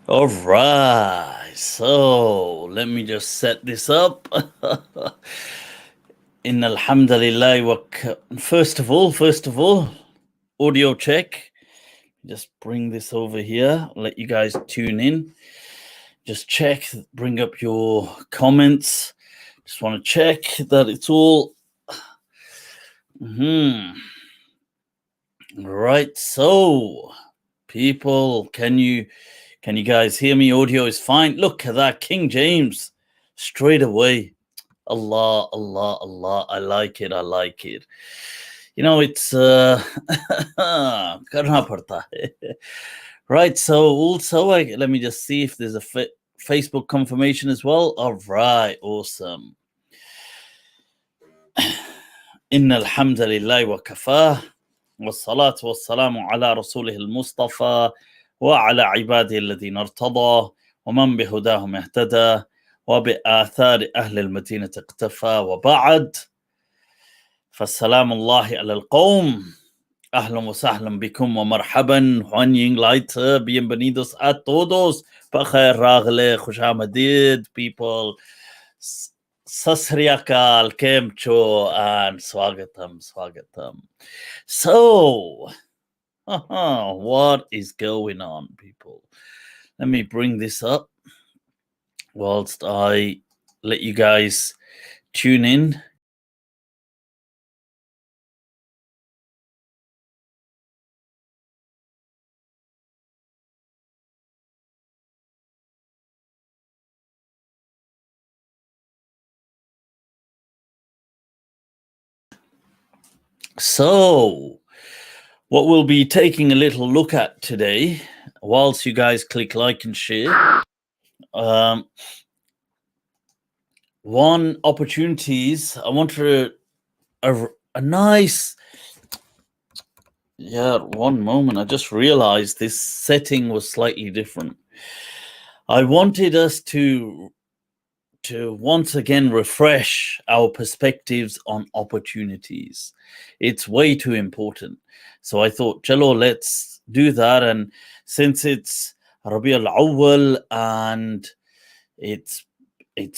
All right, so let me just set this up. In alhamdulillah, first of all, audio check. Just bring this over here. Let you guys tune in. Just check. Bring up your comments. Just want to check that it's all. Right. So, people, can you guys hear me? Audio is fine. Look at that, King James, straight away. Allah, Allah, Allah. I like it. You know, it's karna padta hai. Right. So also, let me just see if there's a Facebook confirmation as well. All right. Awesome. Inna alhamdulillah wa kafah. والصلاة والسلام على رسوله المصطفى وعلى عباده الذين ارتضى ومن بهداهم اهتدى وبآثار أهل المدينة اقتفى وبعد فالسلام الله على القوم أهلا وسهلا بكم ومرحبا Hoan Leute, bienvenidos a todos, بخير راغلة خوش آمدید people, Sasriyakal, Kemcho, and Swagatam. So, what is going on, people? Let me bring this up whilst I let you guys tune in. So, what we'll be taking a little look at today, whilst you guys click like and share, one opportunities. I want a nice. Yeah, one moment. I just realized this setting was slightly different. I wanted us to once again refresh our perspectives on opportunities. It's way too important. So I thought, chalo, let's do that. And since it's Rabi al-Awwal and it's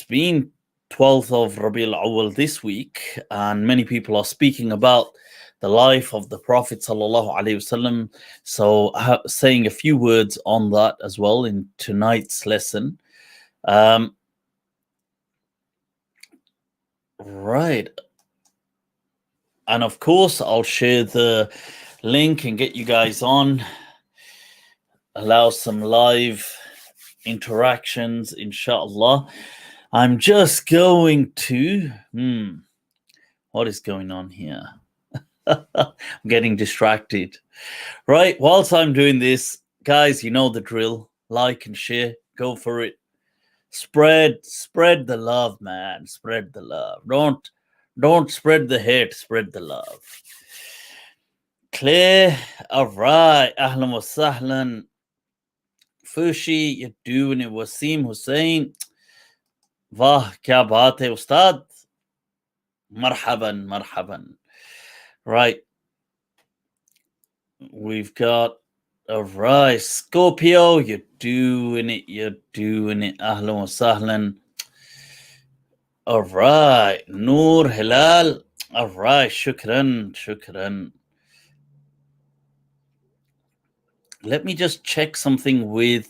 been 12th of Rabi al-Awwal this week, and many people are speaking about the life of the Prophet sallallahu alaihi wasallam. So saying a few words on that as well in tonight's lesson. Right. And of course, I'll share the link and get you guys on, allow some live interactions, inshallah. I'm just going to, what is going on here? I'm getting distracted. Right. Whilst I'm doing this, guys, you know the drill. Like and share. Go for it. Spread the love, man. Spread the love. Don't spread the hate. Spread the love. Clear. All right. Ahlan wa sahlan. Fushi, you're doing it. Wasim Hussein. Wah, kya baat hai, Ustad. Marhaban. Right. We've got, all right. Scorpio, you're doing it. Ahlan wa sahlan. All right. Noor Hilal. All right. Shukran. Let me just check something with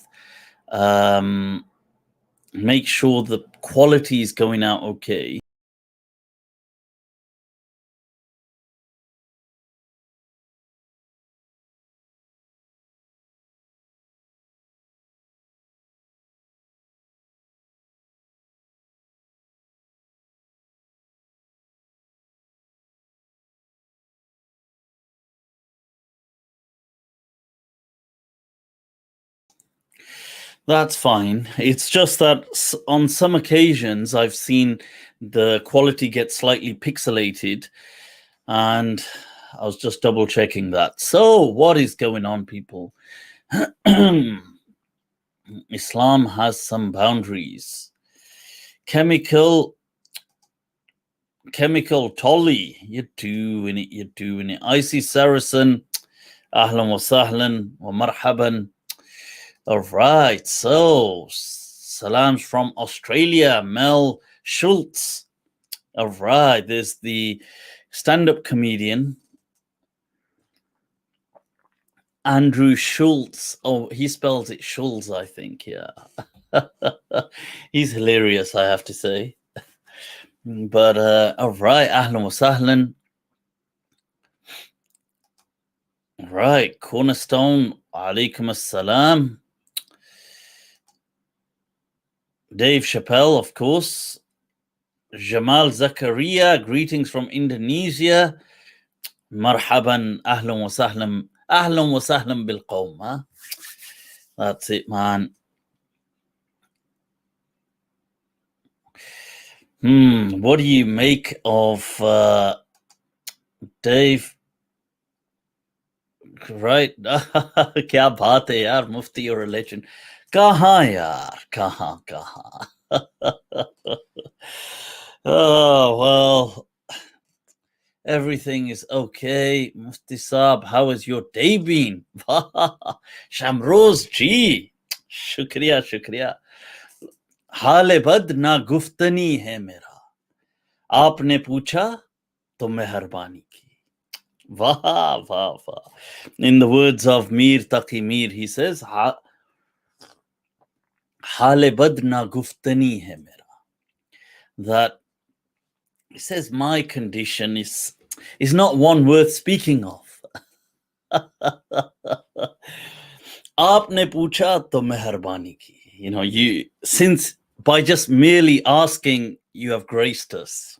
make sure the quality is going out okay. That's fine. It's just that on some occasions I've seen the quality get slightly pixelated, and I was just double checking that. So, what is going on, people? Islam has some boundaries. Chemical Tolly, you're doing it. Icy Saracen, ahlan wa sahlan wa marhaban. All right. So, salams from Australia, Mel Schultz. All right. There's the stand-up comedian Andrew Schultz. Oh, he spells it Schultz, I think. Yeah. He's hilarious, I have to say. But all right. Ahlan wa sahlan. Right. Cornerstone. Alaikum assalam. Dave Chappelle, of course. Jamal Zakaria, greetings from Indonesia. Marhaban, ahlan wa sahlan bil qawm. Huh? That's it, man. What do you make of Dave? Right? Kya baat hai yaar, mufti, you're a legend. Kahan yaar, kahan. Oh, well, everything is okay. Mufti Saab, how has your day been? Shamroz ji. Shukriya. हाल बद ना गुफ्तनी है मेरा आपने पूछा तो मेहरबानी की वाह in the words of Mir Taqi Mir, he says हाल बद ना गुफ्तनी है मेरा, that he says my condition is not one worth speaking of. आपने पूछा तो मेहरबानी की, you know, since by just merely asking you have graced us.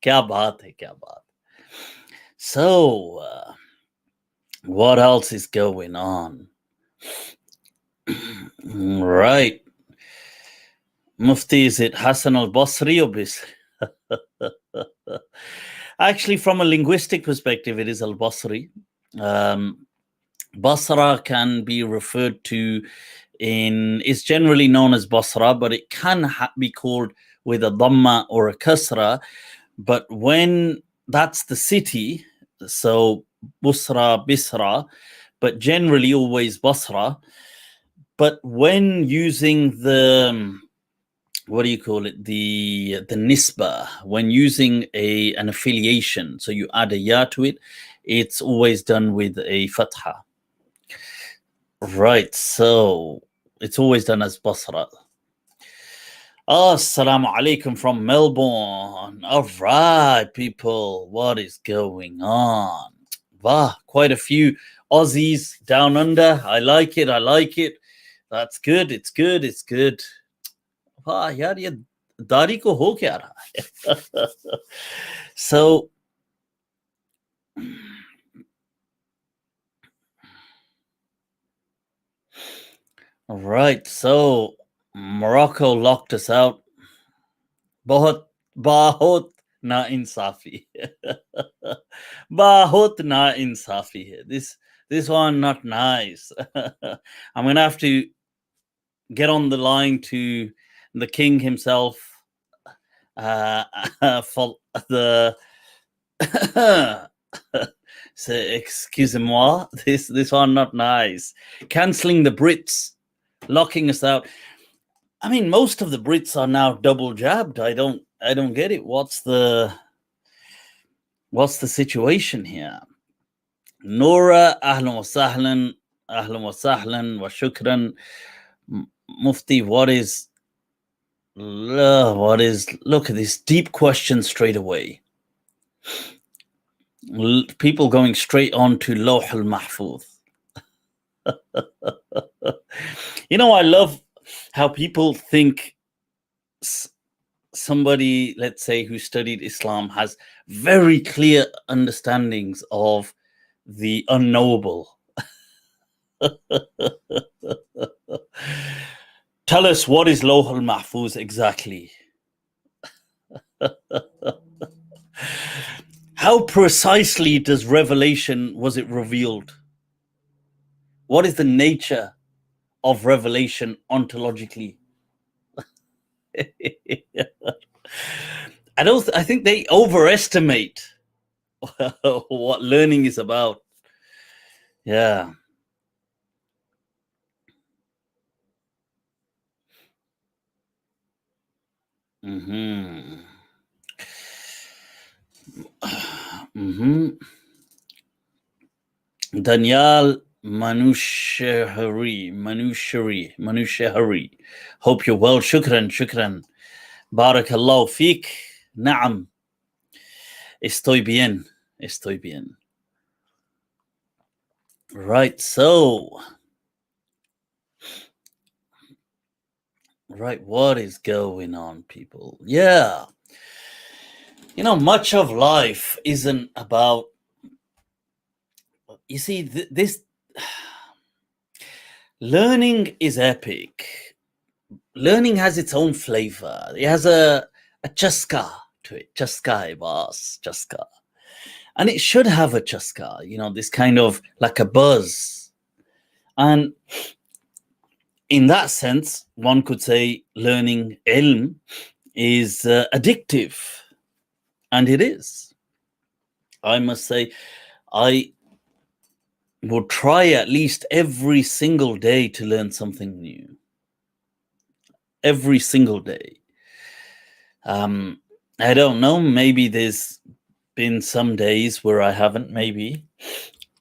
Kya baat hai, kya baat. So what else is going on? Right. Mufti, is it Hassan al-Basri or Bisri? Actually, from a linguistic perspective, it is al-Basri. Basra can be referred to it's generally known as Basra, but it can be called with a dhamma or a kasra. But when that's the city, so Busra, Bisra, but generally always Basra. But when using the, what do you call it? The nisba, when using an affiliation, so you add a ya to it, it's always done with a fatha. Right, so it's always done as Basra. Assalamu alaikum from Melbourne. All right, people, what is going on? Wow, quite a few Aussies down under. I like it. That's good. It's good. Wow, yaar, ye dari ko ho kya raha hai? So, all right, so Morocco locked us out. Bahut na insafi. Bahut na insafi. This one not nice. I'm gonna have to get on the line to the king himself for the say, excusez-moi, this one not nice. Cancelling the Brits, locking us out. I mean, most of the Brits are now double jabbed. I don't get it. What's the situation here? Nora, ahlan wa sahlan wa shukran. Mufti, what is look at this deep question straight away. People going straight on to Lawh al-Mahfuz. You know, I love how people think somebody, let's say, who studied Islam has very clear understandings of the unknowable. Tell us, what is Lawh al-Mahfuz exactly? How precisely was it revealed? What is the nature of revelation ontologically? I think they overestimate what learning is about. Yeah. Mm-hmm. Mm-hmm. Daniel Manushari. Hope you're well. Shukran. Barakallahu feek. Naam. Estoy bien. Right, so. Right, what is going on, people? Yeah. Much of life isn't about. You see, this. Learning is epic. Learning has its own flavor. It has a chaska to it. Chaska, boss. Chaska. And it should have a chaska, this kind of like a buzz. And in that sense, one could say learning ilm is addictive. And it is. I must say, I would try at least every single day to learn something new. Every single day. I don't know, maybe there's been some days where I haven't, maybe,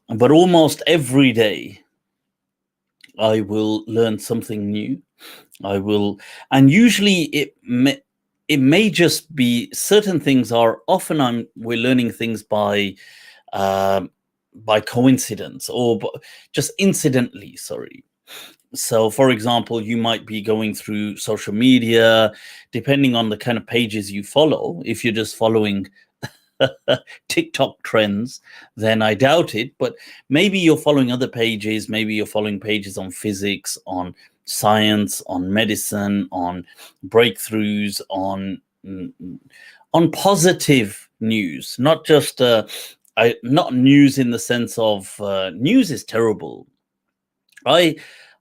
but almost every day I will learn something new. I will, and usually it may just be certain things are often we're learning things by coincidence or just incidentally. Sorry. So, for example, you might be going through social media, depending on the kind of pages you follow. If you're just following TikTok trends, then I doubt it. But maybe you're following other pages. Maybe you're following pages on physics, on science, on medicine, on breakthroughs, on positive news, not just not news in the sense of news is terrible.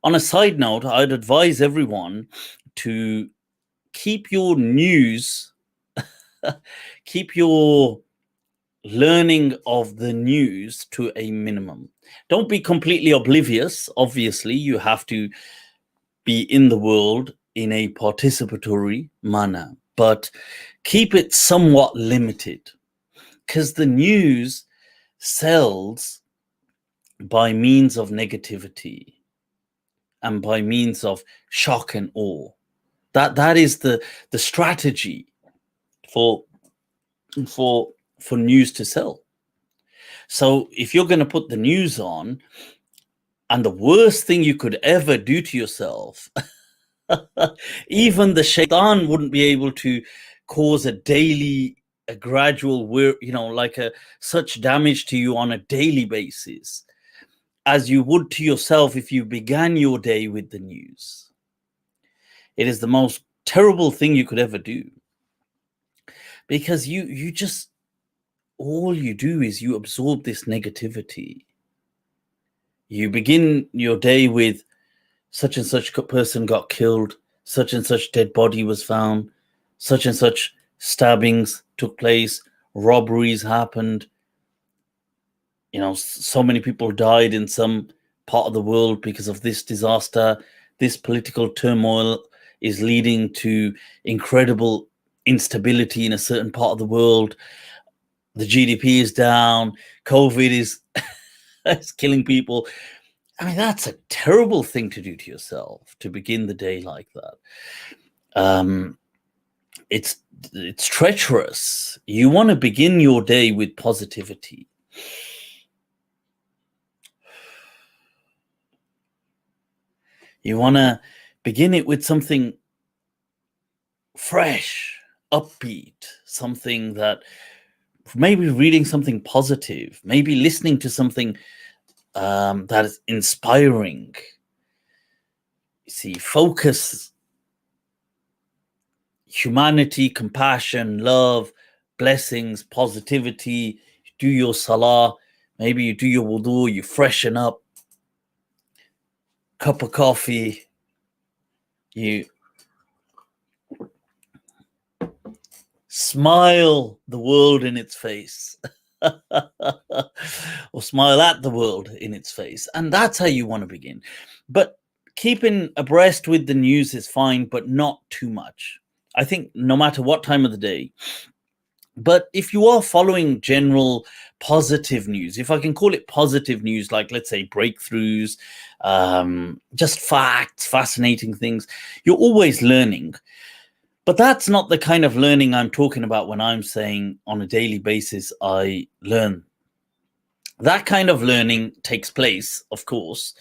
On a side note, I'd advise everyone to keep your news, keep your learning of the news to a minimum. Don't be completely oblivious. Obviously, you have to be in the world in a participatory manner, but keep it somewhat limited, because the news sells by means of negativity and by means of shock and awe. That is the strategy for news to sell. So if you're going to put the news on, and the worst thing you could ever do to yourself, even the shaitan wouldn't be able to cause a gradual, like such damage to you on a daily basis as you would to yourself if you began your day with the news. It is the most terrible thing you could ever do, because you just, all you do is you absorb this negativity. You begin your day with such and such person got killed, such and such dead body was found, such and such stabbings took place, robberies happened, so many people died in some part of the world because of this disaster. This political turmoil is leading to incredible instability in a certain part of the world. The GDP is down. COVID is killing people. I mean, that's a terrible thing to do to yourself, to begin the day like that. It's treacherous. You want to begin your day with positivity. You want to begin it with something fresh, upbeat, something that, maybe reading something positive, maybe listening to something that is inspiring. You see, focus, humanity, compassion, love, blessings, positivity. You do your salah, maybe you do your wudu, you freshen up, cup of coffee, you smile the world in its face. Or smile at the world in its face. And that's how you want to begin. But keeping abreast with the news is fine, but not too much. I think no matter what time of the day. But if you are following general positive news, if I can call it positive news, like let's say breakthroughs, just facts, fascinating things, you're always learning. But that's not the kind of learning I'm talking about when I'm saying on a daily basis I learn. That kind of learning takes place, of course.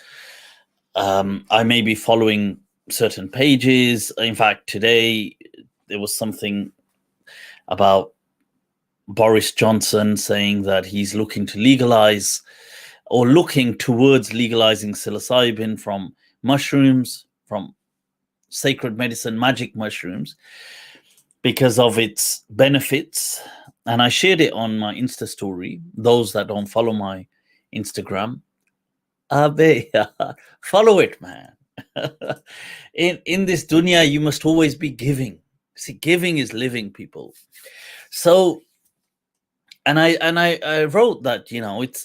I may be following certain pages. In fact, today there was something about Boris Johnson saying that he's looking to legalize or looking towards legalizing psilocybin from mushrooms, from sacred medicine, magic mushrooms, because of its benefits. And I shared it on my Insta story. Those that don't follow my Instagram, follow it, man. in this dunya, you must always be giving. See, giving is living, people. So, and I wrote that,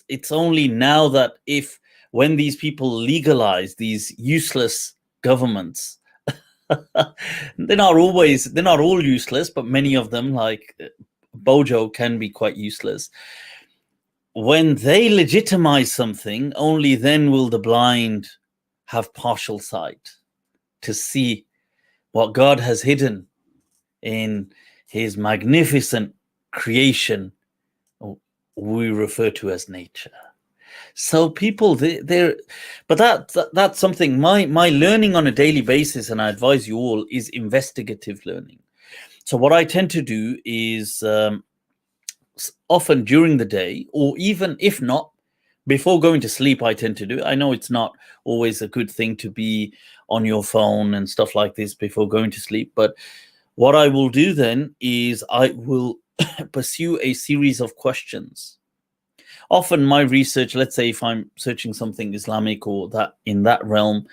it's only now that when these people legalize these useless governments, they're not all useless, but many of them, like Bojo, can be quite useless. When they legitimize something, only then will the blind have partial sight to see what God has hidden in his magnificent creation we refer to as nature. So people, but that's something my learning on a daily basis, and I advise you all, is investigative learning. So what I tend to do is often during the day, or even if not, before going to sleep, I tend to do. I know it's not always a good thing to be on your phone and stuff like this before going to sleep, but what I will do then is I will pursue a series of questions. Often my research, let's say if I'm searching something Islamic or that in that realm,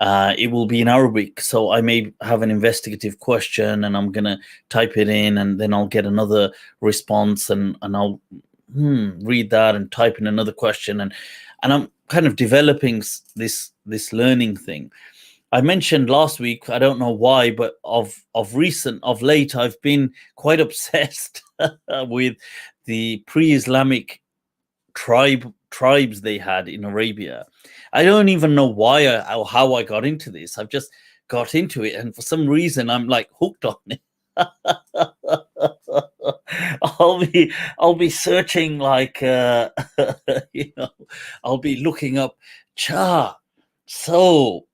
it will be in Arabic. So I may have an investigative question and I'm going to type it in, and then I'll get another response, and I'll read that and type in another question. And I'm kind of developing this learning thing. I mentioned last week, I don't know why, but of late, I've been quite obsessed with the pre-Islamic tribes they had in Arabia. I don't even know why or how I got into this. I've just got into it, and for some reason, I'm like hooked on it. I'll be searching, like I'll be looking up Cha. So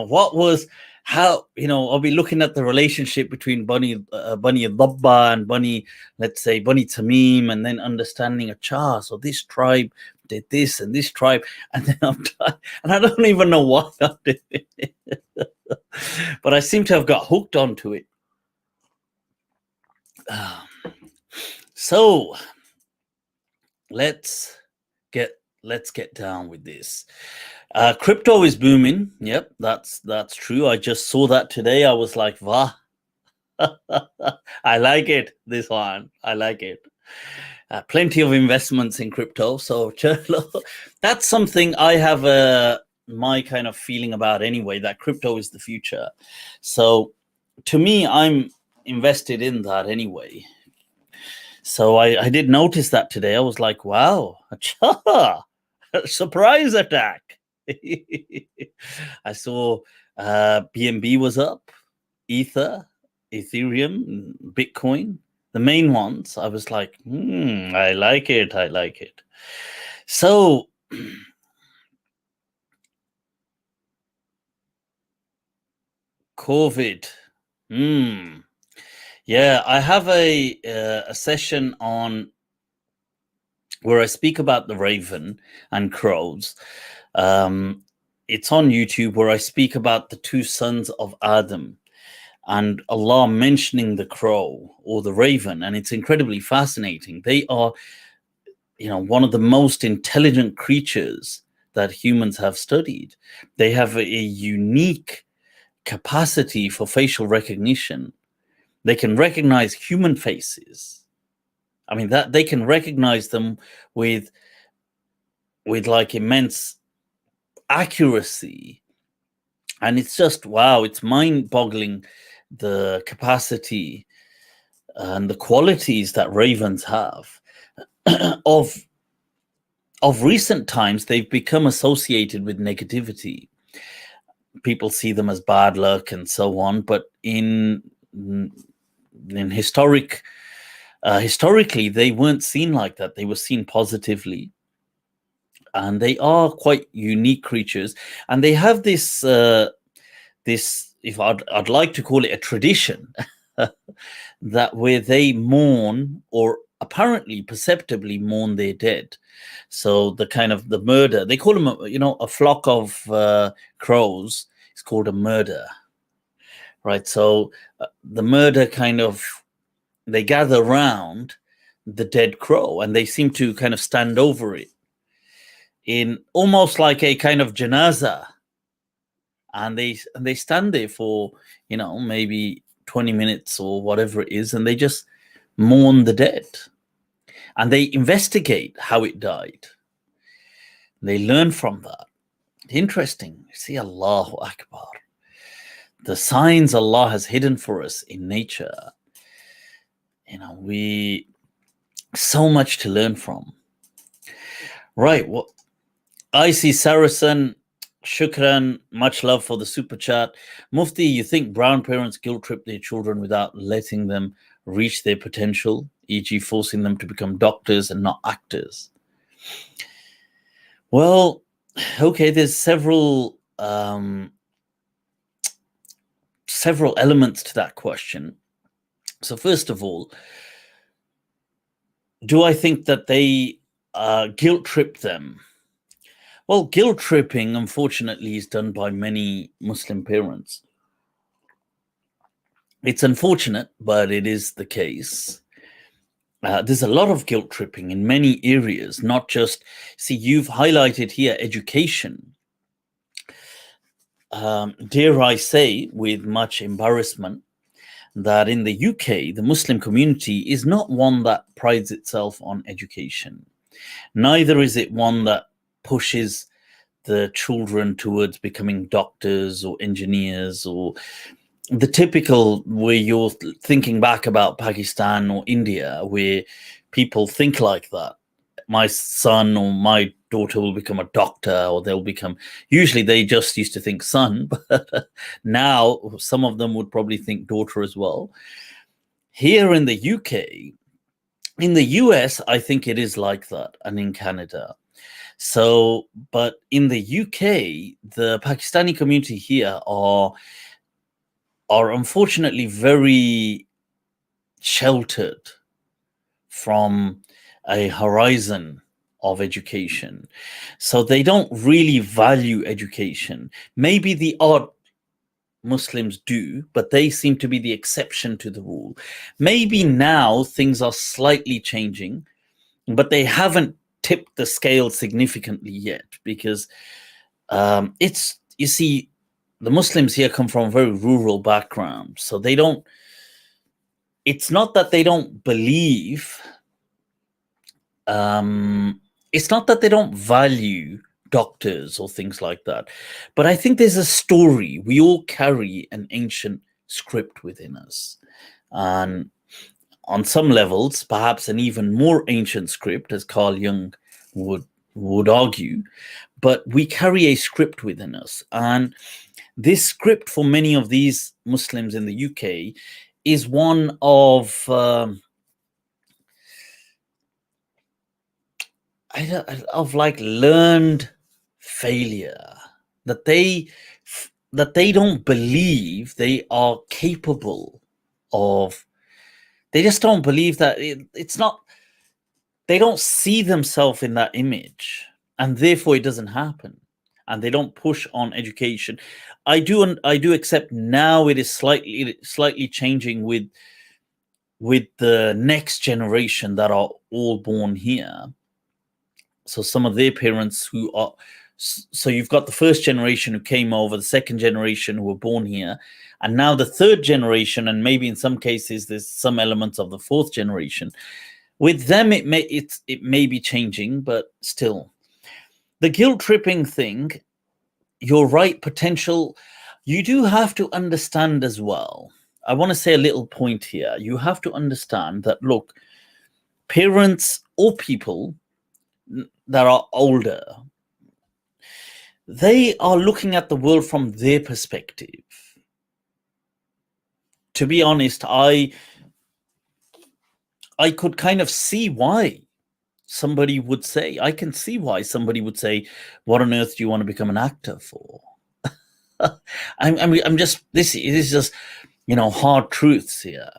what was how I'll be looking at the relationship between Bani Dabba and let's say Bani Tamim, and then understanding Cha. So this tribe did this, and this tribe, and then and I don't even know why I did it. But I seem to have got hooked onto it. So let's get down with this. Crypto is booming. Yep, that's true. I just saw that today. I was like, "Wow, I like it. This one, I like it." Plenty of investments in crypto. So that's something I have my kind of feeling about anyway. That crypto is the future. So to me, I'm invested in that anyway. So I did notice that today. I was like, wow, surprise attack. I saw BNB was up, Ethereum, Bitcoin, the main ones. I was like, I like it. So Corvid. Yeah, I have a session on where I speak about the raven and crows. It's on YouTube, where I speak about the two sons of Adam and Allah mentioning the crow or the raven, and it's incredibly fascinating. They are, one of the most intelligent creatures that humans have studied. They have a unique capacity for facial recognition. They can recognize human faces. I mean, that they can recognize them with like immense accuracy. And it's just, wow, it's mind-boggling, the capacity and the qualities that ravens have. of recent times, they've become associated with negativity. People see them as bad luck and so on, but in historically, they weren't seen like that. They were seen positively, and they are quite unique creatures. And they have this if I'd like to call it a tradition, that where they mourn, or apparently perceptibly mourn, their dead. So the kind of the murder, they call them, a flock of crows is called a murder, right? So the murder kind of, they gather around the dead crow and they seem to kind of stand over it in almost like a kind of janaza, and they stand there for maybe 20 minutes or whatever it is, and they just mourn the dead, and they investigate how it died. They learn from that. Interesting. See, Allahu Akbar, the signs Allah has hidden for us in nature. We so much to learn from. Right. Well, I see Saracen. Shukran, much love for the super chat. Mufti, you think brown parents guilt trip their children without letting them reach their potential, e.g., forcing them to become doctors and not actors? Well, okay, there's several elements to that question. So first of all, do I think that they guilt trip them? Well, guilt tripping, unfortunately, is done by many Muslim parents. It's unfortunate, but it is the case. There's a lot of guilt tripping in many areas, not just, see, you've highlighted here education. Dare I say, with much embarrassment, that in the UK, the Muslim community is not one that prides itself on education. Neither is it one that pushes the children towards becoming doctors or engineers, or the typical, where you're thinking back about Pakistan or India, where people think like that. My son or my daughter will become a doctor, or they'll become, usually they just used to think son, but now some of them would probably think daughter as well. Here in the UK, in the US, I think it is like that, and in Canada. So, but in the UK, the Pakistani community here are unfortunately very sheltered from a horizon of education. So they don't really value education. Maybe the odd Muslims do, but they seem to be the exception to the rule. Maybe now things are slightly changing, but they haven't tipped the scale significantly yet, because it's, you see, the Muslims here come from a very rural background, so they don't, it's not that they don't believe, it's not that they don't value doctors or things like that, but I think there's a story. We all carry an ancient script within us, and on some levels, perhaps an even more ancient script, as Carl Jung would argue, but we carry a script within us. And this script for many of these Muslims in the UK is one of like learned failure, that they don't believe they are capable of. They just don't believe that it's not, they don't see themselves in that image, and therefore it doesn't happen, and they don't push on education. I do accept now it is slightly changing with the next generation that are all born here. So some of their parents who are, so you've got the first generation who came over, the second generation who were born here, and now the third generation, and maybe in some cases there's some elements of the fourth generation. With them, it may be changing, but still, the guilt tripping thing, you're right. Potential. you do have to understand as well. I want to say a little point here. You have to understand that, look, parents or people that are older, they are looking at the world from their perspective. To be honest, I could kind of see why somebody would say, I can see why somebody would say, what on earth do you want to become an actor for? I'm just, this is just, you know, hard truths here.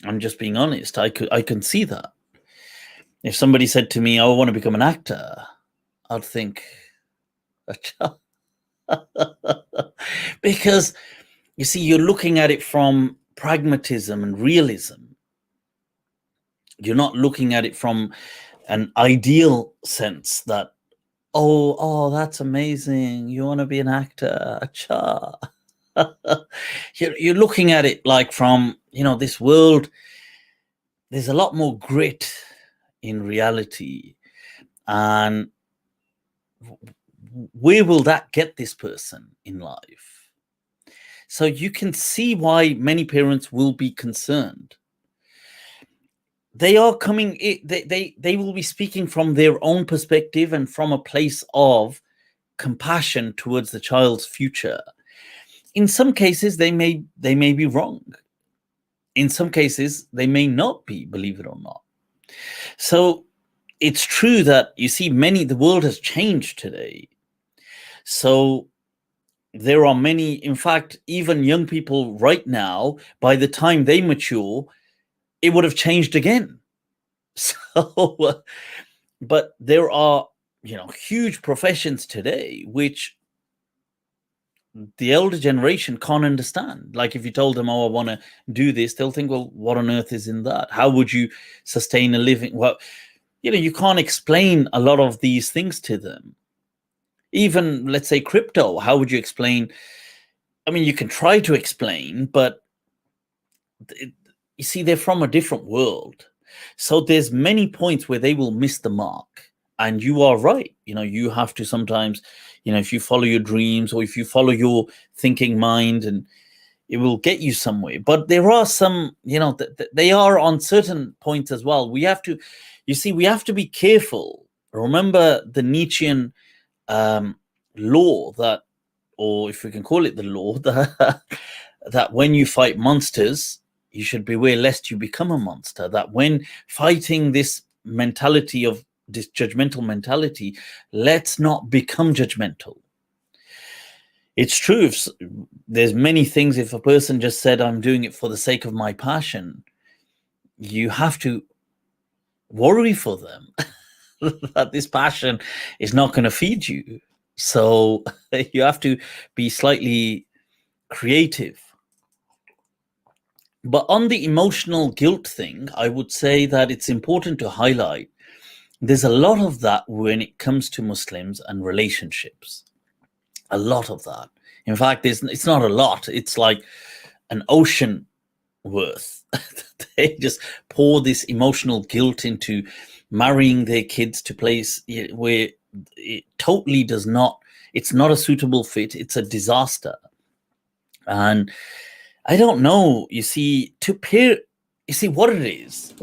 I'm just being honest. I can see that. If somebody said to me, oh, I want to become an actor, I'd think, because you see, you're looking at it from pragmatism and realism. You're not looking at it from an ideal sense that, oh, that's amazing. You want to be an actor? Acha. You're looking at it like from, you know, this world, there's a lot more grit in reality. And where will that get this person in life? So you can see why many parents will be concerned. They are coming, they will be speaking from their own perspective and from a place of compassion towards the child's future. In some cases, they may be wrong. In some cases, they may not be, believe it or not. So it's true that, you see, the world has changed today. So there are many, in fact, even young people right now, by the time they mature, it would have changed again. So, but there are, you know, huge professions today which the elder generation can't understand. Like if you told them, oh, I want to do this, they'll think, well, what on earth is in that? How would you sustain a living? Well, you know, you can't explain a lot of these things to them. Even, let's say, crypto, how would you explain? I mean, you can try to explain, but you see, they're from a different world. So there's many points where they will miss the mark. And you are right. You know, you have to sometimes, you know, if you follow your dreams or if you follow your thinking mind, and it will get you somewhere. But there are some, you know, they are on certain points as well. We have to, you see, we have to be careful. Remember the Nietzschean law that, or if we can call it the law, that when you fight monsters, you should beware lest you become a monster. That when fighting this mentality of this judgmental mentality, let's not become judgmental. It's true. If there's many things, if a person just said, I'm doing it for the sake of my passion, you have to worry for them that this passion is not going to feed you. So you have to be slightly creative. But on the emotional guilt thing, I would say that it's important to highlight there's a lot of that when it comes to Muslims and relationships. A lot of that. In fact, it's not a lot. It's like an ocean worth. They just pour this emotional guilt into marrying their kids to place where it totally does not, it's not a suitable fit. It's a disaster. And I don't know, you see, you see what it is,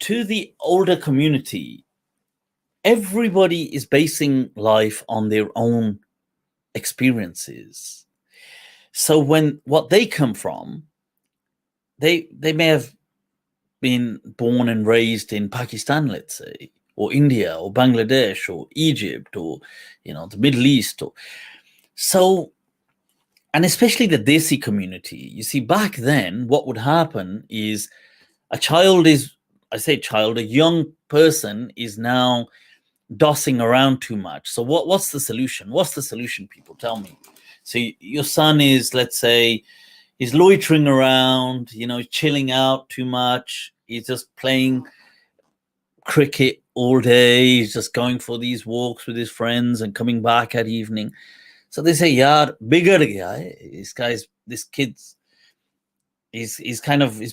to the older community, everybody is basing life on their own experiences. So when what they come from, they may have been born and raised in Pakistan, let's say, or India or Bangladesh or Egypt or, you know, the Middle East. So, and especially the desi community, you see, back then what would happen is a young person is now dossing around too much. So what's the solution? What's the solution, people? Tell me. So your son is, let's say, he's loitering around, you know, chilling out too much. He's just playing cricket all day. He's just going for these walks with his friends and coming back at evening. So they say, yaar, bigar gaya hai. This kid's, he's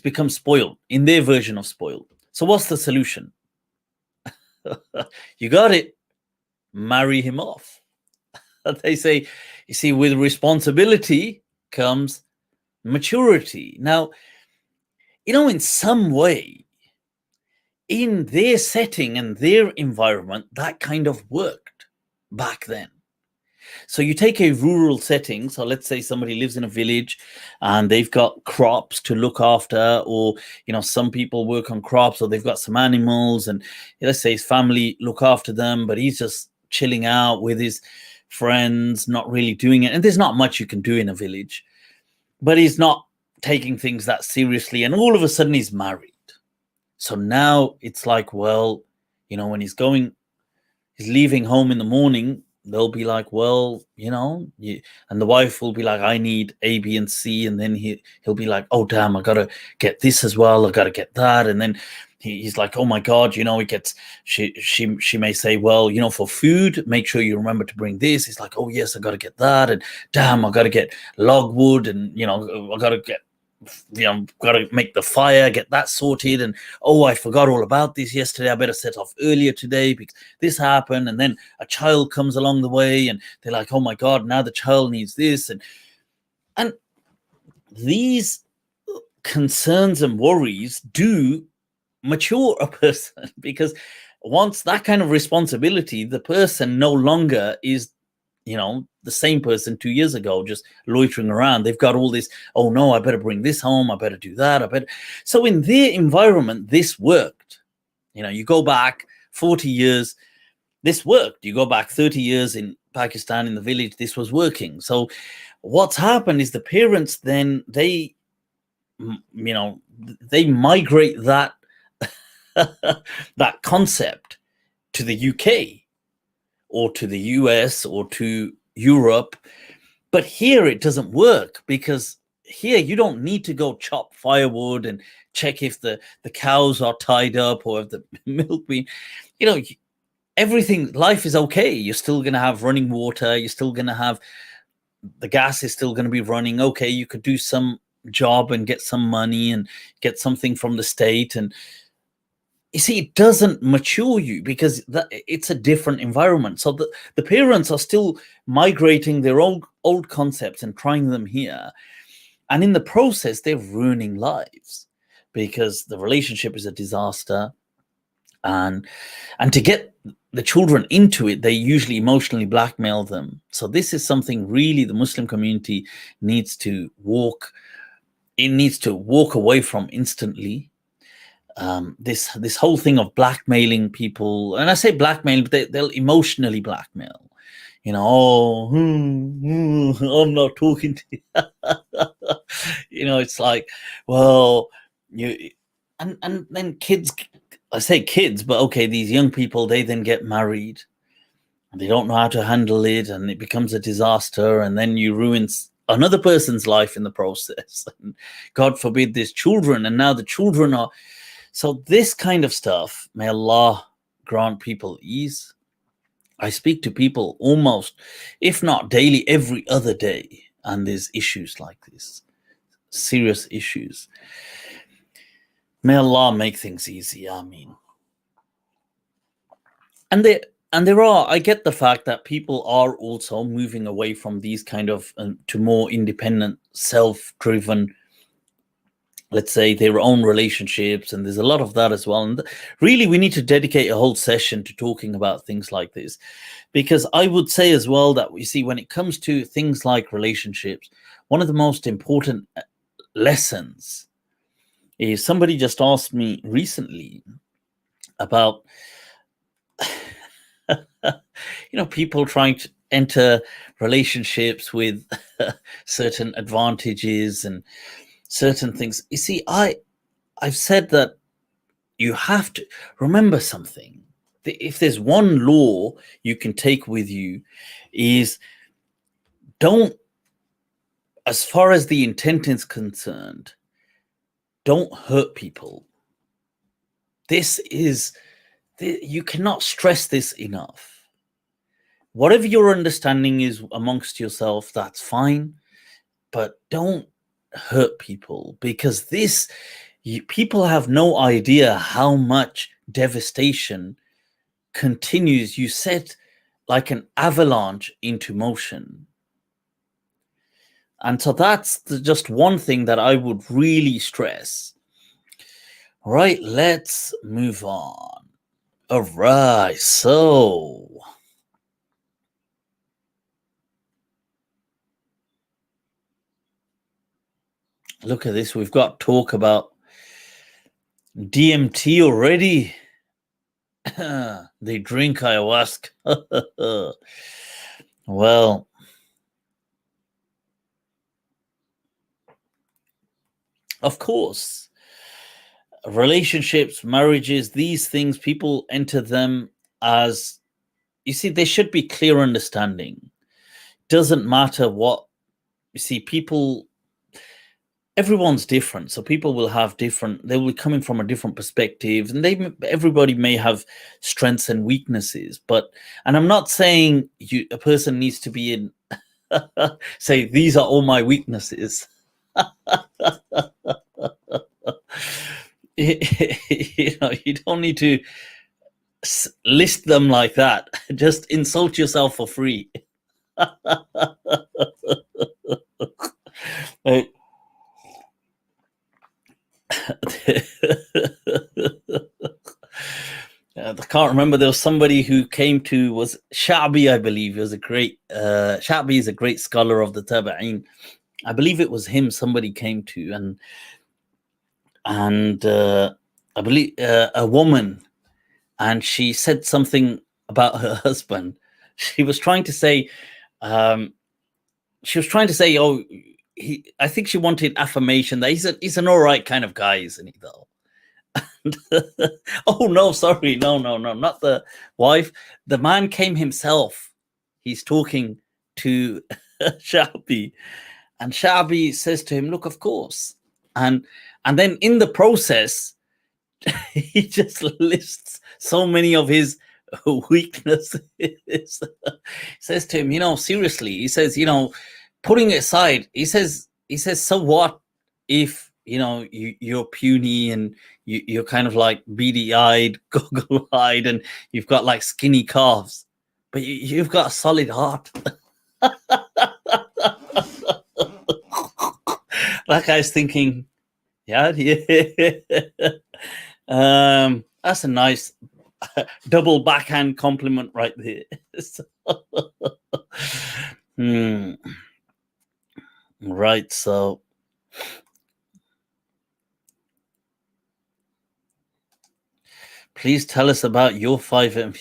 become spoiled, in their version of spoiled. So what's the solution? You got it. Marry him off. They say, You see, with responsibility comes maturity. Now, in some way, in their setting and their environment, that kind of worked back then. So you take a rural setting. So let's say somebody lives in a village and they've got crops to look after, or, some people work on crops, or they've got some animals, and let's say his family look after them, but he's just chilling out with his friends, not really doing it. And there's not much you can do in a village, but he's not taking things that seriously. And all of a sudden he's married. So now it's like, well, when he's leaving home in the morning, they'll be like, well, and the wife will be like, I need A, B, and C. And then he'll be like, oh, damn, I got to get this as well. I got to get that. And then he's like, oh my God, he gets, she may say, well, for food, make sure you remember to bring this. He's like, oh yes, I got to get that. And damn, I got to get logwood, and, I got to get, got to make the fire, get that sorted. And, oh, I forgot all about this yesterday. I better set off earlier today because this happened. And then a child comes along the way and they're like, oh my God, now the child needs this. And these concerns and worries do mature a person, because once that kind of responsibility, the person no longer is the same person 2 years ago, just loitering around. They've got all this, oh no, I better bring this home, I better do that, So in their environment, this worked. You go back 40 years, this worked. You go back 30 years in Pakistan, in the village, this was working. So what's happened is the parents then, they migrate that that concept to the UK or to the US or to Europe. But here it doesn't work, because here you don't need to go chop firewood and check if the cows are tied up or if the milk bean, everything, life is okay. You're still going to have running water. You're still going to have, the gas is still going to be running. Okay, you could do some job and get some money and get something from the state. And you see, it doesn't mature you, because it's a different environment. So the parents are still migrating their old concepts and trying them here. And in the process, they're ruining lives, because the relationship is a disaster. And to get the children into it, they usually emotionally blackmail them. So this is something really the Muslim community needs to walk away from instantly. This whole thing of blackmailing people, and I say blackmail, but they'll emotionally blackmail. I'm not talking to you. It's like, well, and then kids, I say kids, but okay, these young people, they then get married and they don't know how to handle it, and it becomes a disaster, and then you ruin another person's life in the process. And God forbid, there's children, and now the children are. So this kind of stuff, may Allah grant people ease. I speak to people almost, if not daily, every other day, and there's issues like this, serious issues. May Allah make things easy. Ameen. And there are, I get the fact that people are also moving away from these kind of to more independent, self-driven, let's say, their own relationships, and there's a lot of that as well. And really, we need to dedicate a whole session to talking about things like this, because I would say as well that we see, when it comes to things like relationships, one of the most important lessons is, somebody just asked me recently about people trying to enter relationships with certain advantages and certain things. You see, I've said that you have to remember something. If there's one law you can take with you, is don't, as far as the intent is concerned, don't hurt people. You cannot stress this enough. Whatever your understanding is amongst yourself, that's fine, but don't hurt people, because people have no idea how much devastation continues. You set like an avalanche into motion. And so that's just one thing that I would really stress. Right, let's move on. All right, so look at this. We've got talk about DMT already. They drink ayahuasca. Well, of course, relationships, marriages, these things, people enter them as, you see, there should be clear understanding. Doesn't matter what, you see, people, everyone's different. So people will have different, they will be coming from a different perspective, and everybody may have strengths and weaknesses. But, and I'm not saying a person needs to be in, say, these are all my weaknesses. You don't need to list them like that. Just insult yourself for free. I can't remember. There was somebody who came to, was Shabi, I believe. He was a great Shabi is a great scholar of the Tabi'een. I believe it was him somebody came to, and I believe a woman, and she said something about her husband. She was trying to say, oh, I think she wanted affirmation that he's an all right kind of guy, isn't he, though? Oh no, sorry, no, not the wife. The man came himself. He's talking to Shabi, and Shabi says to him, "Look, of course," and then in the process, he just lists so many of his weaknesses. He says to him, seriously, he says, putting it aside, he says, so what if you're puny and you're kind of like beady-eyed, goggle-eyed, and you've got like skinny calves, but you've got a solid heart. That guy's thinking, yeah. That's a nice double backhand compliment right there. Right, so please tell us about your 5M.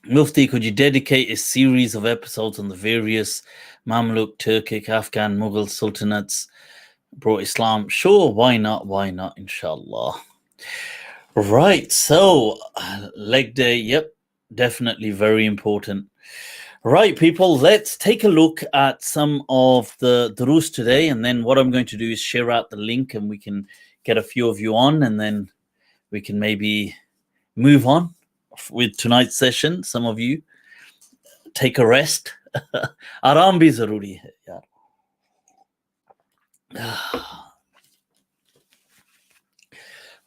Mufti, could you dedicate a series of episodes on the various Mamluk, Turkic, Afghan, Mughal Sultanates brought Islam? Sure, why not? Why not, inshallah. Right, so leg day, yep, definitely very important. Right, people, let's take a look at some of the durus today, and then what I'm going to do is share out the link, and we can get a few of you on, and then we can maybe move on with tonight's session. Some of you take a rest. Aram bhi zaruri hai, yaar.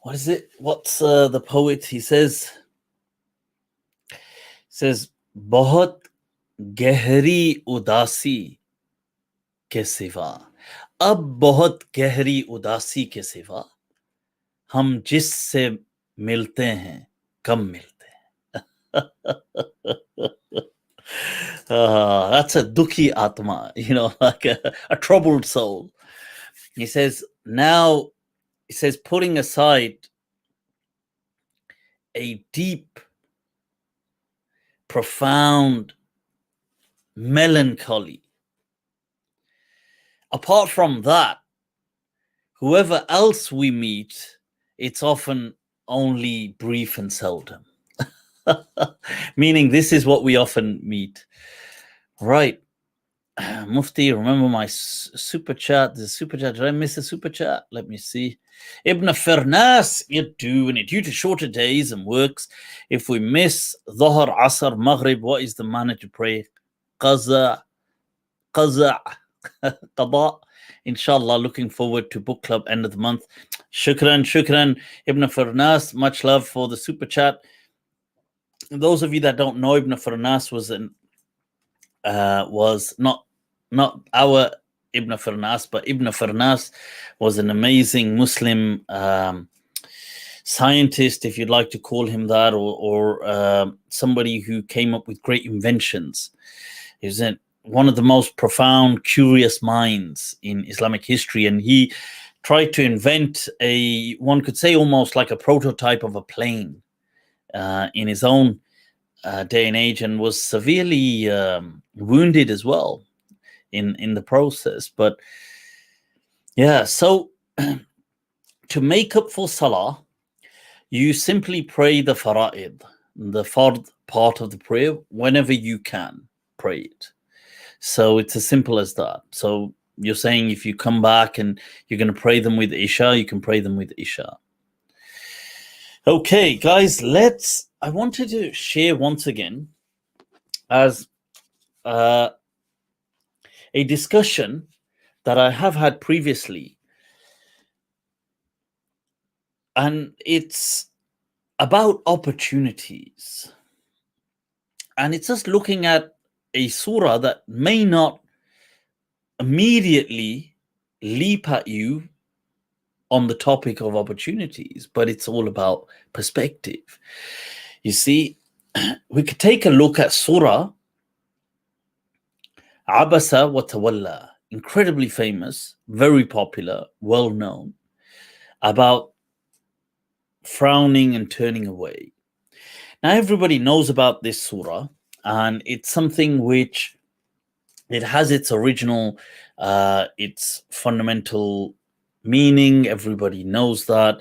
What is it? What's the poet? He says, बहुत गहरी उदासी के सिवा, अब बहुत गहरी उदासी के सिवा, हम जिससे मिलते हैं कम मिलते हैं. That's a dukhi atma, like a troubled soul. He says, putting aside a deep, profound melancholy, apart from that, whoever else we meet, it's often only brief and seldom. Meaning this is what we often meet. Right. Mufti, remember my super chat? The super chat. Did I miss a super chat? Let me see. Ibn Farnas, you do, and due to shorter days and works, if we miss Dhuhr, Asr, Maghrib, what is the manner to pray? Qaza, Qada. Inshallah, looking forward to book club end of the month. Shukran, Ibn Farnas. Much love for the super chat. Those of you that don't know, Ibn Farnas was not our Ibn Farnas, but Ibn Farnas was an amazing Muslim scientist, if you'd like to call him that, or somebody who came up with great inventions. He was one of the most profound, curious minds in Islamic history, and he tried to invent one could say almost like a prototype of a plane in his own day and age, and was severely wounded as well in the process. But yeah, so to make up for salah, you simply pray the fara'id, the fard part of the prayer, whenever you can pray it. So it's as simple as that. So you're saying if you come back and you're going to pray them with Isha, you can pray them with Isha. Okay, guys, I wanted to share once again as a discussion that I have had previously, and it's about opportunities. And it's just looking at a surah that may not immediately leap at you on the topic of opportunities, but it's all about perspective. You see, we could take a look at Surah Abasa wa tawallaa, incredibly famous, very popular, well known, about frowning and turning away. Now, everybody knows about this surah, and it's something which it has its original, its fundamental meaning. Everybody knows that.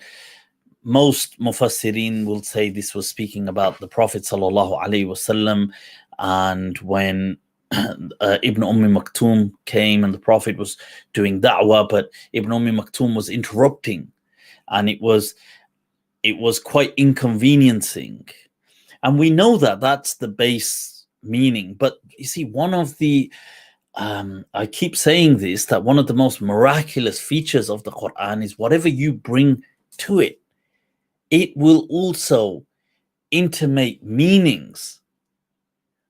Most mufassirin will say this was speaking about the Prophet sallallahu alaihi wasallam, and when Ibn Maktoum came and the Prophet was doing da'wah, but Ibn Maktoum was interrupting, and it was quite inconveniencing. And we know that that's the base meaning. But you see, one of the I keep saying this, that one of the most miraculous features of the Quran is whatever you bring to it, it will also intimate meanings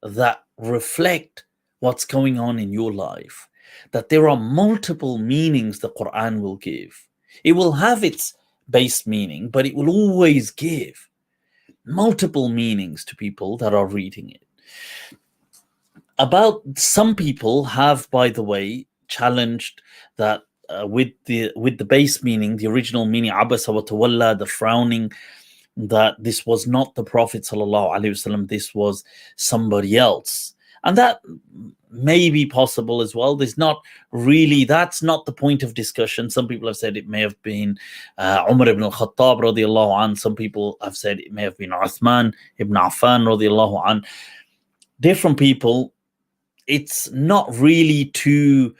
that reflect what's going on in your life. That there are multiple meanings the Quran will give. It will have its base meaning, but it will always give multiple meanings to people that are reading it. About some people have, by the way, challenged that with the base meaning, the original meaning, Abasa wa tawallaa, the frowning, that this was not the Prophet sallallahu alaihi wasallam, this was somebody else, and that may be possible as well. There's not really, that's not the point of discussion. Some people have said it may have been Umar ibn al-Khattab radiallahu an. Some people have said it may have been Uthman ibn Affan radiallahu an. Different people. It's not really too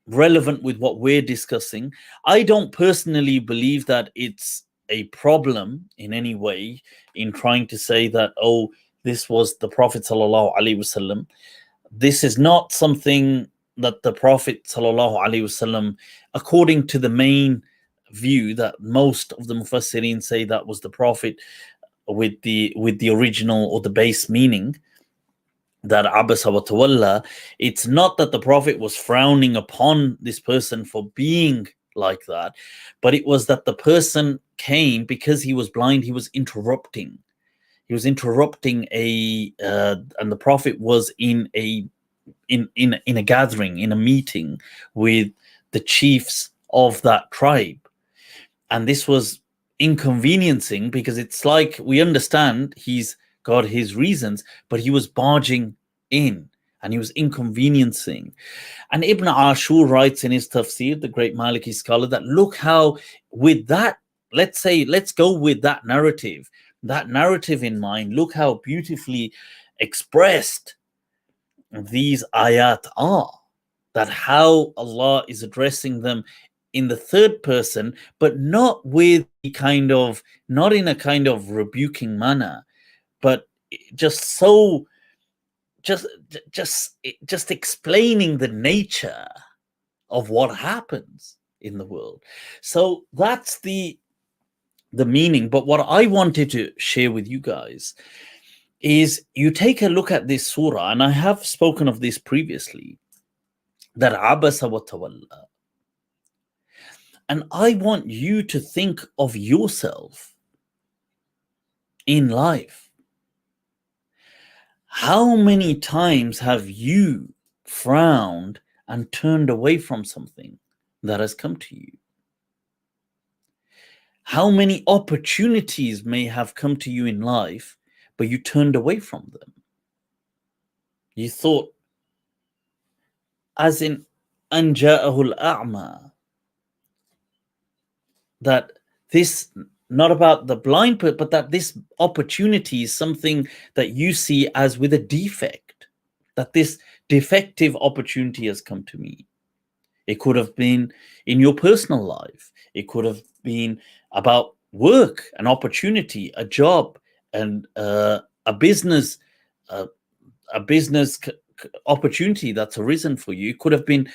relevant with what we're discussing. I don't personally believe that it's a problem in any way in trying to say that, oh, this was the Prophet sallallahu alaihi wasallam. This is not something that the Prophet sallallahu alaihi wasallam, according to the main view that most of the mufassirin say that was the Prophet with the original or the base meaning, that Abasa wa tawallaa, it's not that the Prophet was frowning upon this person for being like that, but it was that the person came because he was blind. He was interrupting. He was interrupting and the Prophet was in a gathering, in a meeting with the chiefs of that tribe, and this was inconveniencing because it's like, we understand he's got his reasons, but he was barging in and he was inconveniencing. And Ibn Ashur writes in his tafsir, the great Maliki scholar, that look how with that, let's go with that narrative in mind, look how beautifully expressed these ayat are, that how Allah is addressing them in the third person, but not in a kind of rebuking manner, but just explaining the nature of what happens in the world. So that's the meaning. But what I wanted to share with you guys is you take a look at this surah, and I have spoken of this previously, that Abasa wa tawallaa. And I want you to think of yourself in life. How many times have you frowned and turned away from something that has come to you? How many opportunities may have come to you in life, but you turned away from them? You thought, as in an ja'ahu al-a'ma, that this, not about the blind, but that this opportunity is something that you see as with a defect, that this defective opportunity has come to me. It could have been in your personal life. It could have been about work, an opportunity, a job, and a business, opportunity that's arisen for you. It could have been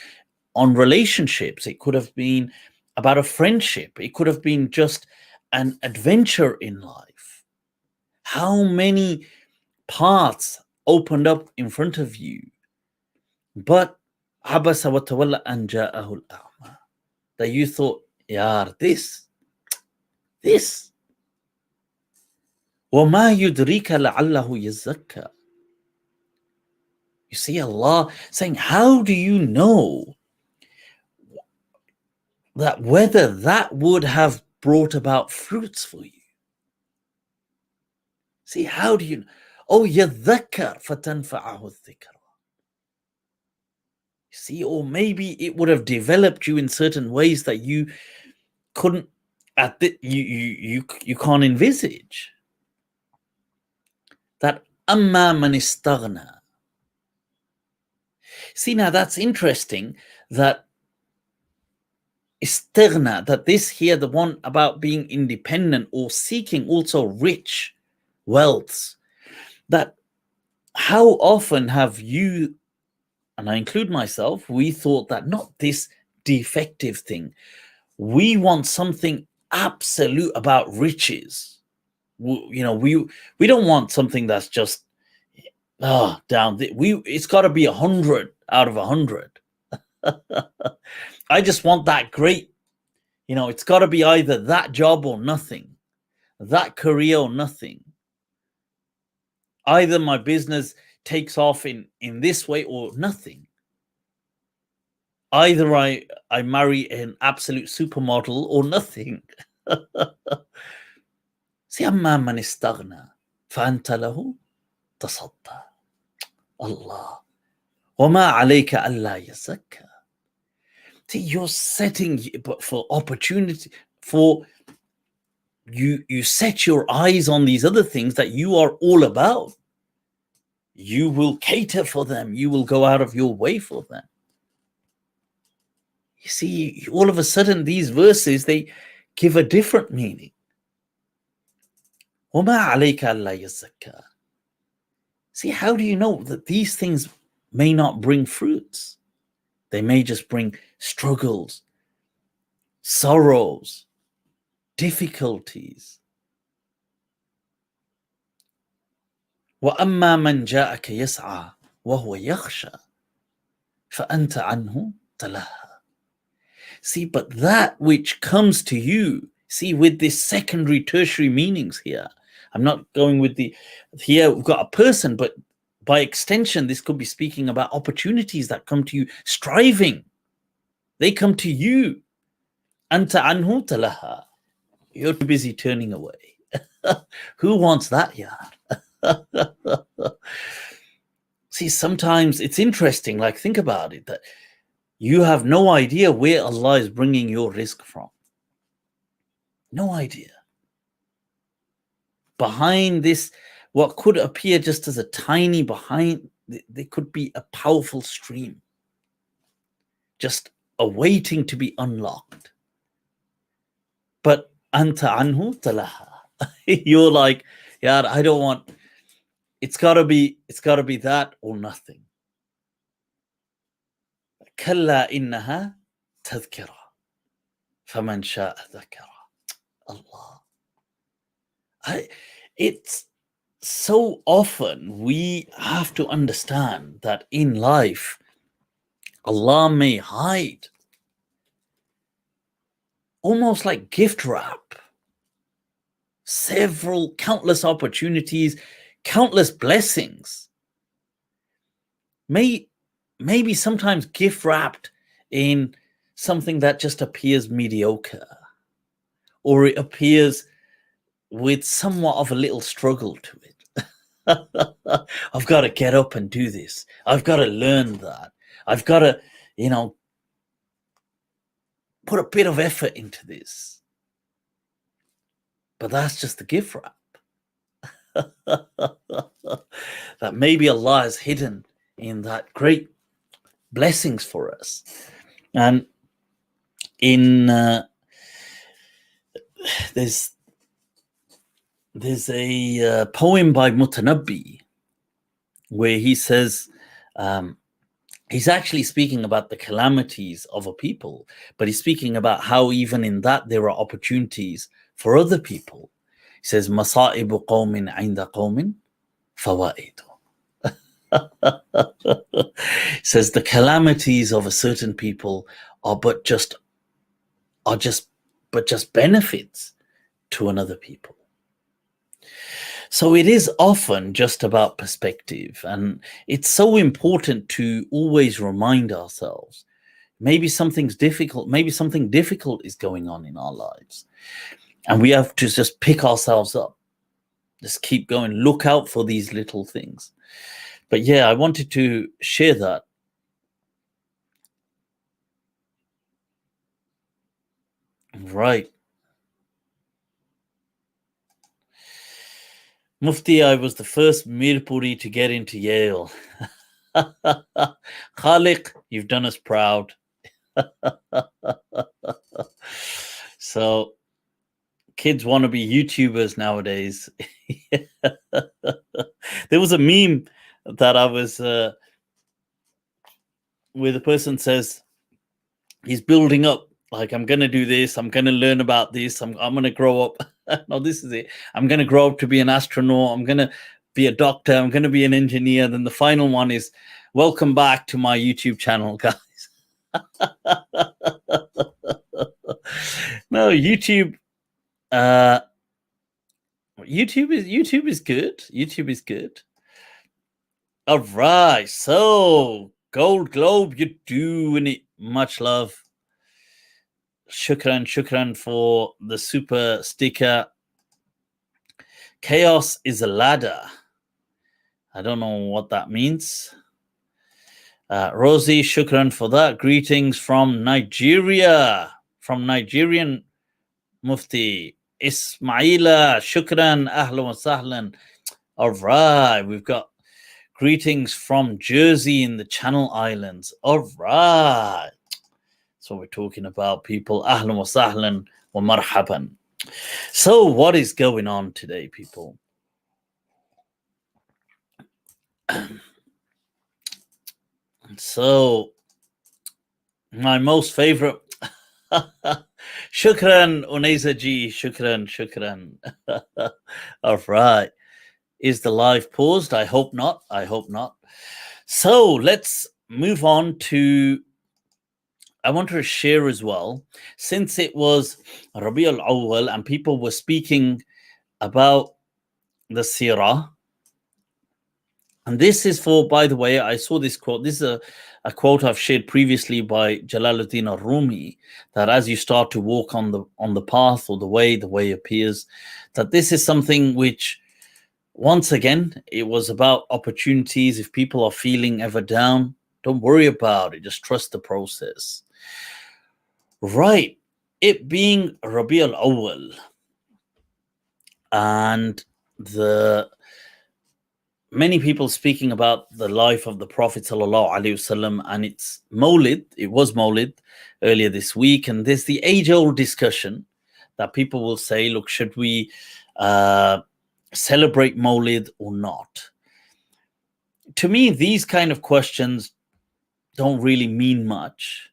on relationships. It could have been about a friendship. It could have been just an adventure in life. How many paths opened up in front of you? But Abasa wa tawalla an ja'ahu al-a'ma, that you thought, yar, this. وَمَا يُدْرِيكَ لَعَلَّهُ يَزَّكَّى. You see Allah saying, how do you know that whether that would have brought about fruits for you? See, how do you know? Oh, يَذَّكَّرْ فَتَنْفَعَهُ الذِّكْرَ. See, or maybe it would have developed you in certain ways that you couldn't, you can't envisage. That amma man istaghna. See, now that's interesting, that istighna, that this here, the one about being independent or seeking also rich wealths, that how often have you, and I include myself, we thought that not this defective thing, we want something absolute about riches. We don't want something that's just down. It's got to be 100 out of 100. I just want that great. It's got to be either that job or nothing, that career or nothing. Either my business takes off in this way or nothing. Either I marry an absolute supermodel or nothing. See, amma man istaghna fa'anta lahu tasadda. Allah. وَمَا عَلَيْكَ أَلَّا يَزَّكَّى. See, you're setting for opportunity, for you set your eyes on these other things that you are all about. You will cater for them. You will go out of your way for them. You see, all of a sudden, these verses, they give a different meaning. وَمَا عَلَيْكَ أَلَّا يَزَّكَّى. See, how do you know that these things may not bring fruits? They may just bring struggles, sorrows, difficulties. وَأَمَّا مَنْ جَاءَكَ يَسْعَى وَهُوَ يَخْشَى فَأَنْتَ عَنْهُ تَلَهَّى. See, but that which comes to you, see, with this secondary, tertiary meanings here, I'm not going with here we've got a person, but by extension, this could be speaking about opportunities that come to you, striving. They come to you. Anta anhu talaha. You're too busy turning away. Who wants that, See, sometimes it's interesting, like think about it, that you have no idea where Allah is bringing your rizq from. No idea. Behind this, what could appear just as a tiny behind, there could be a powerful stream just awaiting to be unlocked. But anta anhu talaha. You're like, I don't want, it's gotta be that or nothing. Kalla innaha تذكرة فمن شاء ذكره. Allah. It's so often we have to understand that in life, Allah may hide, almost like gift wrap, countless opportunities, countless blessings, maybe sometimes gift wrapped in something that just appears mediocre, or it appears with somewhat of a little struggle to it. I've got to get up and do this. I've got to learn that. I've got to, put a bit of effort into this. But that's just the gift wrap. That maybe Allah has hidden in that great blessings for us. And in there's a poem by Mutanabbi where he says, he's actually speaking about the calamities of a people, but he's speaking about how even in that there are opportunities for other people. He says, "Masaibu qawmin 'inda qawmin fawaidu." He says the calamities of a certain people are just benefits to another people. So it is often just about perspective, and it's so important to always remind ourselves, maybe something difficult is going on in our lives, and we have to just pick ourselves up, just keep going, look out for these little things. But yeah, I wanted to share that. Right. Mufti, I was the first Mirpuri to get into Yale. Khalik, you've done us proud. So kids want to be YouTubers nowadays. There was a meme that I was where the person says he's building up, like, I'm going to do this, I'm going to learn about this, I'm going to grow up. No, this is it. I'm going to grow up to be an astronaut. I'm going to be a doctor. I'm going to be an engineer. Then the final one is, welcome back to my YouTube channel, guys. No, YouTube is good. YouTube is good. All right. So, Gold Globe, you're doing it. Much love. Shukran for the super sticker. Chaos is a ladder. I don't know what that means. Rosie, shukran for that. Greetings from Nigeria, from Nigerian Mufti. Ismaila, shukran, ahlan wa sahlan. All right, we've got greetings from Jersey in the Channel Islands. All right. So we're talking about people. Ahlan wa sahlan wa marhaban. So what is going on today, people? So my most favorite. Shukran, Uneza ji. Shukran. All right. Is the live paused? I hope not. So let's move on to, I want to share as well, since it was Rabi al-Awwal and people were speaking about the seerah. And this is for, by the way, I saw this quote. This is a quote I've shared previously by Jalaluddin al-Rumi, that as you start to walk on the path or the way appears, that this is something which, once again, it was about opportunities. If people are feeling ever down, don't worry about it. Just trust the process. Right. It being Rabi al-Awwal and the many people speaking about the life of the Prophet ﷺ, and it's Mawlid. It was Mawlid earlier this week, and there's the age-old discussion that people will say, look, should we celebrate Mawlid or not? To me, these kind of questions don't really mean much.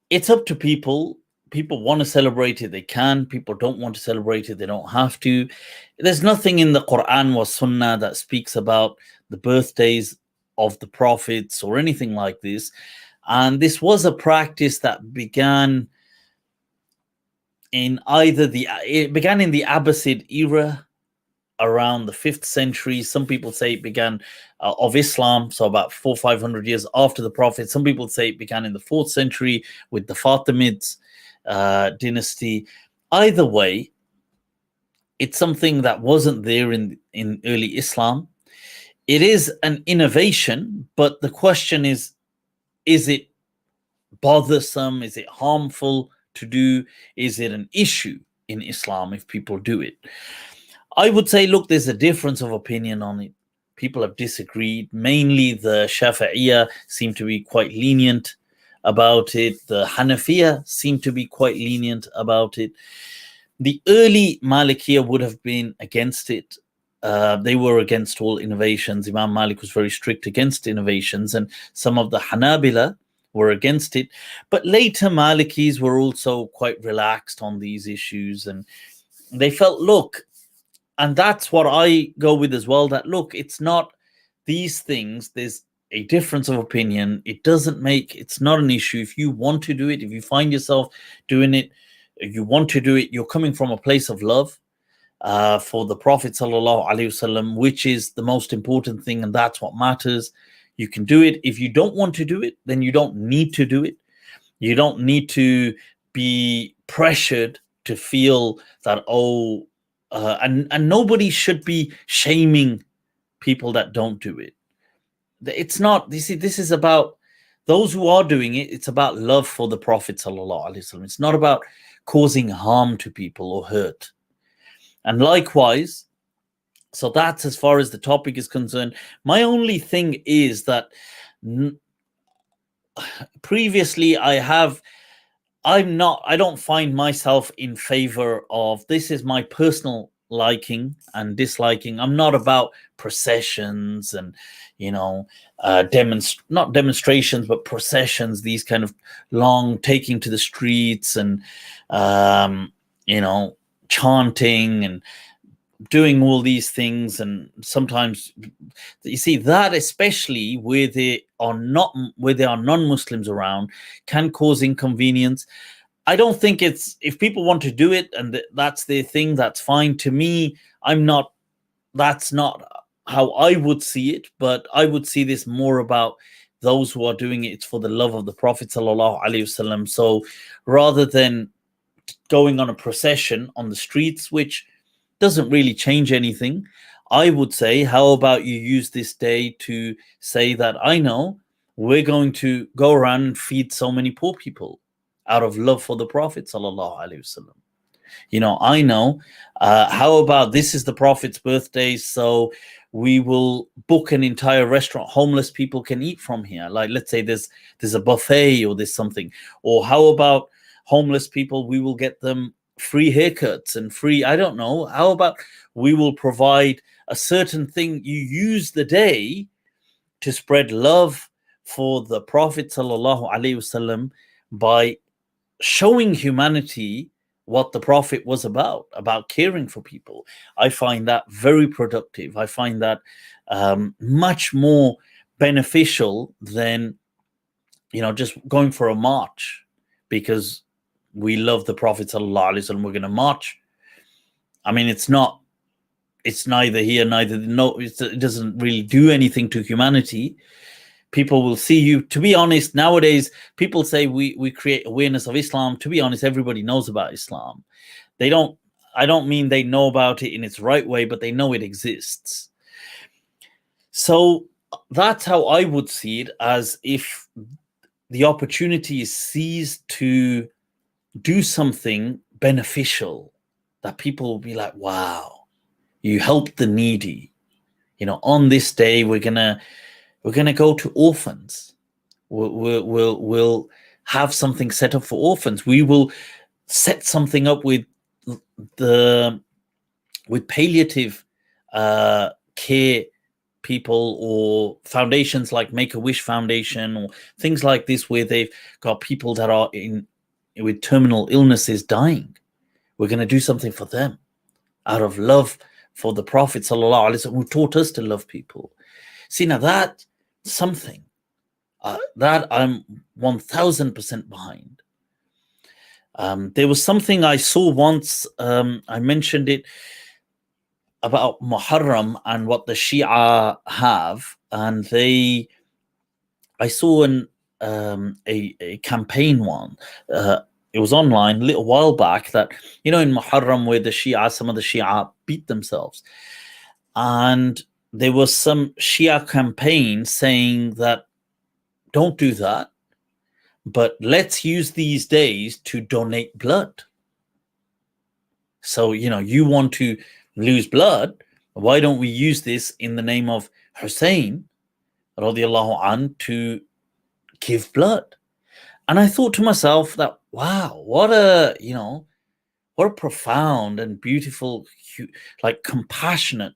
it's up to people. People want to celebrate it, they can. People don't want to celebrate it, they don't have to. There's nothing in the Quran or Sunnah that speaks about the birthdays of the prophets or anything like this. And this was a practice that began in it began in the Abbasid era around the 5th century. Some people say it began of Islam, so about 400-500 years after the Prophet. Some people say it began in the 4th century with the Fatimids dynasty. Either way, it's something that wasn't there in early Islam. It is an innovation, but the question is it bothersome? Is it harmful to do? Is it an issue in Islam if people do it? I would say, look, there's a difference of opinion on it. People have disagreed. Mainly the Shafi'iyya seem to be quite lenient about it. The Hanafiya seem to be quite lenient about it. The early Malikiyya would have been against it. They were against all innovations. Imam Malik was very strict against innovations, and some of the Hanabila were against it. But later Malikis were also quite relaxed on these issues, and they felt, look, and that's what I go with as well, that look, it's not these things, there's a difference of opinion. It's not an issue. If you want to do it, if you find yourself doing it, you want to do it, you're coming from a place of love for the Prophet sallallahu alaihi wasallam, which is the most important thing, and that's what matters. You can do it. If you don't want to do it, then you don't need to do it. You don't need to be pressured to feel that, and nobody should be shaming people that don't do it. It's not, you see, this is about those who are doing it. It's about love for the Prophet sallallahu alaihi wasallam. It's not about causing harm to people or hurt. And likewise, so that's as far as the topic is concerned. My only thing is that previously I don't find myself in favor of, this is my personal liking and disliking. I'm not about processions and, not demonstrations, but processions, these kind of long taking to the streets and, chanting and doing all these things. And sometimes you see that, especially where there are non-Muslims around, can cause inconvenience. I don't think if people want to do it and that's their thing, that's fine. To me, that's not how I would see it, but I would see this more about those who are doing it. It's for the love of the Prophet sallallahu alaihi wasallam. So rather than going on a procession on the streets, which doesn't really change anything, I would say, how about you use this day to say that, I know we're going to go around and feed so many poor people out of love for the Prophet sallallahu alaihi wasallam. I know, how about this is the Prophet's birthday, so we will book an entire restaurant homeless people can eat from here. Like, let's say there's a buffet or there's something. Or how about homeless people, we will get them free haircuts and free, I don't know, how about we will provide a certain thing. You use the day to spread love for the Prophet sallallahu alaihi wasallam by showing humanity what the Prophet was about caring for people. I find that very productive. I find that much more beneficial than just going for a march because we love the Prophet sallallahu alaihi wasallam, we're going to march. I mean, it's neither here, it doesn't really do anything to humanity. People will see you. To be honest, nowadays, people say we create awareness of Islam. To be honest, everybody knows about Islam. I don't mean they know about it in its right way, but they know it exists. So that's how I would see it, as if the opportunity is seized to do something beneficial that people will be like, wow, you helped the needy. On this day, we're gonna go to orphans. We'll have something set up for orphans. We will set something up with palliative care people or foundations like Make-A-Wish Foundation or things like this, where they've got people that are with terminal illnesses dying. We're going to do something for them out of love for the Prophet sallallahu alaihi wasallam, who taught us to love people. See, now that's something that I'm 1000% behind. There was something I saw once, I mentioned it, about Muharram and what the Shia have, and I saw a campaign one. It was online a little while back, that, you know, in Muharram, where the Shia, some of the Shia beat themselves, and there was some Shia campaign saying that don't do that, but let's use these days to donate blood. So, you know, you want to lose blood, why don't we use this in the name of Hussein radiallahu an to give blood? And I thought to myself that, wow, what a profound and beautiful, like, compassionate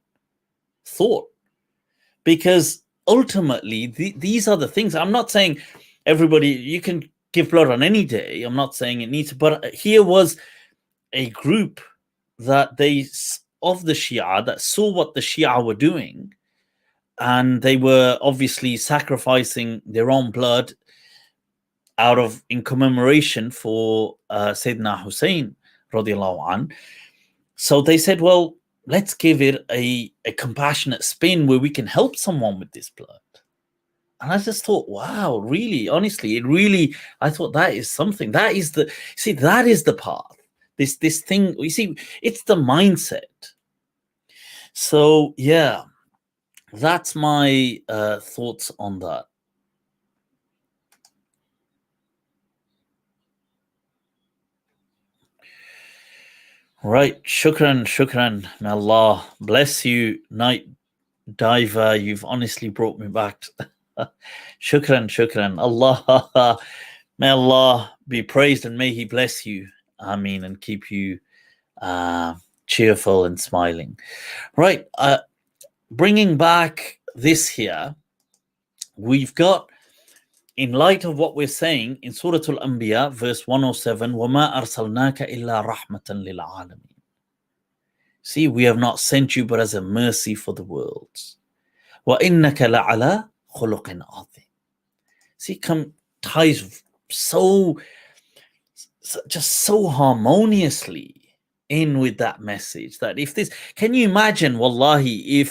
thought. Because ultimately these are the things. I'm not saying everybody, you can give blood on any day, I'm not saying it needs to, but here was a group that of the Shia that saw what the Shia were doing, and they were obviously sacrificing their own blood in commemoration for Sayyidina Hussein radiallahu an. So they said, well, let's give it a compassionate spin where we can help someone with this blood. And I just thought, wow, really, honestly, I thought that is something. That is the path. This thing, you see, it's the mindset. So yeah, that's my thoughts on that. Right, shukran. May Allah bless you, Night Diver. You've honestly brought me back. Shukran. Allah, may Allah be praised and may He bless you. Ameen, and keep you cheerful and smiling. Right, bringing back this here, we've got, in light of what we're saying in Surah al-Anbiya, verse 107, وَمَا أَرْسَلْنَاكَ إِلَّا رَحْمَةً لِلْعَالَمِينَ. See, we have not sent you but as a mercy for the worlds. وَإِنَّكَ لَعَلَى خُلُقٍ عَظِيمٍ. See, ties just so harmoniously in with that message, that can you imagine, wallahi,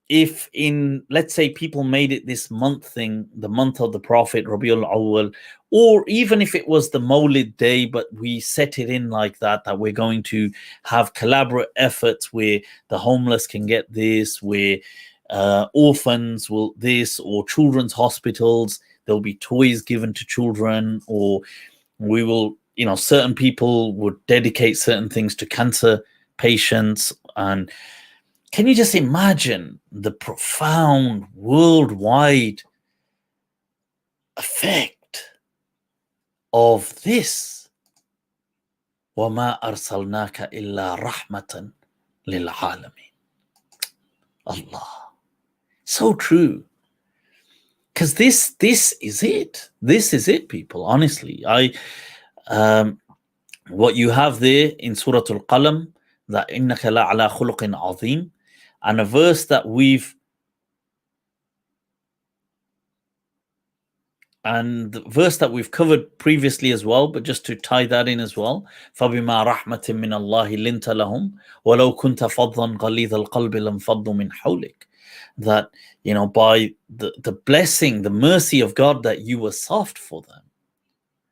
if in, let's say, people made it this month thing, the month of the Prophet, Rabi al-Awwal, or even if it was the Mawlid day, but we set it in like that we're going to have collaborative efforts where the homeless can get this, where orphans will this, or children's hospitals, there'll be toys given to children, or we will, certain people would dedicate certain things to cancer patients. And can you just imagine the profound worldwide effect of this? وَمَا أَرْسَلْنَاكَ إِلَّا رَحْمَةً لِلْعَالَمِينَ. Allah. So true. Because this is it. This is it, people. Honestly, what you have there in Surah al-Qalam, that إِنَّكَ لَعَلَى خُلُقٍ عَظِيمٍ, and a verse that we've covered previously as well, but just to tie that in as well, فَبِمَا رَحْمَةٍ مِّنَ اللَّهِ لِنْتَ لَهُمْ وَلَوْ كُنْتَ فَضًّا غَلِيظَ الْقَلْبِ لَانفَضُّوا مِنْ حَوْلِكَ. That, by the blessing, the mercy of God, that you were soft for them,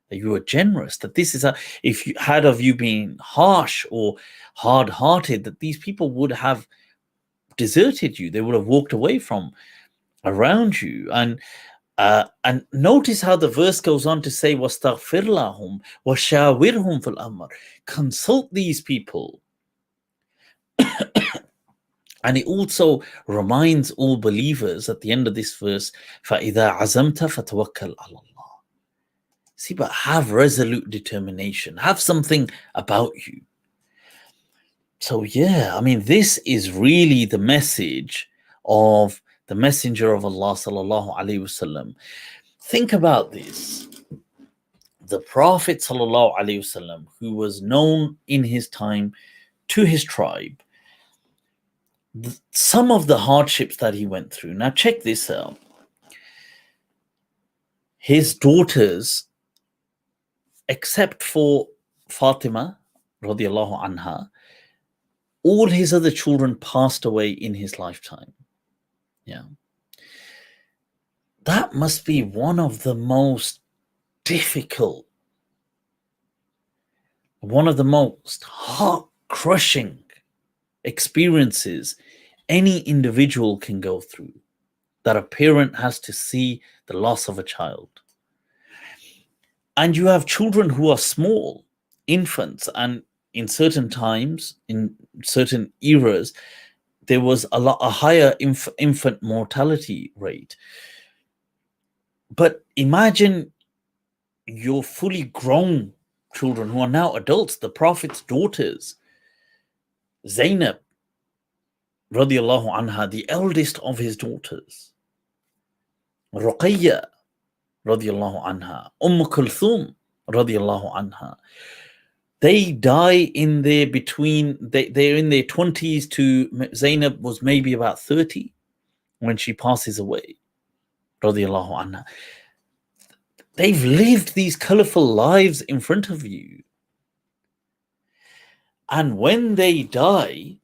that you were generous, that this is if you had of you been harsh or hard-hearted, that these people would have deserted you, they would have walked away from around you. And notice how the verse goes on to say, وَاسْتَغْفِرْ لَهُمْ وَشَاوِرْهُمْ فِي الْأَمْرِ. Consult these people. And it also reminds all believers at the end of this verse, فَإِذَا عَزَمْتَ فَتَوَكَّلْ عَلَى اللَّهِ. See, but have resolute determination, have something about you. So yeah, this is really the message of the Messenger of Allah sallallahu alaihi wasallam. Think about this. The Prophet sallallahu alaihi wasallam, who was known in his time to his tribe, some of the hardships that he went through. Now check this out. His daughters, except for Fatima radiallahu anha, all his other children passed away in his lifetime. Yeah. That must be one of the most difficult, one of the most heart-crushing experiences any individual can go through, that a parent has to see the loss of a child. And you have children who are small, infants, and in certain times, in certain eras, there was a higher infant mortality rate. But imagine your fully grown children who are now adults, the Prophet's daughters, Zainab radiallahu anha, the eldest of his daughters, Ruqayya radiallahu anha, Kulthum radiallahu anha. They die in their they're in their 20s to Zainab was maybe about 30 when she passes away, radiallahu anha. They've lived these colorful lives in front of you. And when they die,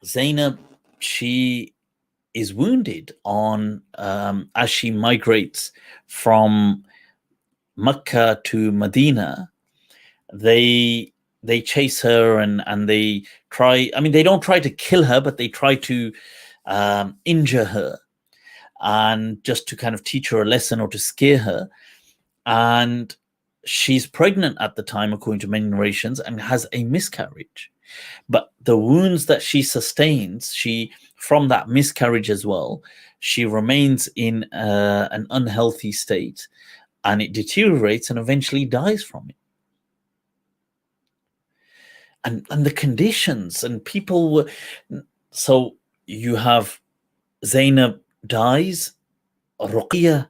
Zainab, she is wounded on as she migrates from Mecca to Medina. They chase her and they try, I mean, they don't try to kill her, but they try to injure her and just to kind of teach her a lesson or to scare her. And she's pregnant at the time, according to many narrations, and has a miscarriage. But the wounds that she sustains, from that miscarriage as well, she remains in an unhealthy state, and it deteriorates and eventually dies from it. And the conditions and people were, so you have Zainab dies, Ruqayya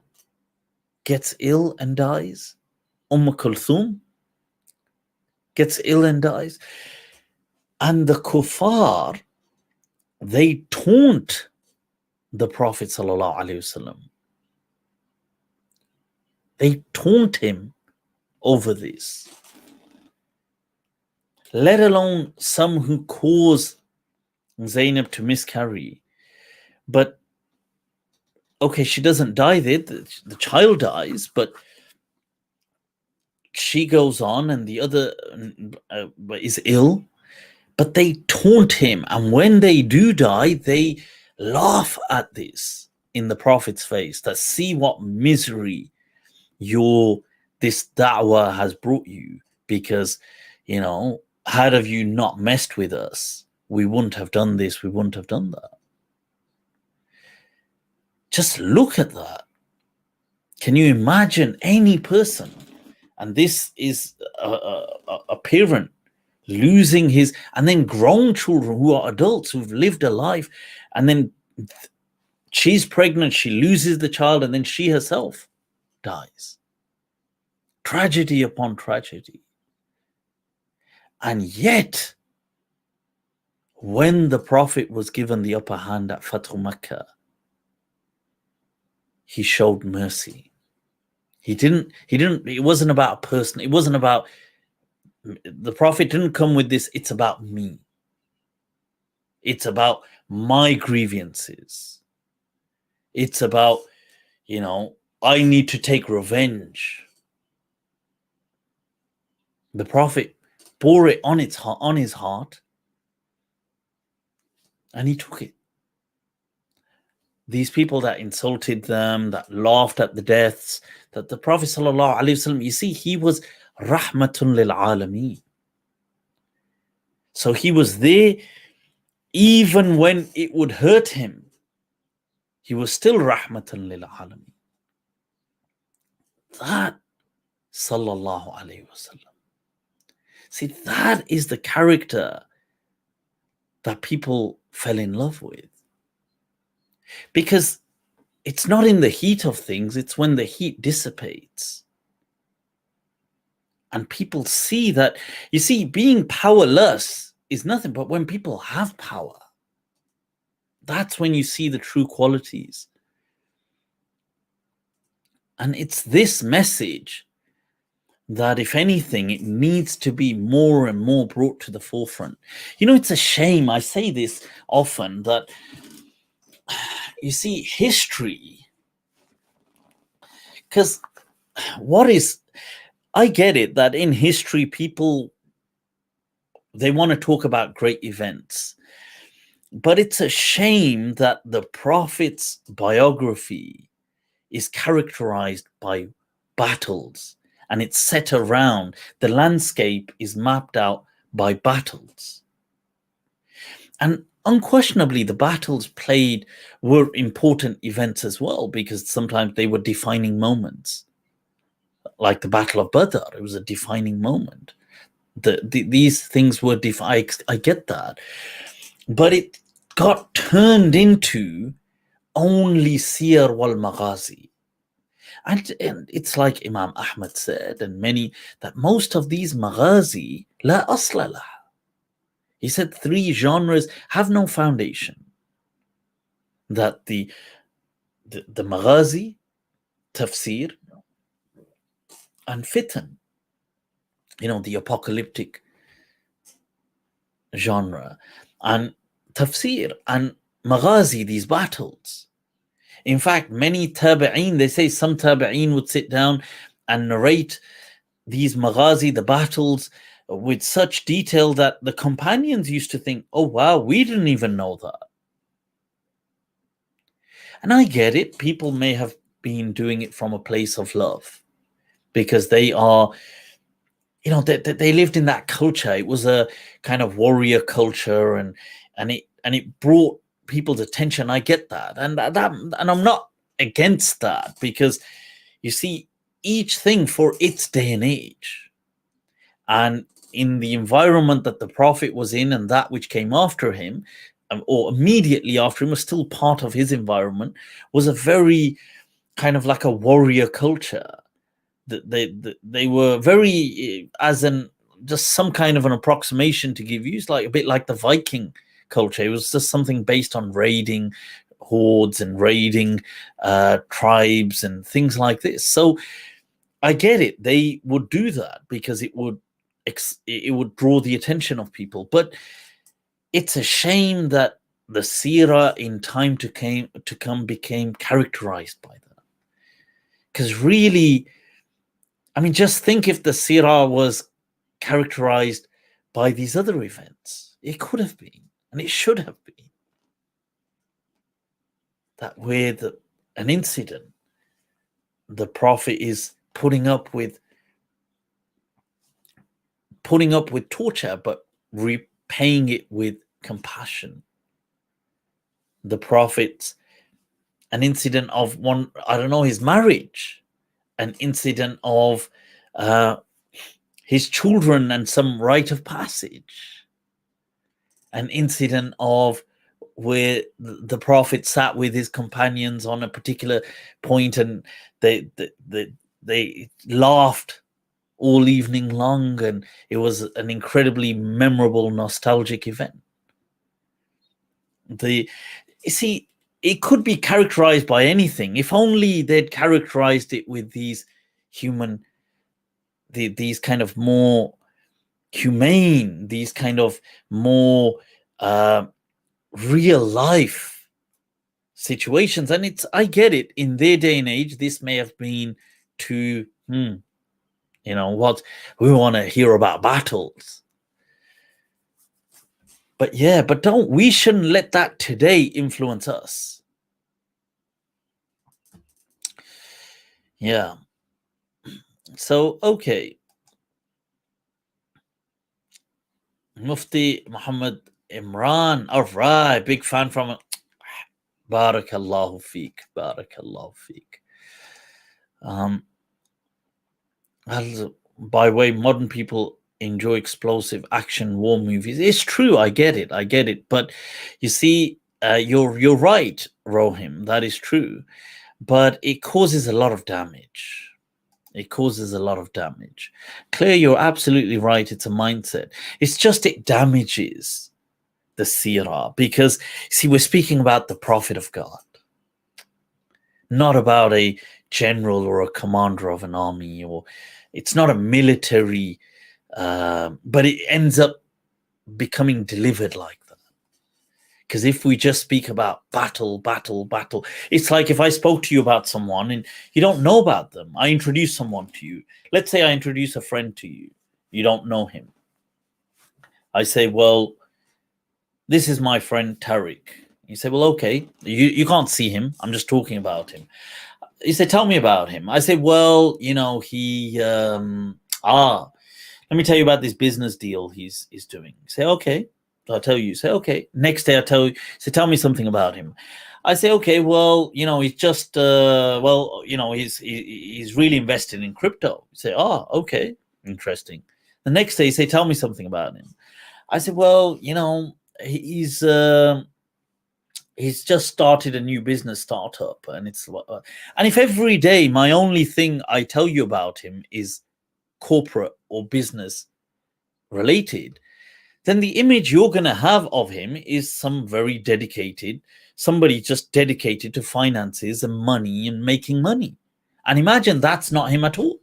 gets ill and dies, Kulthum gets ill and dies, and the kuffar, they taunt the Prophet sallallahu alaihi wasallam. They taunt him over this, let alone some who cause Zainab to miscarry. But okay, she doesn't die there, the child dies, but she goes on and the other is ill, but they taunt him. And when they do die, they laugh at this in the Prophet's face, that see what misery this da'wah has brought you, because, had of you not messed with us, we wouldn't have done this, we wouldn't have done that. Just look at that. Can you imagine any person, and this is a parent losing his, and then grown children who are adults who've lived a life, and then she's pregnant, she loses the child, and then she herself dies. Tragedy upon tragedy. And yet, when the Prophet was given the upper hand at Fathu Makkah, he showed mercy. It wasn't about a person. It wasn't about, the Prophet didn't come with this, it's about me. It's about my grievances. It's about, I need to take revenge. The Prophet bore it on his heart, and he took it. These people that insulted them, that laughed at the deaths, that the Prophet sallallahu alaihi wasallam, you see, he was rahmatun lil alameen. So he was there even when it would hurt him. He was still rahmatun lil alameen. That, sallallahu alaihi wasallam. See, that is the character that people fell in love with. because it's not in the heat of things, it's when the heat dissipates. And people see that, you see, being powerless is nothing, but when people have power, that's when you see the true qualities. And it's this message that, if anything, it needs to be more and more brought to the forefront. You know, it's a shame, I say this often, that, you see, history, because I get it that in history, people, they want to talk about great events. But it's a shame that the Prophet's biography is characterized by battles, and it's set around, the landscape is mapped out by battles. And unquestionably, the battles played were important events as well, because sometimes they were defining moments. Like the Battle of Badr, it was a defining moment. These things were I get that. But it got turned into only seer wal maghazi. And it's like Imam Ahmad said, and many, that most of these maghazi la asla lah. He said 3 genres have no foundation. That the maghazi, tafsir, and fitan, you know, the apocalyptic genre, and tafsir and maghazi, these battles. In fact, many tabi'een, they say some tabi'een would sit down and narrate these maghazi, the battles, with such detail that the companions used to think, oh wow, we didn't even know that. And I get it, people may have been doing it from a place of love, because they are, you know, they lived in that culture. It was a kind of warrior culture, and it brought people's attention. I get that, and I'm not against that, because you see, each thing for its day and age, and in the environment that the Prophet was in, and that which came after him, or immediately after him, was still part of his environment, was a very kind of like a warrior culture. They were very, as an just some kind of an approximation to give you, it's like a bit like the Viking culture. It was just something based on raiding hordes and raiding tribes and things like this. So I get it, they would do that because it would draw the attention of people. But it's a shame that the seerah in time to come became characterized by that. Because really, I mean, just think if the seerah was characterized by these other events. It could have been, and it should have been. That with an incident, the Prophet is putting up with torture, but repaying it with compassion. The Prophet's an incident of his marriage, an incident of his children and some rite of passage, an incident of where the Prophet sat with his companions on a particular point, and they laughed all evening long, and it was an incredibly memorable, nostalgic event. You see, it could be characterized by anything. If only they'd characterized it with these these kind of more humane, these kind of more real life situations. And I get it, in their day and age, this may have been too, you know what, we want to hear about battles. But yeah, but we shouldn't let that today influence us. Yeah. So, okay. Mufti Muhammad Imran. All right. Big fan from Barakallahu feek. Barakallahu feek. By the way, modern people enjoy explosive action war movies. It's true. I get it. But you see, you're right, Rohim. That is true, but it causes a lot of damage. It causes a lot of damage. Claire, you're absolutely right. It's a mindset. It's just it damages the seerah because, see, we're speaking about the Prophet of God, not about a general or a commander of an army, or it's not a military, but it ends up becoming delivered like that. Because if we just speak about battle, it's like if I spoke to you about someone and you don't know about them. I introduce someone to you. Let's say I introduce a friend to you. You don't know him. I say, well, this is my friend Tariq. You say, well, okay. You can't see him. I'm just talking about him. You say, tell me about him. I say, well, he, let me tell you about this business deal he's doing. You say, okay. I'll tell you. Say, okay. Next day, I'll tell you. Say, tell me something about him. I say, okay, well, he's just, he's really invested in crypto. You say, oh, okay, interesting. The next day, you say, tell me something about him. I say, well, he's just started a new business startup, and and if every day my only thing I tell you about him is corporate or business related, then the image you're going to have of him is some very somebody just dedicated to finances and money and making money. And imagine that's not him at all.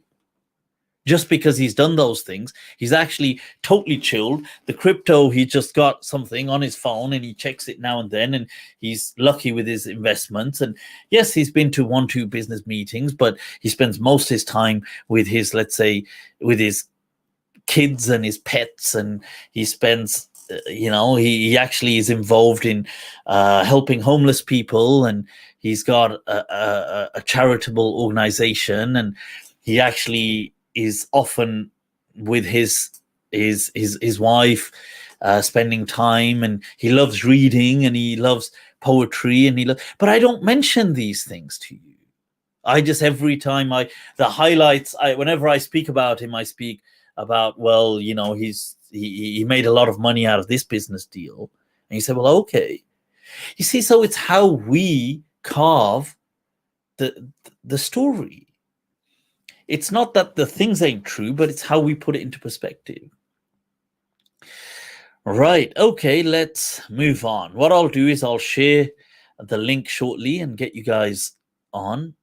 Just because he's done those things, he's actually totally chilled. The crypto, he just got something on his phone and he checks it now and then, and he's lucky with his investments. And yes, he's been to 1-2 business meetings, but he spends most of his time with his, let's say, with his kids and his pets, and he spends he actually is involved in helping homeless people, and he's got a charitable organization, and he actually is often with his wife, spending time, and he loves reading and he loves poetry, and but I don't mention these things to you. I just, every time the highlights, whenever I speak about him, I speak about, well, he made a lot of money out of this business deal. And you say, well, okay. You see, so it's how we carve the story. It's not that the things ain't true, but it's how we put it into perspective. Right. Okay, let's move on. What I'll do is I'll share the link shortly and get you guys on.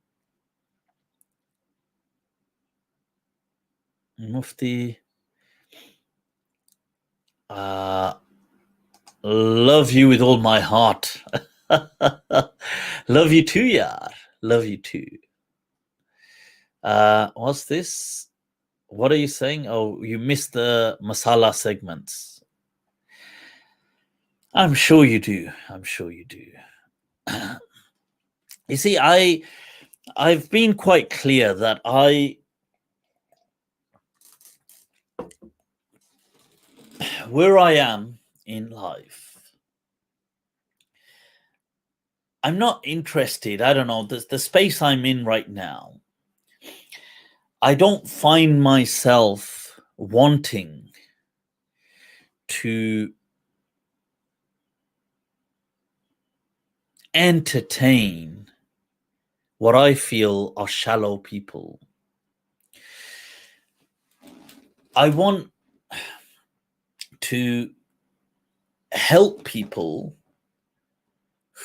Mufti, love you with all my heart. Love you too, yaar. Love you too. What's this? What are you saying? Oh, you missed the masala segments. I'm sure you do. I'm sure you do. You see, I've been quite clear that where I am in life, I'm not interested. I don't know, the space I'm in right now, I don't find myself wanting to entertain what I feel are shallow people. I want to help people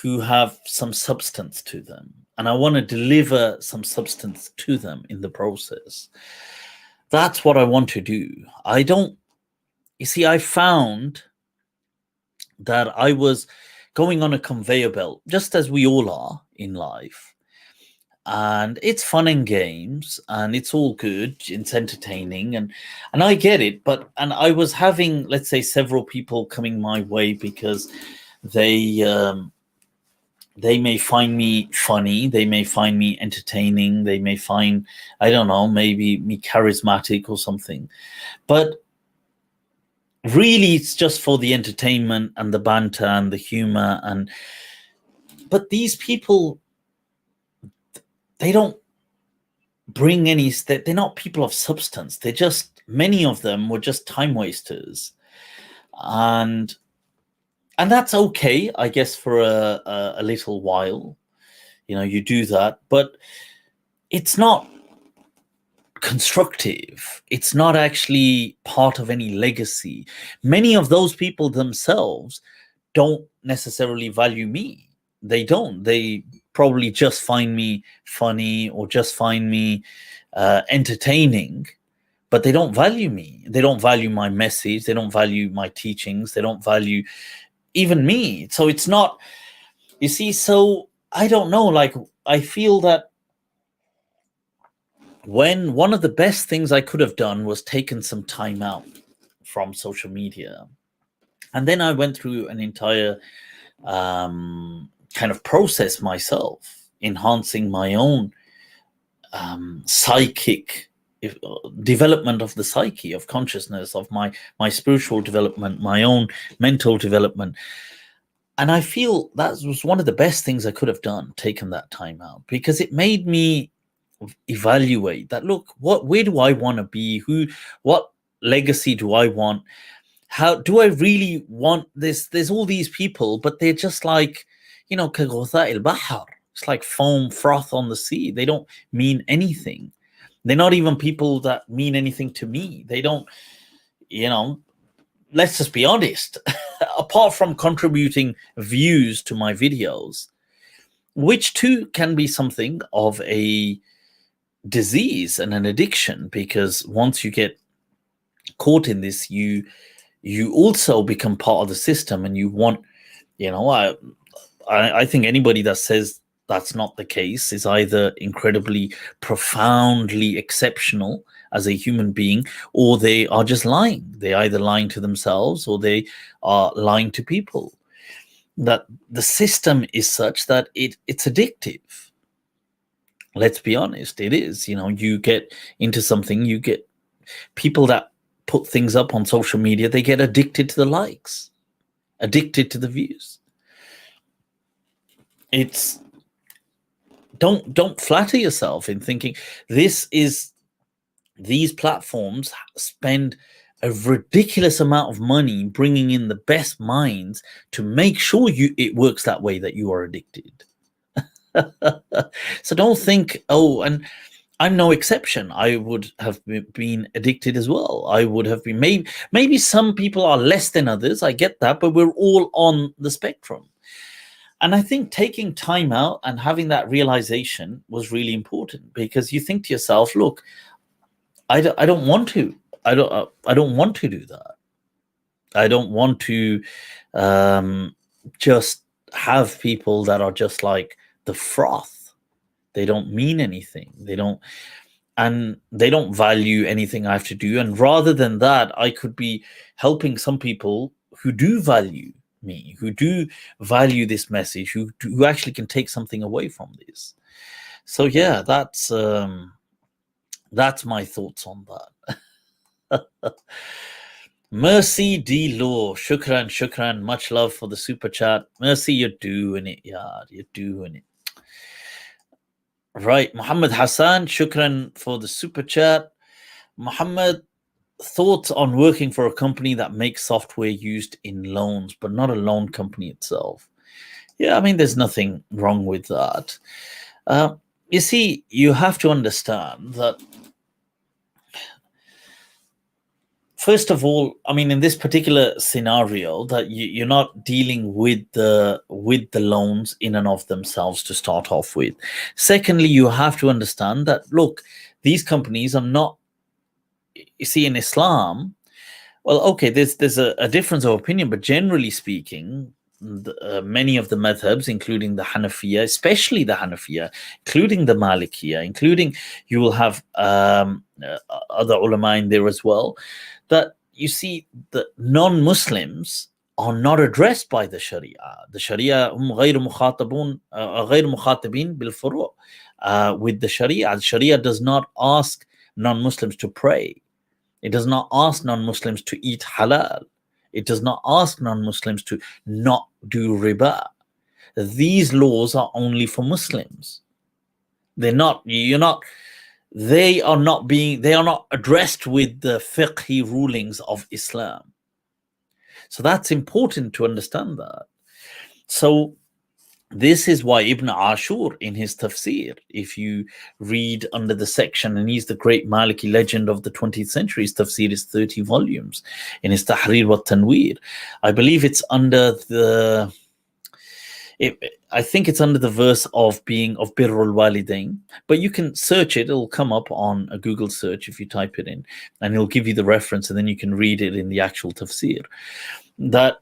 who have some substance to them, and I want to deliver some substance to them in the process. That's what I want to do. You see, I found that I was going on a conveyor belt, just as we all are in life. And it's fun and games, and it's all good, it's entertaining, and I get it. And I was having, let's say, several people coming my way because they may find me funny, they may find me entertaining, they may find, I don't know, maybe me charismatic or something. But really, it's just for the entertainment and the banter and the humor. But these people, they don't bring any, they're not people of substance. They're just, many of them were just time wasters. And And that's okay, I guess, for a little while. You do that, but it's not constructive. It's not actually part of any legacy. Many of those people themselves don't necessarily value me. They don't. They probably just find me funny or just find me entertaining, but they don't value me. They don't value my message. They don't value my teachings. They don't value even me. So it's not, you see, so I don't know, like, I feel that when one of the best things I could have done was taken some time out from social media. And then I went through an entire kind of process myself, enhancing my own psychic development of the psyche, of consciousness, of my spiritual development, my own mental development. And I feel that was one of the best things I could have done, taken that time out, because it made me evaluate that, look, where do I want to be? What legacy do I want? How do I really want this? There's all these people, but they're just like, كغثاء البحر. It's like foam, froth on the sea. They don't mean anything. They're not even people that mean anything to me. They don't, let's just be honest. Apart from contributing views to my videos, which too can be something of a disease and an addiction, because once you get caught in this, you also become part of the system, and you want, I think anybody that says that's not the case is either incredibly profoundly exceptional as a human being, or they are just lying. They're either lying to themselves or they are lying to people. That the system is such that it's addictive. Let's be honest, it is. You get into something, you get people that put things up on social media, they get addicted to the likes, addicted to the views. It's don't flatter yourself in thinking these platforms spend a ridiculous amount of money bringing in the best minds to make sure it works that way, that you are addicted. So don't think, and I'm no exception. I would have been addicted as well. I would have been, maybe some people are less than others, I get that, but we're all on the spectrum. And I think taking time out and having that realization was really important, because you think to yourself, look, I don't want to. I don't want to do that. I don't want to just have people that are just like the froth. They don't mean anything. They don't value anything I have to do. And rather than that, I could be helping some people who do value me, who do value this message, who actually can take something away from this. So yeah, that's my thoughts on that. Mercy D Law, shukran, much love for the super chat. Mercy, you're doing it, yeah, you're doing it. Right, Muhammad Hassan, shukran for the super chat. Muhammad, thoughts on working for a company that makes software used in loans, but not a loan company itself? Yeah, I mean, there's nothing wrong with that. You see, you have to understand that, first of all, I mean, in this particular scenario, that you're not dealing with the loans in and of themselves to start off with. Secondly, you have to understand that, look, these companies are not, you see, in Islam, well, okay, there's a difference of opinion, but generally speaking, many of the madhabs, including the Hanafiya, especially the Hanafiya, including the Malikiya, including, you will have other ulama in there as well, that you see the non-Muslims are not addressed by the Sharia. The Sharia غير مخاطبين بالفروع. With the Sharia, the Sharia does not ask non-Muslims to pray. It does not ask non-Muslims to eat halal. It does not ask non-Muslims to not do riba. These laws are only for Muslims. They are not addressed with the fiqhi rulings of Islam. So that's important to understand that. So this is why Ibn Ashur in his tafsir, if you read under the section, and he's the great Maliki legend of the 20th century, his tafsir is 30 volumes. In his Tahrir wa Tanweer, I believe it's under the, I think it's under the verse of being of Birrul Walidain, but you can search it. It'll come up on a Google search if you type it in, and it'll give you the reference, and then you can read it in the actual tafsir. That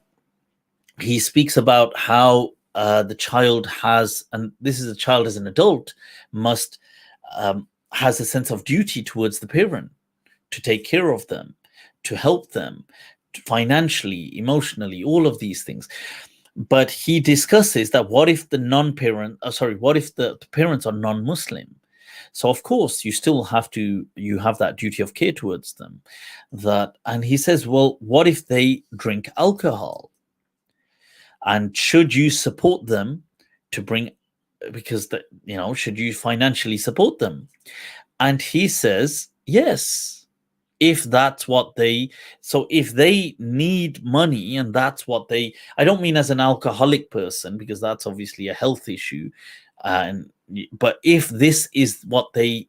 he speaks about how the child has, and this is a child as an adult, must has a sense of duty towards the parent to take care of them, to help them financially, emotionally, all of these things. But he discusses that what if the what if the parents are non-Muslim? So of course you still have that duty of care towards them. And he says, well, what if they drink alcohol? And should you support them to bring, because should you financially support them? And he says, yes, if that's what if they need money and that's what I don't mean as an alcoholic person, because that's obviously a health issue, but if this is what they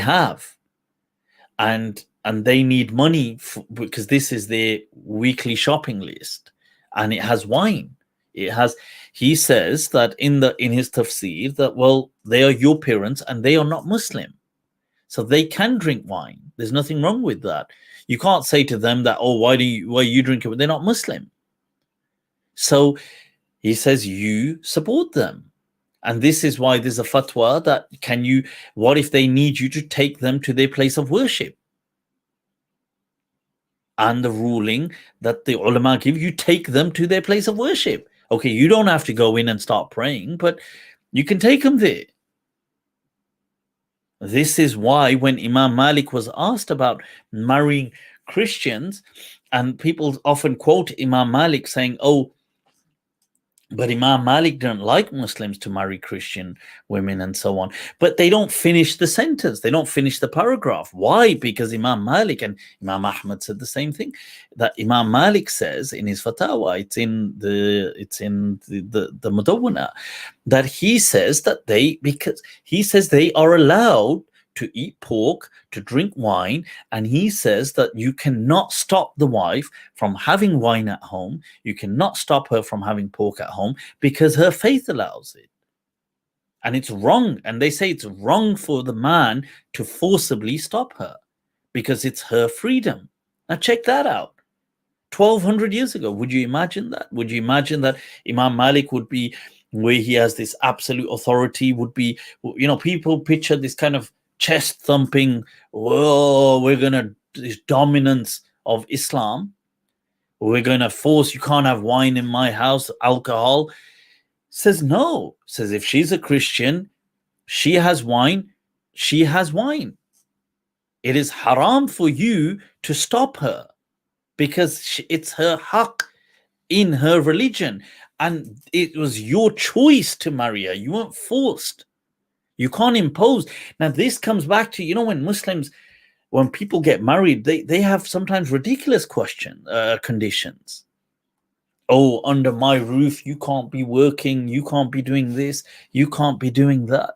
have, and they need money because this is their weekly shopping list, and it has wine. He says that in his tafsir that, well, they are your parents and they are not Muslim, so they can drink wine. There's nothing wrong with that. You can't say to them that, oh, why you drink it? They're not Muslim. So he says you support them, and this is why there's a fatwa that what if they need you to take them to their place of worship? And the ruling that the ulama give, you take them to their place of worship. Okay, you don't have to go in and start praying, but you can take them there. This is why when Imam Malik was asked about marrying Christians, and people often quote Imam Malik saying, oh, but Imam Malik didn't like Muslims to marry Christian women and so on. But they don't finish the sentence. They don't finish the paragraph. Why? Because Imam Malik and Imam Ahmad said the same thing. That Imam Malik says in his fatwa, it's in the Mudawwana, that he says that they are allowed to eat pork, to drink wine, and he says that you cannot stop the wife from having wine at home, you cannot stop her from having pork at home, because her faith allows it. And it's wrong, and they say it's wrong for the man to forcibly stop her, because it's her freedom. Now check that out. 1200 years ago, would you imagine that? Would you imagine that Imam Malik would be, where he has this absolute authority, would be, people picture this kind of chest thumping, this dominance of Islam, we're going to force, you can't have wine in my house, alcohol. Says no. Says if she's a Christian, she has wine. It is haram for you to stop her, because it's her haqq in her religion, and it was your choice to marry her. You weren't forced. You can't impose. Now, this comes back to, when people get married, they have sometimes ridiculous conditions. Oh, under my roof, you can't be working, you can't be doing this, you can't be doing that.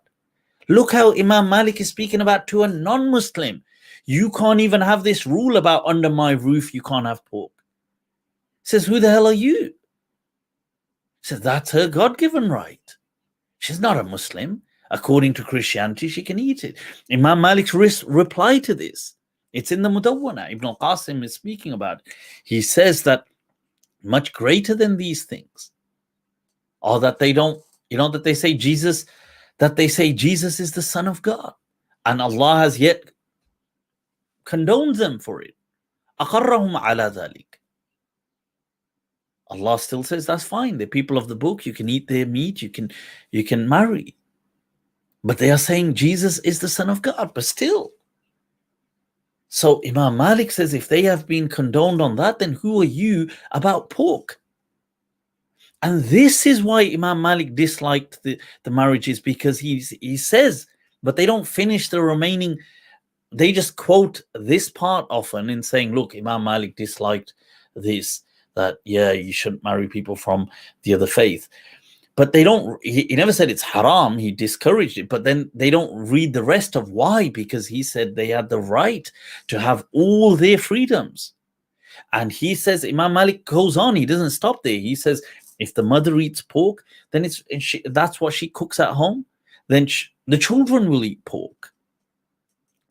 Look how Imam Malik is speaking about to a non-Muslim. You can't even have this rule about under my roof, you can't have pork. Says, who the hell are you? Says, that's her God-given right. She's not a Muslim. According to Christianity, she can eat it. Imam Malik's reply to this, it's in the Mudawwana. Ibn al-Qasim is speaking about it. He says that much greater than these things are that they don't, that they say Jesus is the Son of God, and Allah has yet condoned them for it. أَقَرَّهُمْ عَلَى ذَلِكَ. Allah still says that's fine. They're people of the book. You can eat their meat. You can marry. But they are saying Jesus is the Son of God, but still. So Imam Malik says, if they have been condoned on that, then who are you about pork? And this is why Imam Malik disliked the marriages, because he says, but they don't finish the remaining. They just quote this part often in saying, look, Imam Malik disliked this, that, yeah, you shouldn't marry people from the other faith. But they don't, he never said it's haram, he discouraged it, but then they don't read the rest of why, because he said they had the right to have all their freedoms. And he says, Imam Malik goes on, he doesn't stop there. He says, if the mother eats pork, then that's what she cooks at home, then the children will eat pork.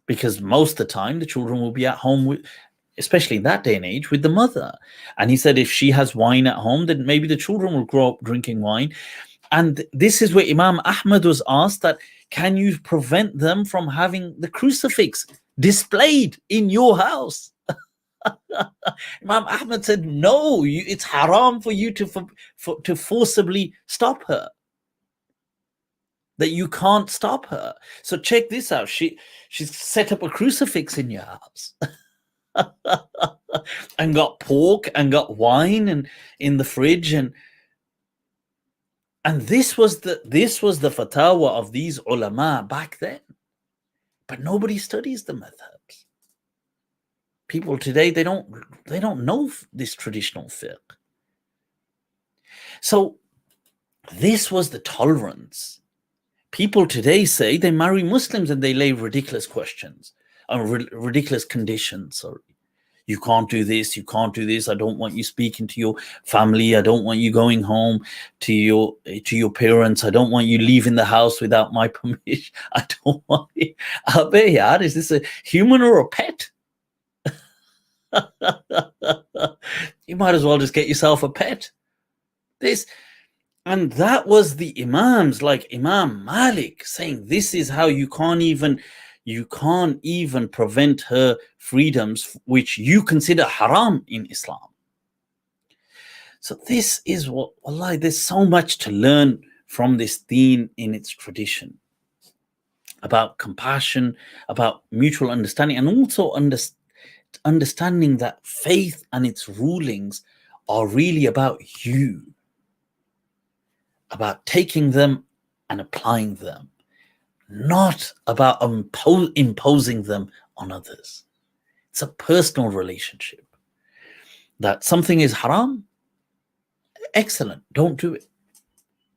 Because most of the time, the children will be at home with, especially in that day and age, with the mother. And he said, if she has wine at home, then maybe the children will grow up drinking wine. And this is where Imam Ahmad was asked that, can you prevent them from having the crucifix displayed in your house? Imam Ahmad said, no, it's haram for you to forcibly stop her. That you can't stop her. So check this out. She's set up a crucifix in your house. And got pork and got wine and in the fridge, and this was the fatwa of these ulama back then. But nobody studies the madhabs. People today, they don't know this traditional fiqh. So this was the tolerance. People today say they marry Muslims and they lay ridiculous questions and ridiculous conditions. Sorry, you can't do this, you can't do this. I don't want you speaking to your family. I don't want you going home to your parents. I don't want you leaving the house without my permission. I don't want you. Is this a human or a pet? You might as well just get yourself a pet. And that was the imams, like Imam Malik, saying this is how you can't even prevent her freedoms, which you consider haram in Islam. So this is what, wallahi, there's so much to learn from this deen in its tradition, about compassion, about mutual understanding, and also understanding that faith and its rulings are really about you, about taking them and applying them, not about imposing them on others. It's a personal relationship. That something is haram, excellent, don't do it.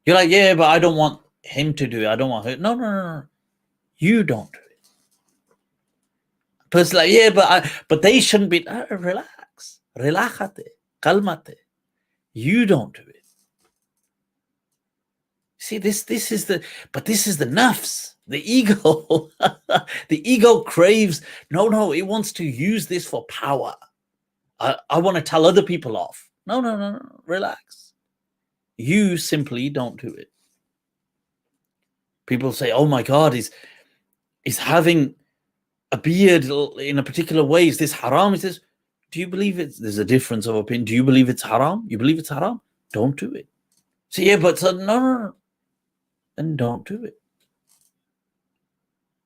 You're like, yeah, but I don't want him to do it, I don't want her. No. You don't do it. Person's like, yeah, but they shouldn't be. Relax. Relájate. Cálmate. You don't do it. See, this is the nafs, the ego. The ego craves, no, it wants to use this for power. I want to tell other people off. No, relax. You simply don't do it. People say, oh my God, is having a beard in a particular way, is this haram? Is this, do you believe there's a difference of opinion? Do you believe it's haram? You believe it's haram? Don't do it. So yeah, but so, no. Then don't do it.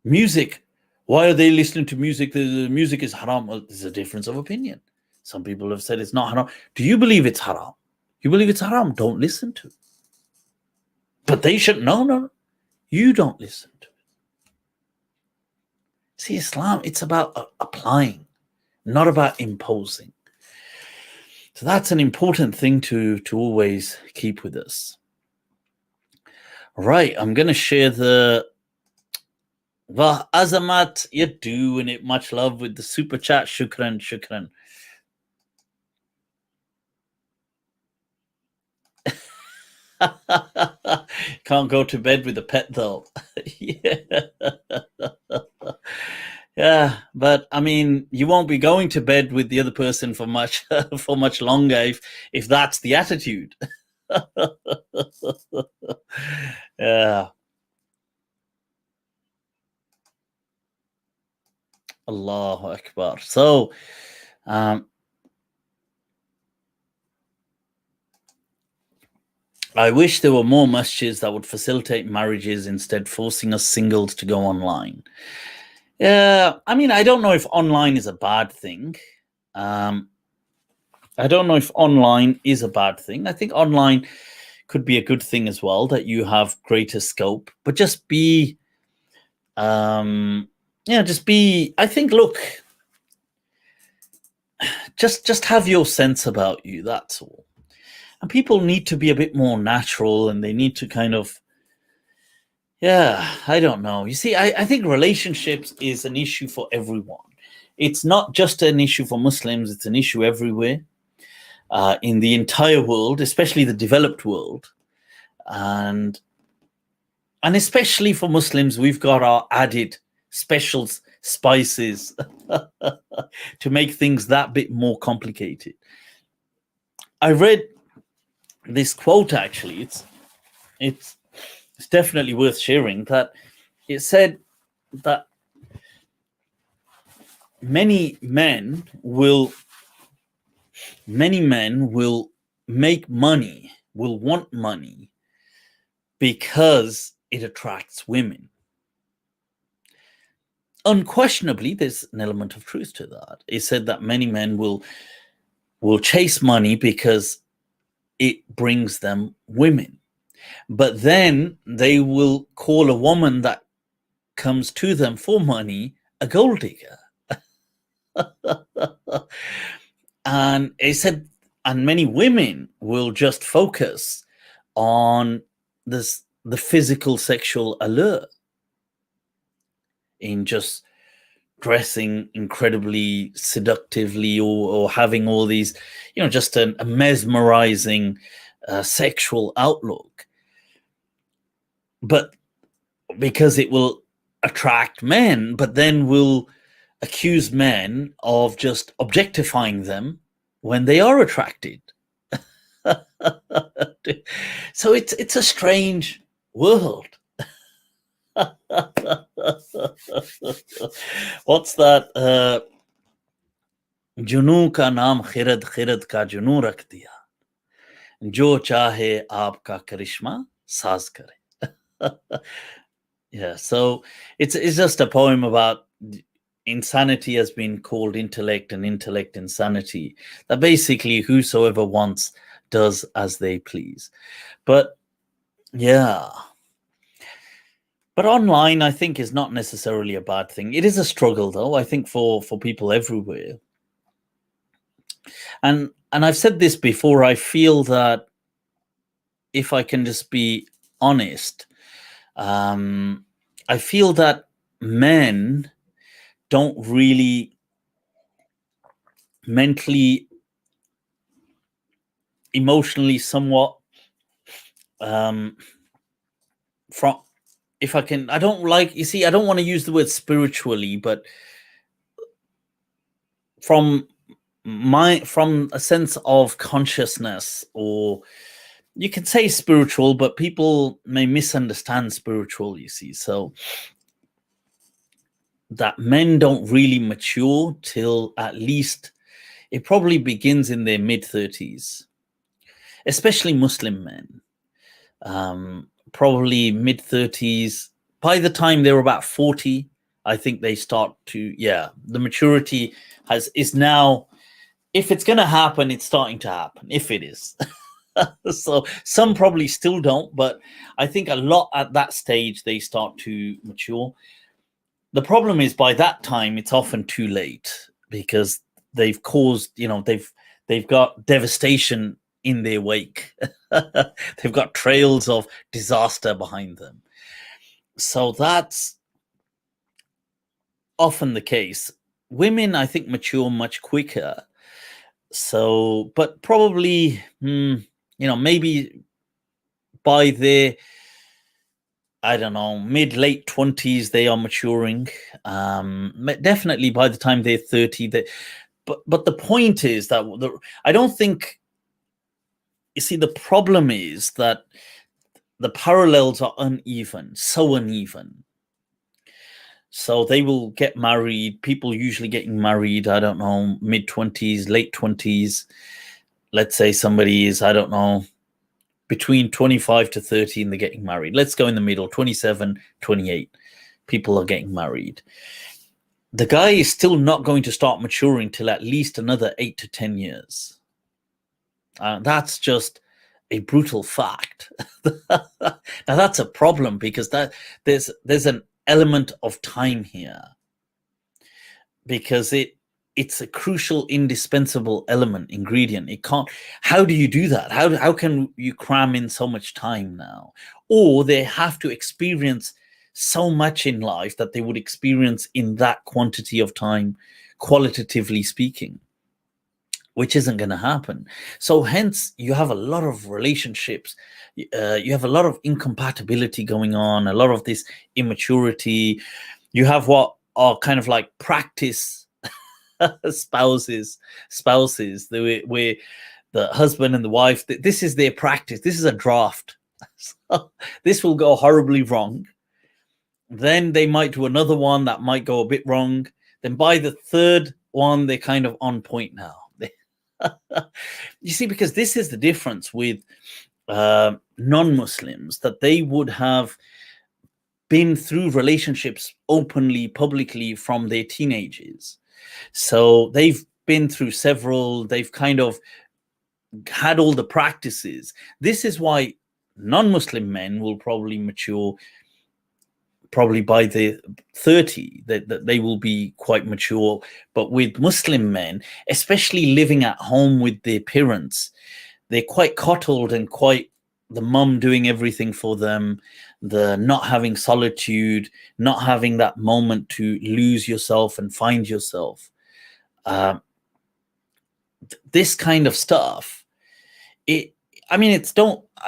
Music. Why are they listening to music? The music is haram. Well, there's a difference of opinion. Some people have said it's not haram. Do you believe it's haram? You believe it's haram? Don't listen to it. But they should. No. You don't listen to it. See, Islam, it's about applying, not about imposing. So that's an important thing to always keep with us. Right, I'm going to share the Azamat, you're doing it. Much love with the super chat. Shukran. Can't go to bed with a pet though. Yeah, but I mean, you won't be going to bed with the other person for much longer if that's the attitude. Yeah. Allahu Akbar. So I wish there were more masjids that would facilitate marriages instead forcing us singles to go online. Yeah, I mean, I don't know if online is a bad thing. I don't know if online is a bad thing. I think online could be a good thing as well, that you have greater scope, but just be, I think, look, just have your sense about you, that's all. And people need to be a bit more natural, and they need to kind of, yeah, I don't know. You see, I think relationships is an issue for everyone. It's not just an issue for Muslims, it's an issue everywhere in the entire world, especially the developed world. And especially for Muslims, we've got our added special spices to make things that bit more complicated. I read this quote, actually. It's definitely worth sharing. That it said that many men will make money, will want money because it attracts women. Unquestionably, there's an element of truth to that. It said that many men will chase money because it brings them women. But then they will call a woman that comes to them for money a gold digger. And it said, and many women will just focus on the physical sexual allure in just dressing incredibly seductively, or having all these, just a mesmerizing sexual outlook. But because it will attract men, but then will accuse men of just objectifying them when they are attracted. So it's a strange world. What's that? जुनू का नाम खिरद, खिरद का जुनू रख दिया, जो चाहे आपका करिश्मा साज करे. Yeah, so it's just a poem about insanity has been called intellect, and intellect insanity. That basically whosoever wants does as they please. But yeah. But online, I think, is not necessarily a bad thing. It is a struggle, though, I think, for people everywhere. And I've said this before, I feel that, if I can just be honest, I feel that men don't really mentally, emotionally, somewhat, from, if I can, I don't want to use the word spiritually, but from a sense of consciousness, or you can say spiritual, but people may misunderstand spiritual, you see. So that men don't really mature till at least, it probably begins in their mid-30s, especially Muslim men. Probably mid-30s. By the time they're about 40, I think they start to, the maturity is now, if it's going to happen, it's starting to happen, if it is. So some probably still don't, but I think a lot at that stage, they start to mature. The problem is, by that time, it's often too late, because they've caused, they've got devastation in their wake. They've got trails of disaster behind them. So that's often the case. Women, I think, mature much quicker. So, but probably, maybe by their, I don't know, mid-late 20s, they are maturing. Definitely by the time they're 30. But the point is that I don't think, you see, the problem is that the parallels are uneven, so uneven. So they will get married, people usually getting married, I don't know, mid-20s, late 20s. Let's say somebody is, I don't know, between 25 to 30 and they're getting married. Let's go in the middle, 27, 28. People are getting married. The guy is still not going to start maturing till at least another 8 to 10 years. That's just a brutal fact. Now that's a problem, because there's an element of time here, because it it's a crucial, indispensable element, ingredient. It can't. How do you do that? How can you cram in so much time now? Or they have to experience so much in life that they would experience in that quantity of time, qualitatively speaking, which isn't going to happen. So hence you have a lot of relationships, you have a lot of incompatibility going on, a lot of this immaturity. You have what are kind of like practice spouses, where the husband and the wife, this is their practice, this is a draft. So this will go horribly wrong. Then they might do another one that might go a bit wrong. Then by the third one, they're kind of on point now. You see, because this is the difference with non-Muslims, that they would have been through relationships openly, publicly from their teenagers. So they've been through several, they've kind of had all the practices. This is why non-Muslim men will probably mature probably by the 30, that they will be quite mature. But with Muslim men, especially living at home with their parents, they're quite coddled and quite the mum doing everything for them, the not having solitude, not having that moment to lose yourself and find yourself. This kind of stuff, I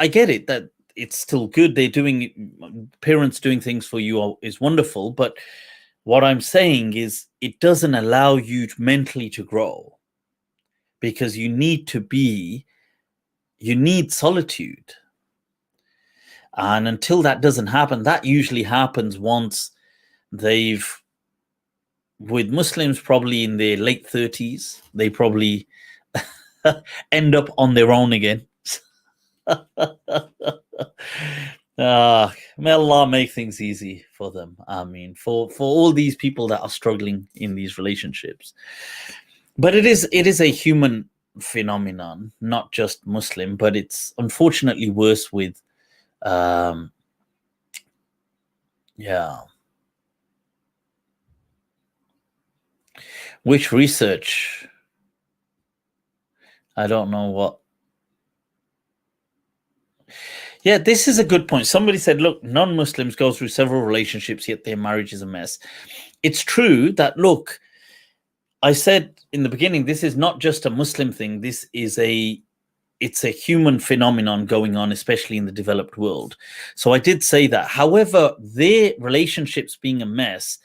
get it that it's still good. They're doing, parents doing things for you is wonderful. But what I'm saying is it doesn't allow you mentally to grow, because you need solitude. And until that doesn't happen, that usually happens once with Muslims, probably in their late 30s, they probably end up on their own again. May Allah make things easy for them. I mean, for all these people that are struggling in these relationships. But it is a human phenomenon, not just Muslim, but it's unfortunately worse with which research, I don't know what. Yeah, this is a good point. Somebody said, look, non-Muslims go through several relationships, yet their marriage is a mess. It's true that, look, I said in the beginning, this is not just a Muslim thing. This is it's a human phenomenon going on, especially in the developed world. So I did say that. However, their relationships being a mess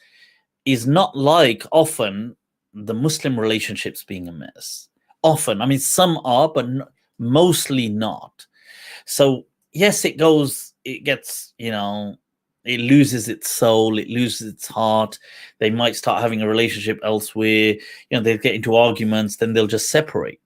is not like often the Muslim relationships being a mess. Often, I mean, some are, but mostly not. So yes, it gets, it loses its soul, it loses its heart. They might start having a relationship elsewhere, they get into arguments, then they'll just separate.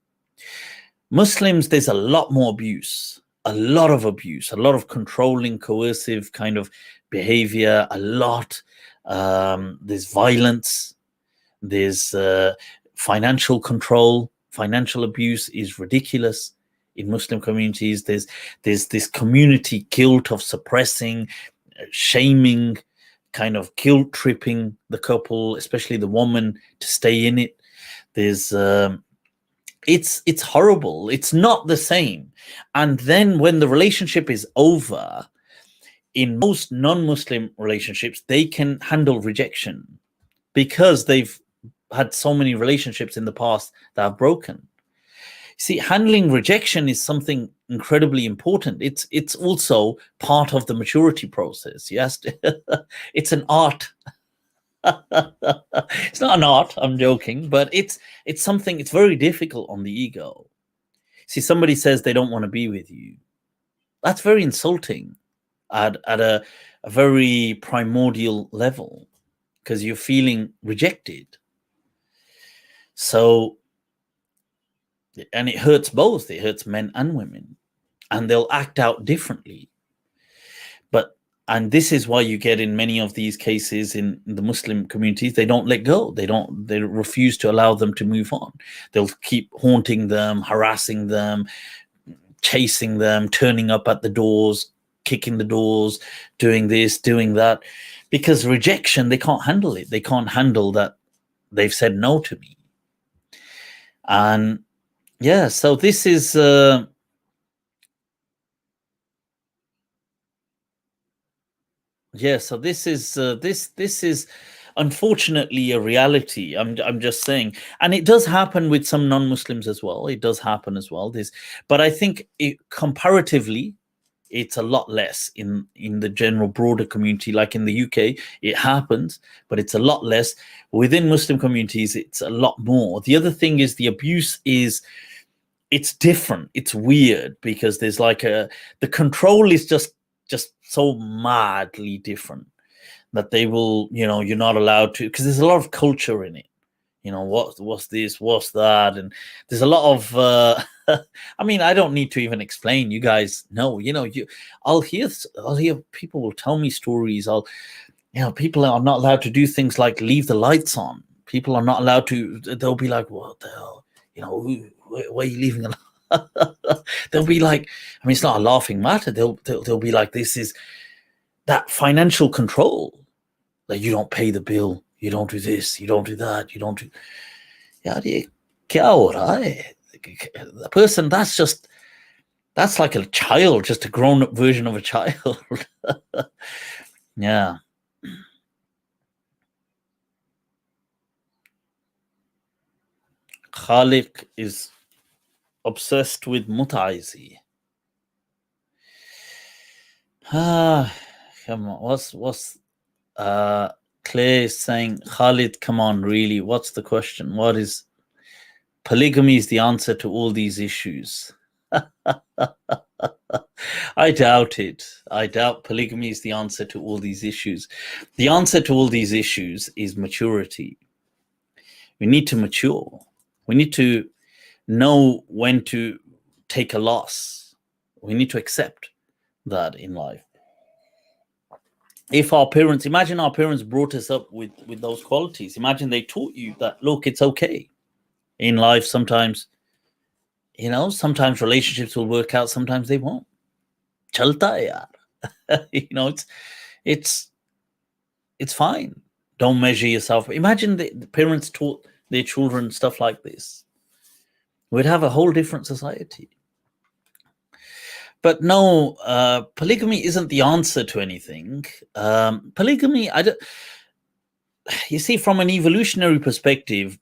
Muslims, there's a lot more abuse, a lot of abuse, a lot of controlling, coercive kind of behavior, a lot. There's violence, there's financial control. Financial abuse is ridiculous in Muslim communities. There's this community guilt of suppressing, shaming, kind of guilt tripping the couple, especially the woman, to stay in it. There's it's horrible. It's not the same. And then when the relationship is over, in most non-Muslim relationships, they can handle rejection because they've had so many relationships in the past that have broken. See, handling rejection is something incredibly important. It's also part of the maturity process. Yes, it's an art. It's not an art, I'm joking, but it's something, it's very difficult on the ego. See, somebody says they don't want to be with you. That's very insulting at a very primordial level, because you're feeling rejected. So, and it hurts both. It hurts men and women, and they'll act out differently. And this is why you get in many of these cases in the Muslim communities, they don't let go. They refuse to allow them to move on. They'll keep haunting them, harassing them, chasing them, turning up at the doors, kicking the doors, doing this, doing that, because rejection, they can't handle it. They can't handle that they've said no to me. And yeah, so this is so this is unfortunately a reality. I'm just saying, and it does happen with some non-Muslims as well. It does happen as well. But I think comparatively, it's a lot less in the general broader community. Like in the UK, it happens, but it's a lot less. Within Muslim communities, it's a lot more. The other thing is the abuse is, it's different. It's weird because there's like the control is just so madly different that they will, you're not allowed to, because there's a lot of culture in it. What's this, what's that, and there's a lot of I mean, I don't need to even explain. You guys know, I'll hear people will tell me stories. People are not allowed to do things like leave the lights on. People are not allowed to. They'll be like, what the hell, why are you leaving they'll be like, I mean, it's not a laughing matter. They'll be like, this is that financial control. Like, you don't pay the bill, you don't do this, you don't do that, you don't do. The person, that's like a child, just a grown-up version of a child. Yeah. Khalik is obsessed with mutah. Come on, what's Clay is saying, Khalid, come on, really, what's the question? What is polygamy? Is the answer to all these issues? I doubt it. I doubt polygamy is the answer to all these issues. The answer to all these issues is maturity. We need to mature. We need to know when to take a loss. We need to accept that in life. If imagine our parents brought us up with those qualities. Imagine they taught you that, look, it's okay in life. Sometimes, sometimes relationships will work out, sometimes they won't. Chalta hai yaar. It's fine. Don't measure yourself. Imagine the parents taught their children stuff like this. We'd have a whole different society. But no, polygamy isn't the answer to anything. Polygamy, you see, from an evolutionary perspective,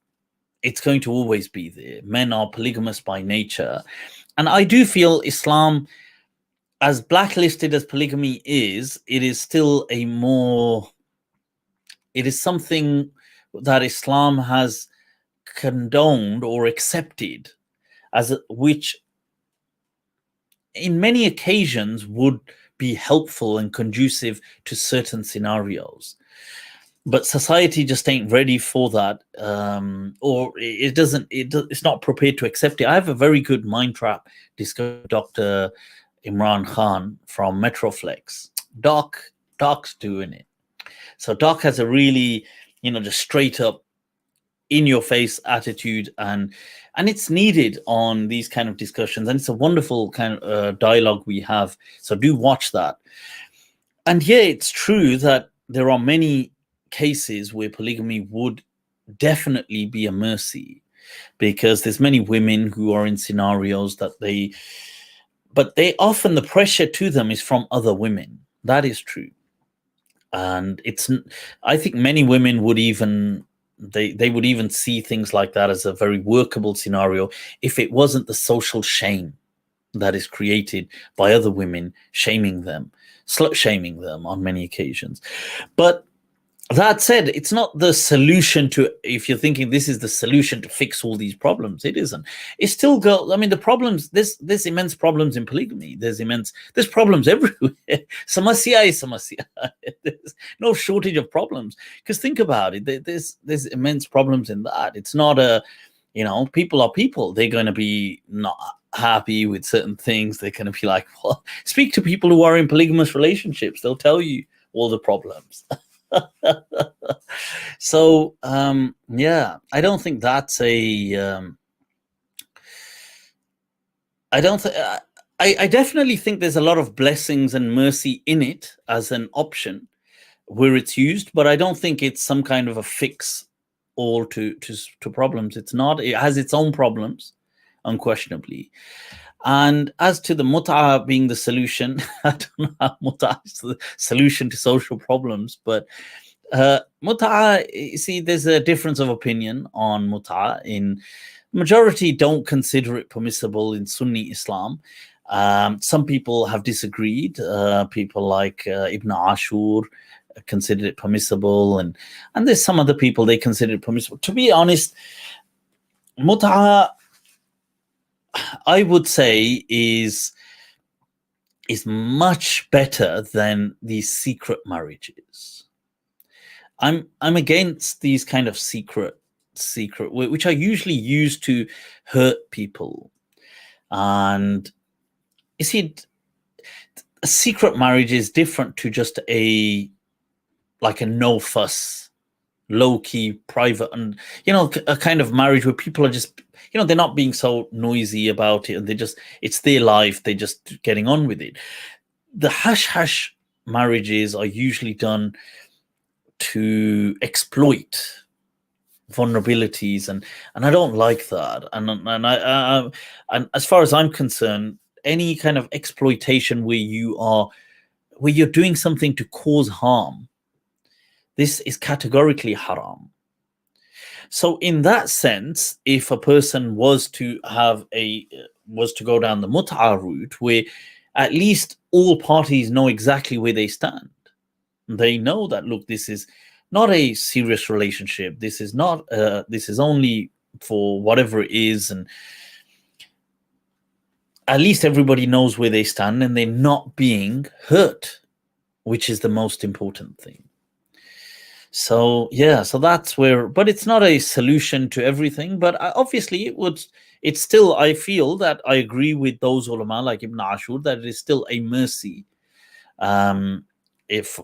it's going to always be there. Men are polygamous by nature. And I do feel Islam, as blacklisted as polygamy is, it is still it is something that Islam has condoned or accepted, which in many occasions would be helpful and conducive to certain scenarios. But society just ain't ready for that, or it's not prepared to accept it. I have a very good mind trap discovered Dr. Imran Khan from Metroflex. Doc's doing it. So Doc has a really, just straight up, in your face attitude, and it's needed on these kind of discussions, and it's a wonderful kind of dialogue we have. So do watch that. And yeah, it's true that there are many cases where polygamy would definitely be a mercy, because there's many women who are in scenarios that but they often, the pressure to them is from other women. That is true. And I think many women would even, they would even see things like that as a very workable scenario if it wasn't the social shame that is created by other women shaming them, slut shaming them on many occasions. But that said, it's not the solution to, if you're thinking this is the solution to fix all these problems, it isn't. It's still got, I mean, the problems, there's immense problems in polygamy. There's problems everywhere. Samasya is samasya. There's no shortage of problems. Because think about it, there's immense problems in that. It's not people are people. They're going to be not happy with certain things. They're going to be like, well, speak to people who are in polygamous relationships. They'll tell you all the problems. So yeah, I don't think that's I definitely think there's a lot of blessings and mercy in it as an option where it's used, but I don't think it's some kind of a fix all to problems. It's not. It has its own problems, unquestionably. And as to the mutah being the solution, I don't know how mutah is the solution to social problems, but mutah, you see, there's a difference of opinion on mutah. In majority, don't consider it permissible in Sunni Islam. Some people have disagreed. People like Ibn Ashur considered it permissible, and there's some other people they consider it permissible. To be honest, mutah, I would say, is much better than these secret marriages. I'm against these kind of secret, which are usually used to hurt people. And you see, a secret marriage is different to just a no fuss, low key, private, and a kind of marriage where people are just, they're not being so noisy about it, and it's their life, they're just getting on with it. The hush marriages are usually done to exploit vulnerabilities, and I don't like that. And as far as I'm concerned, any kind of exploitation where you're doing something to cause harm, this is categorically haram. So in that sense, if a person was to go down the mut'ah route, where at least all parties know exactly where they stand, they know that, look, this is not a serious relationship, this is not this is only for whatever it is, and at least everybody knows where they stand and they're not being hurt, which is the most important thing. So yeah, so that's where, but it's not a solution to everything, but obviously it's still, I feel that I agree with those ulama like Ibn Ashur that it is still a mercy. If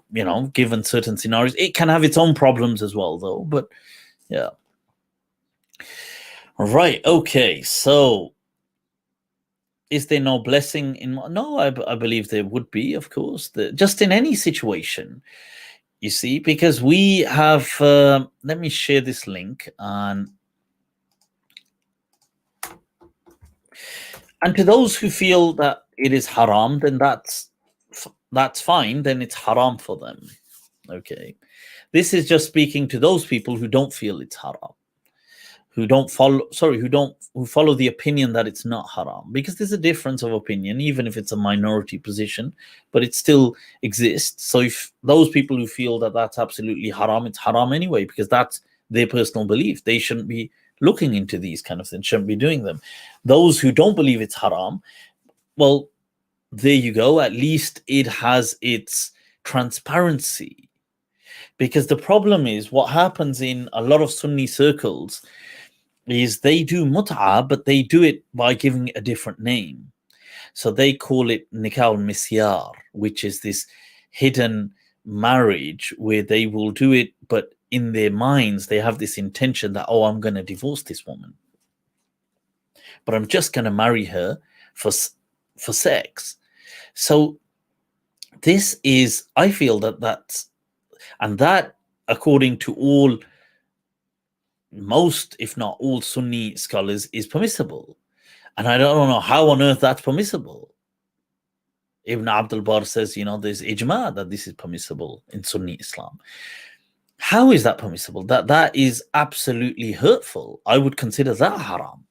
given certain scenarios, it can have its own problems as well, though. But yeah, right, okay. So, is there no blessing in? No, I believe there would be, of course. Just in any situation, you see, because we have. Let me share this link and to those who feel that it is haram, then that's fine. Then it's haram for them. Okay, this is just speaking to those people who don't feel it's haram, who follow the opinion that it's not haram, because there's a difference of opinion, even if it's a minority position, but it still exists. So if those people who feel that that's absolutely haram, it's haram anyway, because that's their personal belief. They shouldn't be looking into these kind of things, shouldn't be doing them. Those who don't believe it's haram, well, there you go. At least it has its transparency. Because the problem is, what happens in a lot of Sunni circles is they do mut'ah, but they do it by giving it a different name. So they call it nikah al-misyar, which is this hidden marriage where they will do it, but in their minds they have this intention that, oh, I'm going to divorce this woman, but I'm just going to marry her for sex. So this is, I feel that according to most, if not all, Sunni scholars, is permissible. And I don't know how on earth that's permissible. Ibn Abdul Bar says, there's ijma that this is permissible in Sunni Islam. How is that permissible? That is absolutely hurtful. I would consider that haram.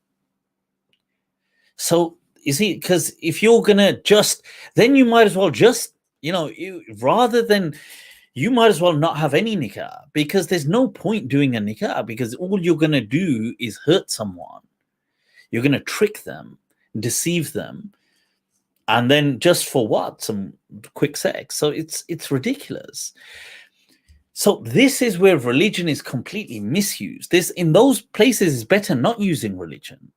So, you see, because if you're going to then you might as well you might as well not have any nikah, because there's no point doing a nikah, because all you're going to do is hurt someone. You're going to trick them, deceive them, and then just for what? Some quick sex. So it's ridiculous. So this is where religion is completely misused. In those places, it's better not using religion.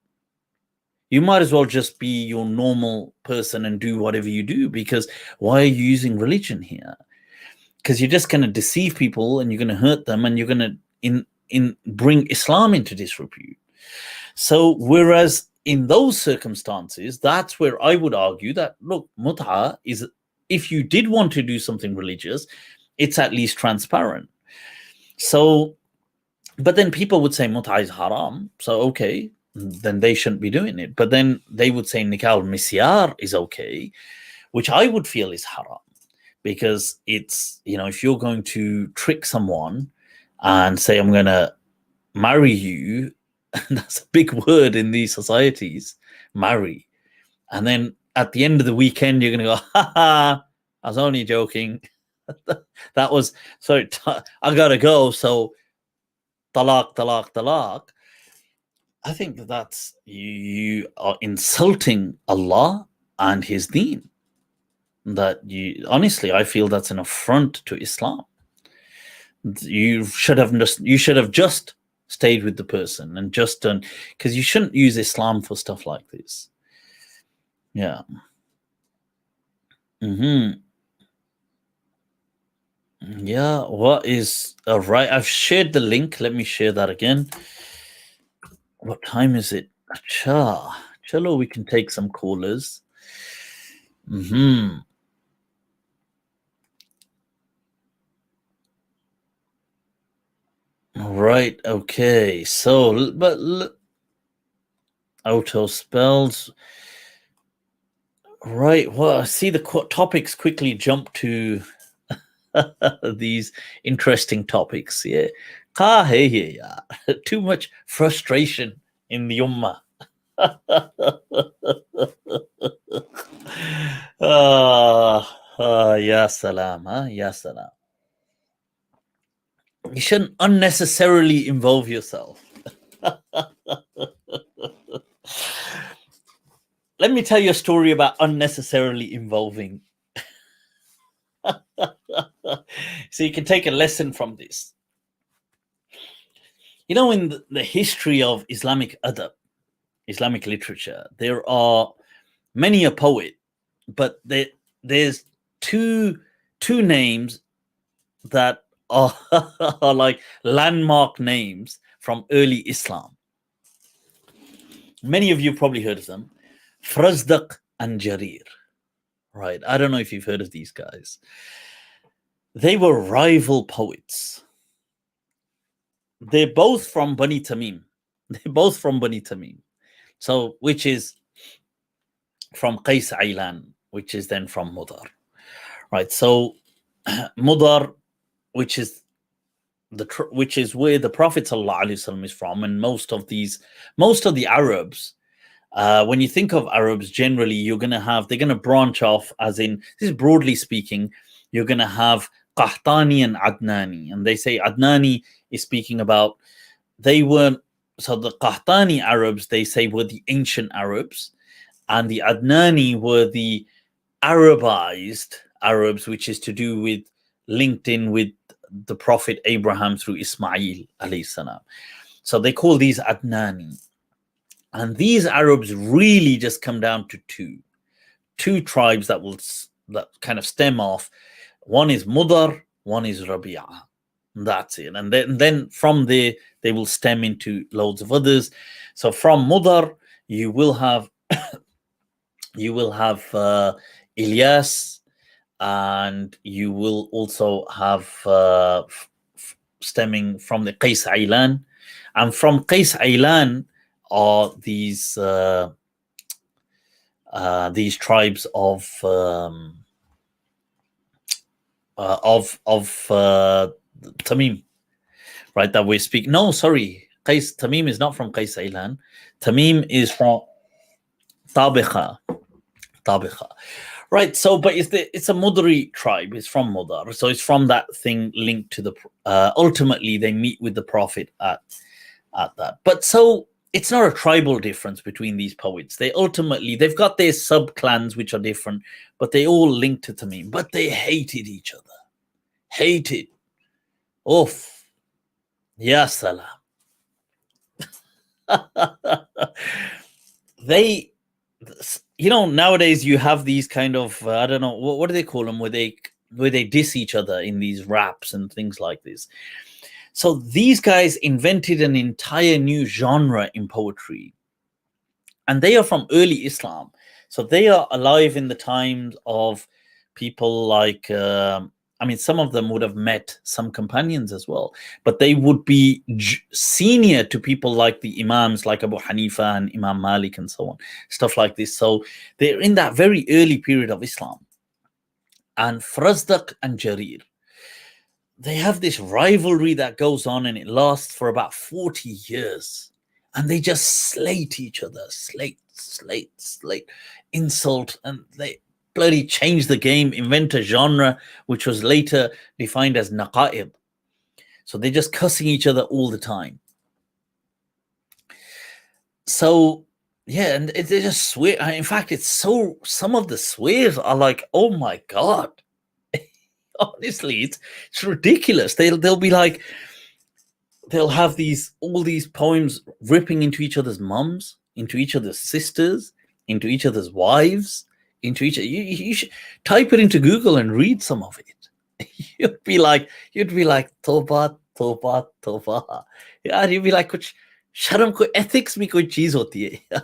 You might as well just be your normal person and do whatever you do, because why are you using religion here? Because you're just going to deceive people and you're going to hurt them, and you're going to bring Islam into disrepute. So whereas in those circumstances, that's where I would argue that, look, mut'ah is, if you did want to do something religious, it's at least transparent. So But then people would say mutah is haram, so okay, then they shouldn't be doing it. But then they would say nikah al-misyar is okay, which I would feel is haram, because it's, if you're going to trick someone and say, I'm going to marry you, that's a big word in these societies, marry. And then at the end of the weekend, you're going to go, ha ha, I was only joking. That was, sorry, I got to go. So talaq, talaq, talaq. I think that's, you are insulting Allah and His deen. That honestly, I feel that's an affront to Islam. You should have just stayed with the person and just done, because you shouldn't use Islam for stuff like this. Yeah. Yeah, what is right? I've shared the link. Let me share that again. What time is it? Chalo, we can take some callers. Right, okay. So, but auto spells. Right, well, I see the topics quickly jump to these interesting topics. Yeah. Too much frustration in the ummah. Ya salam, ya salam. You shouldn't unnecessarily involve yourself. Let me tell you a story about unnecessarily involving. So you can take a lesson from this. In the history of Islamic adab, Islamic literature, there are many a poet, but there's two names that are, are like landmark names from early Islam. Many of you probably heard of them. Farazdaq and Jarir. Right. I don't know if you've heard of these guys. They were rival poets. They're both from Bani Tamim. So, which is from Qais Ailan, which is then from Mudar. Right. So, Mudar, which is where the Prophet ﷺ is from, and most of the Arabs, when you think of Arabs, generally they're going to branch off, as in, this is broadly speaking, you're going to have Qahtani and Adnani, and they say Adnani is speaking about, the Qahtani Arabs, they say, were the ancient Arabs, and the Adnani were the Arabized Arabs, which is to do with, linked in with the Prophet Abraham through Ismail alayhi salam. So they call these Adnani. And these Arabs really just come down to two tribes that kind of stem off. One is Mudar, one is Rabi'a. That's it. And then from there, they will stem into loads of others. So from Mudar, you will have Ilyas, and you will also have stemming from the Qais Ailan. And from Qais Ailan are these tribes of Tamim, right? That we speak. No, sorry, Tamim is not from Qais Ailan. Tamim is from Tabiqa. Right. So, but it's a Mudari tribe. It's from Mudar. So it's from that thing linked to the. Ultimately, they meet with the Prophet at that. But so it's not a tribal difference between these poets. They've got their sub clans which are different, but they all link to Tamim. But they hated each other. Hated. Oof. Ya salam. They, nowadays you have these kind of I don't know, what do they call them, where they diss each other in these raps and things like this. So these guys invented an entire new genre in poetry, and they are from early Islam. So they are alive in the times of people like I mean, some of them would have met some companions as well, but they would be senior to people like the Imams, like Abu Hanifa and Imam Malik and so on, stuff like this. So they're in that very early period of Islam. And Farazdaq and Jarir, they have this rivalry that goes on, and it lasts for about 40 years. And they just slate each other, slate, insult, and they bloody change the game, invent a genre which was later defined as naqa'ib. So they're just cussing each other all the time. So yeah, and they just swear. In fact, some of the swears are like, oh my God. Honestly, it's ridiculous. They'll be like, they'll have all these poems ripping into each other's mums, into each other's sisters, into each other's wives, into each. You should type it into Google and read some of it. You'd be like, toba, toba, toba. Yeah, you'd be like, kuch sharam ko ethics mein koi cheez hoti hai.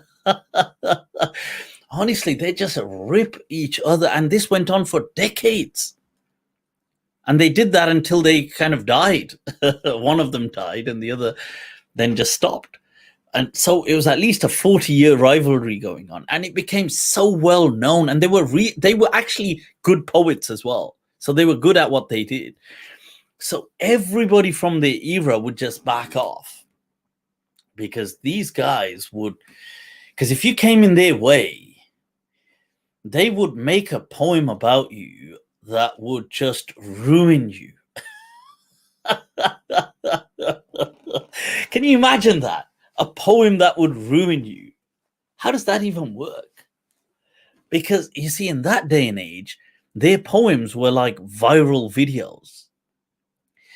Honestly, they just rip each other, and this went on for decades. And they did that until they kind of died. One of them died, and the other then just stopped. And so it was at least a 40-year rivalry going on, and it became so well known. And they were actually good poets as well, so they were good at what they did. So everybody from the era would just back off, because these guys would, because if you came in their way, they would make a poem about you that would just ruin you. Can you imagine that? A poem that would ruin you. How does that even work? Because you see, in that day and age, their poems were like viral videos.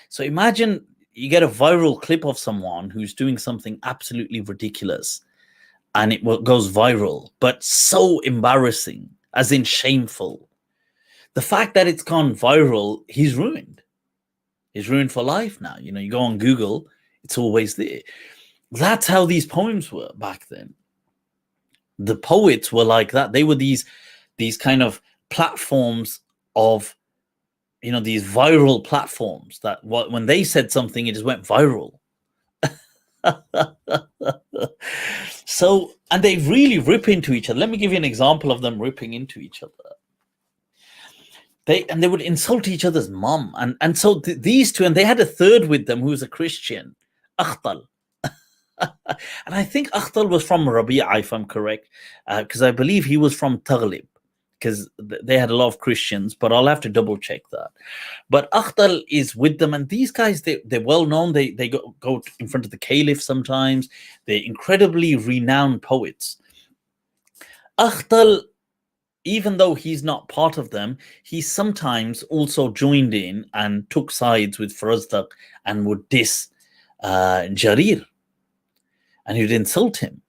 So imagine you get a viral clip of someone who's doing something absolutely ridiculous, and it goes viral, but so embarrassing, as in shameful. The fact that it's gone viral, he's ruined. He's ruined for life now. You know, you go on Google, it's always there. That's how these poems were back then. The poets were like that. They were these kind of platforms of, you know, these viral platforms that when they said something, it just went viral. So, and they really rip into each other. Let me give you an example of them ripping into each other. They would insult each other's mom, and so these two, and they had a third with them who was a Christian, Akhtal. And I think Akhtal was from Rabi, if I'm correct, because I believe he was from Taghlib, because they had a lot of Christians, but I'll have to double check that. But Akhtal is with them, and these guys, they're well known. They go in front of the caliph sometimes. They're incredibly renowned poets. Akhtal, even though he's not part of them, he sometimes also joined in and took sides with Farazdaq and would diss Jarir, and he would insult him.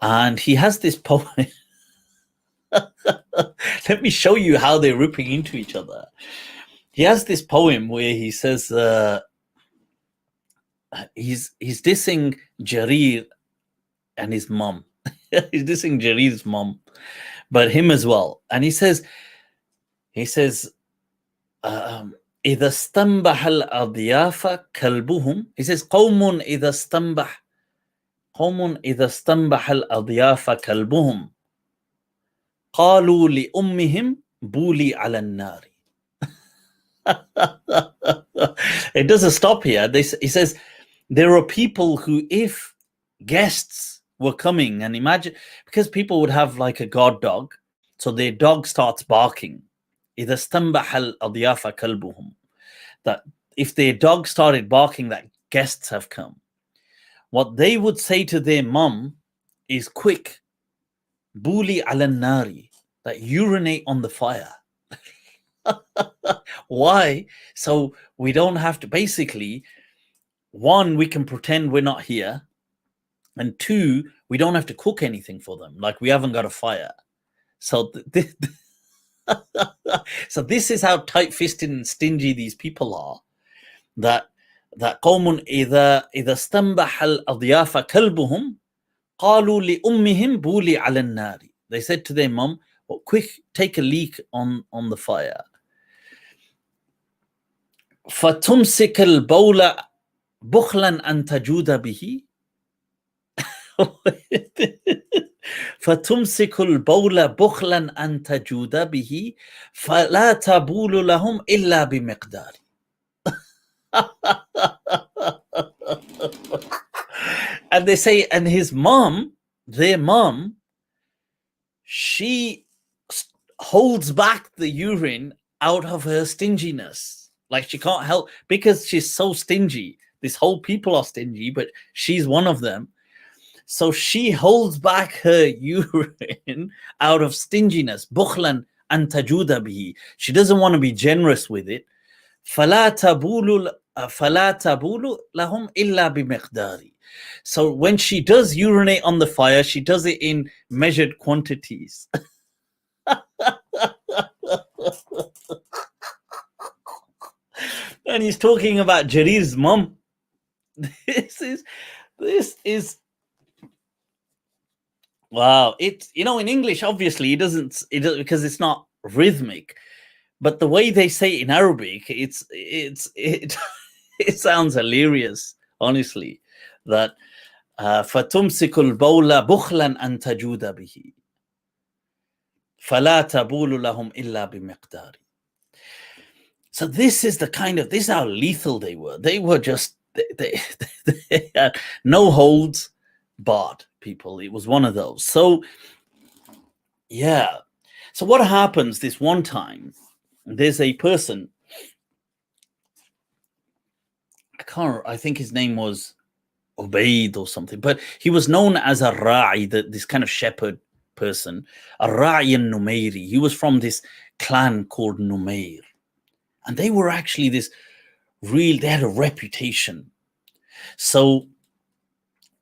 And he has this poem. Let me show you how they're ripping into each other. He has this poem where he says he's dissing Jarir and his mom. He's dissing Jarir's mom, but him as well. And he says, إذا استنبح الأضياف كلبهم. He says, قوم إذا استنبح الأضياف كلبهم قالوا لأمهم بولي على النار. It doesn't stop here. He says, there are people who, if guests were coming, and imagine, because people would have like a guard dog, so their dog starts barking. إذا استنبح الأضياف كلبهم. That if their dog started barking, that guests have come. What they would say to their mum is, quick, buli ala nari, that urinate on the fire. Why? So we don't have to, basically, one, we can pretend we're not here, and two, we don't have to cook anything for them, like we haven't got a fire. So so this is how tight-fisted and stingy these people are, that قوم إذا استنبح الأضياف كلبهم قالوا لأمهم بولي على النار. They said to their mom, well, quick, take a leak on the fire. فَتُمْسِكَ الْبَوْلَ بُخْلًا أَنْ تَجُودَ بِهِ فَتُمْسِكُ الْبَوْلَ بُخْلًا أَنْ تَجُودَ بِهِ فَلَا تَبُولُ لَهُمْ إِلَّا بِمِقْدَارٍ. And they say, and his mom, their mom, she holds back the urine out of her stinginess. Like she can't help, because she's so stingy. This whole people are stingy, but she's one of them. So she holds back her urine out of stinginess. Bukhlan an tajuda bihi. She doesn't want to be generous with it. فَلَا تَبُولُ لَهُمْ إِلَّا بِمِقْدَارِ. So when she does urinate on the fire, she does it in measured quantities. And he's talking about Jarir's mom. This is wow. It's, in English, obviously it doesn't because it's not rhythmic, but the way they say it in Arabic, it it sounds hilarious, honestly, that فَتُمْسِكُ الْبَوْلَ بُخْلًا أَنْ تَجُودَ بِهِ فَلَا تَبُولُ لَهُمْ إِلَّا بِمِقْدَارٍ. So this is how lethal they were. They were just, they had no holds barred, people. It was one of those. So, yeah. So what happens this one time, there's a person, I think his name was Ubaid or something, but he was known as a Ra'i, this kind of shepherd person, a Ra'i al-Numairi. He was from this clan called Numair. And they were actually they had a reputation. So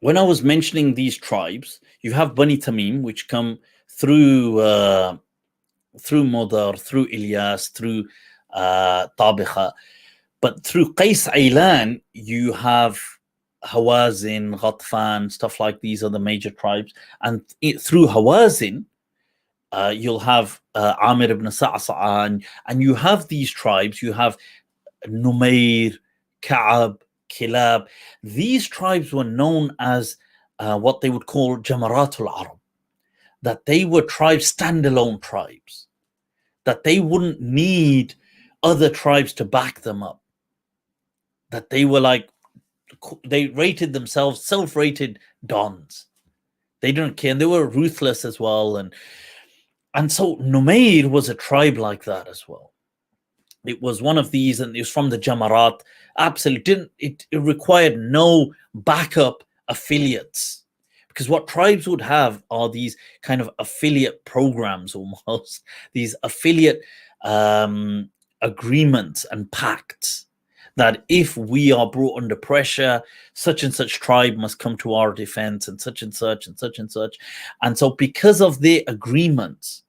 when I was mentioning these tribes, you have Bani Tamim, which come through Mudar, through Ilyas, through Tabikha. But through Qais Aylan, you have Hawazin, Ghatfan, stuff like these are the major tribes. And through Hawazin, you'll have Amir ibn Sa'sa'a, and you have these tribes. You have Numair, Ka'ab, Kilab. These tribes were known as what they would call Jamaratul Arab, that they were tribes, standalone tribes, that they wouldn't need other tribes to back them up, that they were they rated themselves self-rated dons. They didn't care, and they were ruthless as well. And so Numair was a tribe like that as well. It was one of these, and it was from the Jamarat. Absolutely it required no backup affiliates, because what tribes would have are these kind of affiliate programs, almost these affiliate agreements and pacts, that if we are brought under pressure, such and such tribe must come to our defense, and such and such and such and such. And so because of their agreements,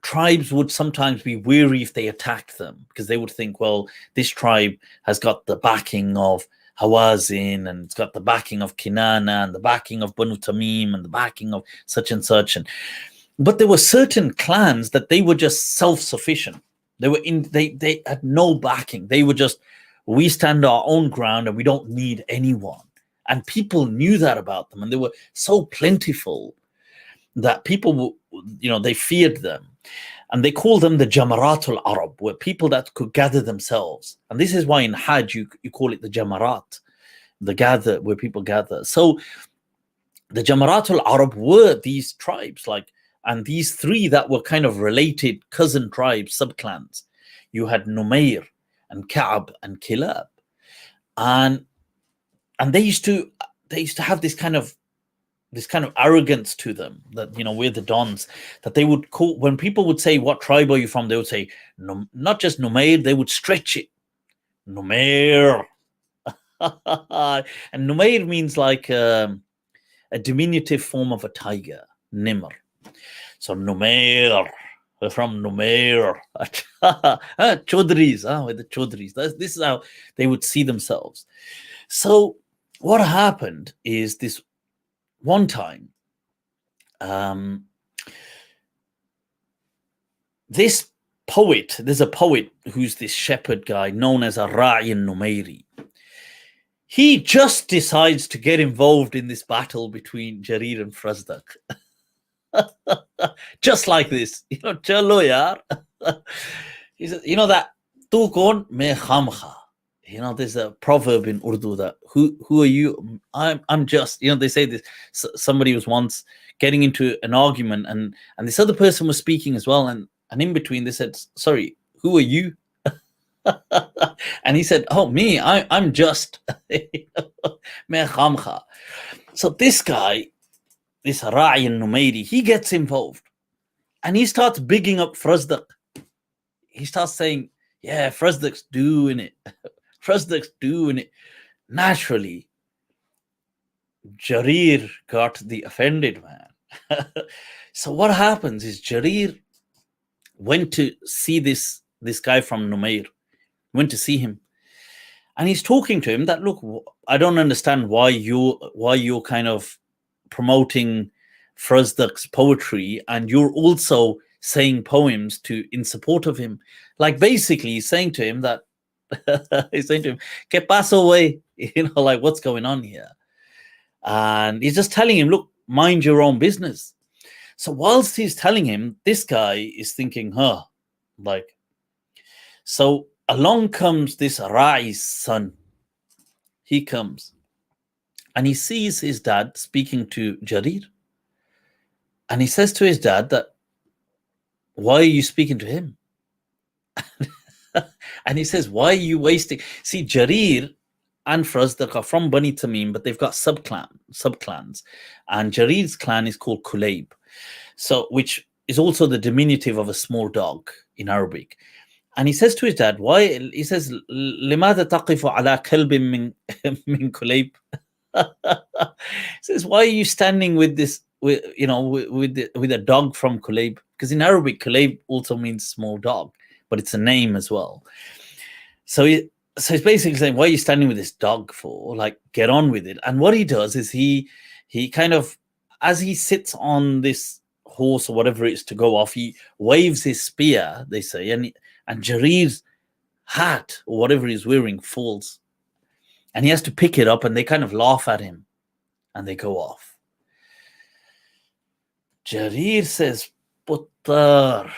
tribes would sometimes be weary if they attacked them, because they would think, well, this tribe has got the backing of Hawazin, and it's got the backing of Kinana, and the backing of Banu Tamim, and the backing of such and such. But there were certain clans that they were just self-sufficient. They had no backing. They were just, we stand our own ground and we don't need anyone. And people knew that about them, and they were so plentiful that people, they feared them. And they called them the Jamaratul Arab, were people that could gather themselves. And this is why in Hajj you call it the Jamarat, where people gather. So the Jamaratul Arab were these tribes, and these three that were kind of related cousin tribes, subclans. You had Numair and Ka'ab and Kilab. And they used to have this kind of arrogance to them, that we're the dons, that they would call, when people would say, what tribe are you from, they would say, no, not just Numair, they would stretch it, Numair. And Numair means like a diminutive form of a tiger, Nimr. So Numair, we're from Numair. Chaudhries, we're the Chaudhries. This is how they would see themselves. So what happened is, this one time, this poet, there's a poet who's this shepherd guy known as a Ra'i al-Numairi. He just decides to get involved in this battle between Jarir and Farazdaq. Just like this, chalo yaar. He says, that tu kon main khamkha. There's a proverb in Urdu that who are you? I'm just. They say this. Somebody was once getting into an argument, and this other person was speaking as well, and in between they said, "Sorry, who are you?" And he said, "Oh, me. I'm just." Main khamkha. So this guy, this Ra'i al-Numairi, he gets involved, and he starts bigging up Farazdaq. He starts saying, "Yeah, Farazdaq's doing it. Farazdaq's doing it." Naturally, Jarir got the offended man. So what happens is Jarir went to see this guy from Numair, went to see him, and he's talking to him that, look, I don't understand why you're kind of promoting Farazdaq's poetry, and you're also saying poems in support of him. Like basically he's saying to him that he's saying to him, "Que paso away?" Like, what's going on here? And he's just telling him, look, mind your own business. So whilst he's telling him, this guy is thinking, like, so along comes this Ra'i's son. He comes and he sees his dad speaking to Jarir. And he says to his dad that, "Why are you speaking to him?" And he says, "Why are you wasting?" See, Jarir and Farazdaq are from Bani Tamim, but they've got subclans. And Jarir's clan is called Kulayb, which is also the diminutive of a small dog in Arabic. And he says to his dad, "Why?" He says, "Limada taqifu ala kalbin min Kulayb." He says, "Why are you standing with this, with a dog from Kulayb?" Because in Arabic, Kulayb also means small dog, but it's a name as well. So he's basically saying, "Why are you standing with this dog for? Like, get on with it." And what he does is he kind of, as he sits on this horse or whatever it is to go off, he waves his spear, they say, and Jarir's hat or whatever he's wearing falls. And he has to pick it up, and they kind of laugh at him and they go off. Jarir says, "Puttar."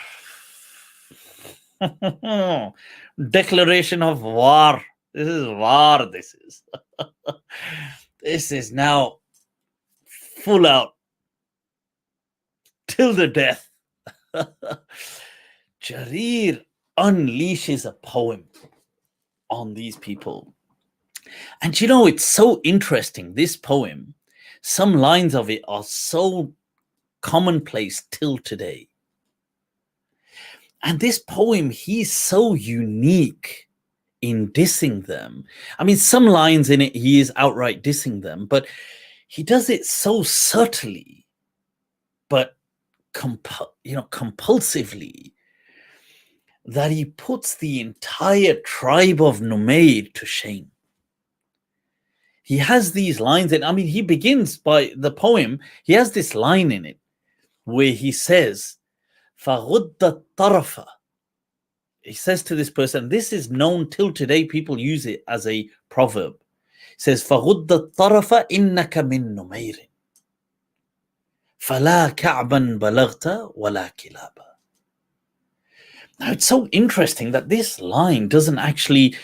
Declaration of war. This is war. This is now full out till the death. Jarir unleashes a poem on these people. And it's so interesting. This poem, some lines of it are so commonplace till today. And this poem, he's so unique in dissing them. I mean, some lines in it, he is outright dissing them, but he does it so subtly, but compulsively, that he puts the entire tribe of Numair to shame. He has these lines, and I mean, he begins by the poem, he has this line in it where he says, فَغُدَّ الطَّرَفَ. He says to this person, this is known till today, people use it as a proverb. He says, فَغُدَّ الطَّرَفَ إِنَّكَ مِن نُمَيْرٍ فَلَا كَعْبًا بَلَغْتَ وَلَا كِلَابًا. Now it's so interesting that this line doesn't actually,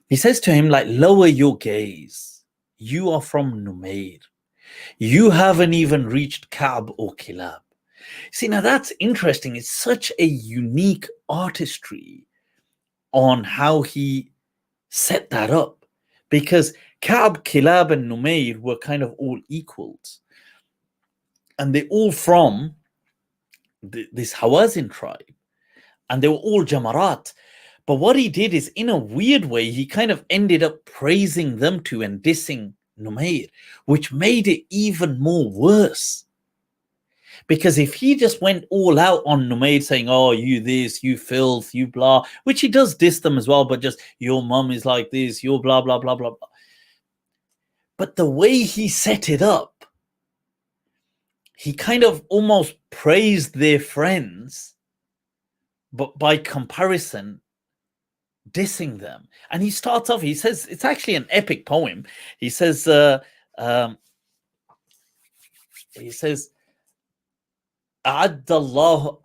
he says to him, like, lower your gaze. You are from Numair. You haven't even reached Ka'b or Kilab. See, now that's interesting. It's such a unique artistry on how he set that up, because Ka'b, Kilab, and Numair were kind of all equals. And they're all from this Hawazin tribe. And they were all Jamarat. But what he did is, in a weird way, he kind of ended up praising them too and dissing Numair, which made it even more worse. Because if he just went all out on Numair saying, oh, you this, you filth, you blah, which he does diss them as well, but just, your mum is like this, your blah, blah, blah, blah, blah. But the way he set it up, he kind of almost praised their friends but by comparison, dissing them. And he starts off, he says, it's actually an epic poem. He says, أعد الله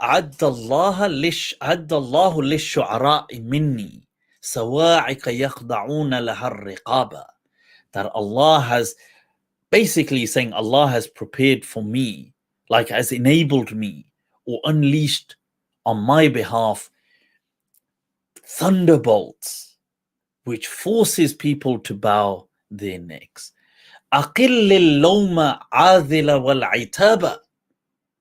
للشعراء مني سواعق يخضعون لها الرقابة. That Allah has, basically saying Allah has prepared for me, like has enabled me or unleashed on my behalf thunderbolts which forces people to bow their necks. أقل اللوم عاذل والعتاب.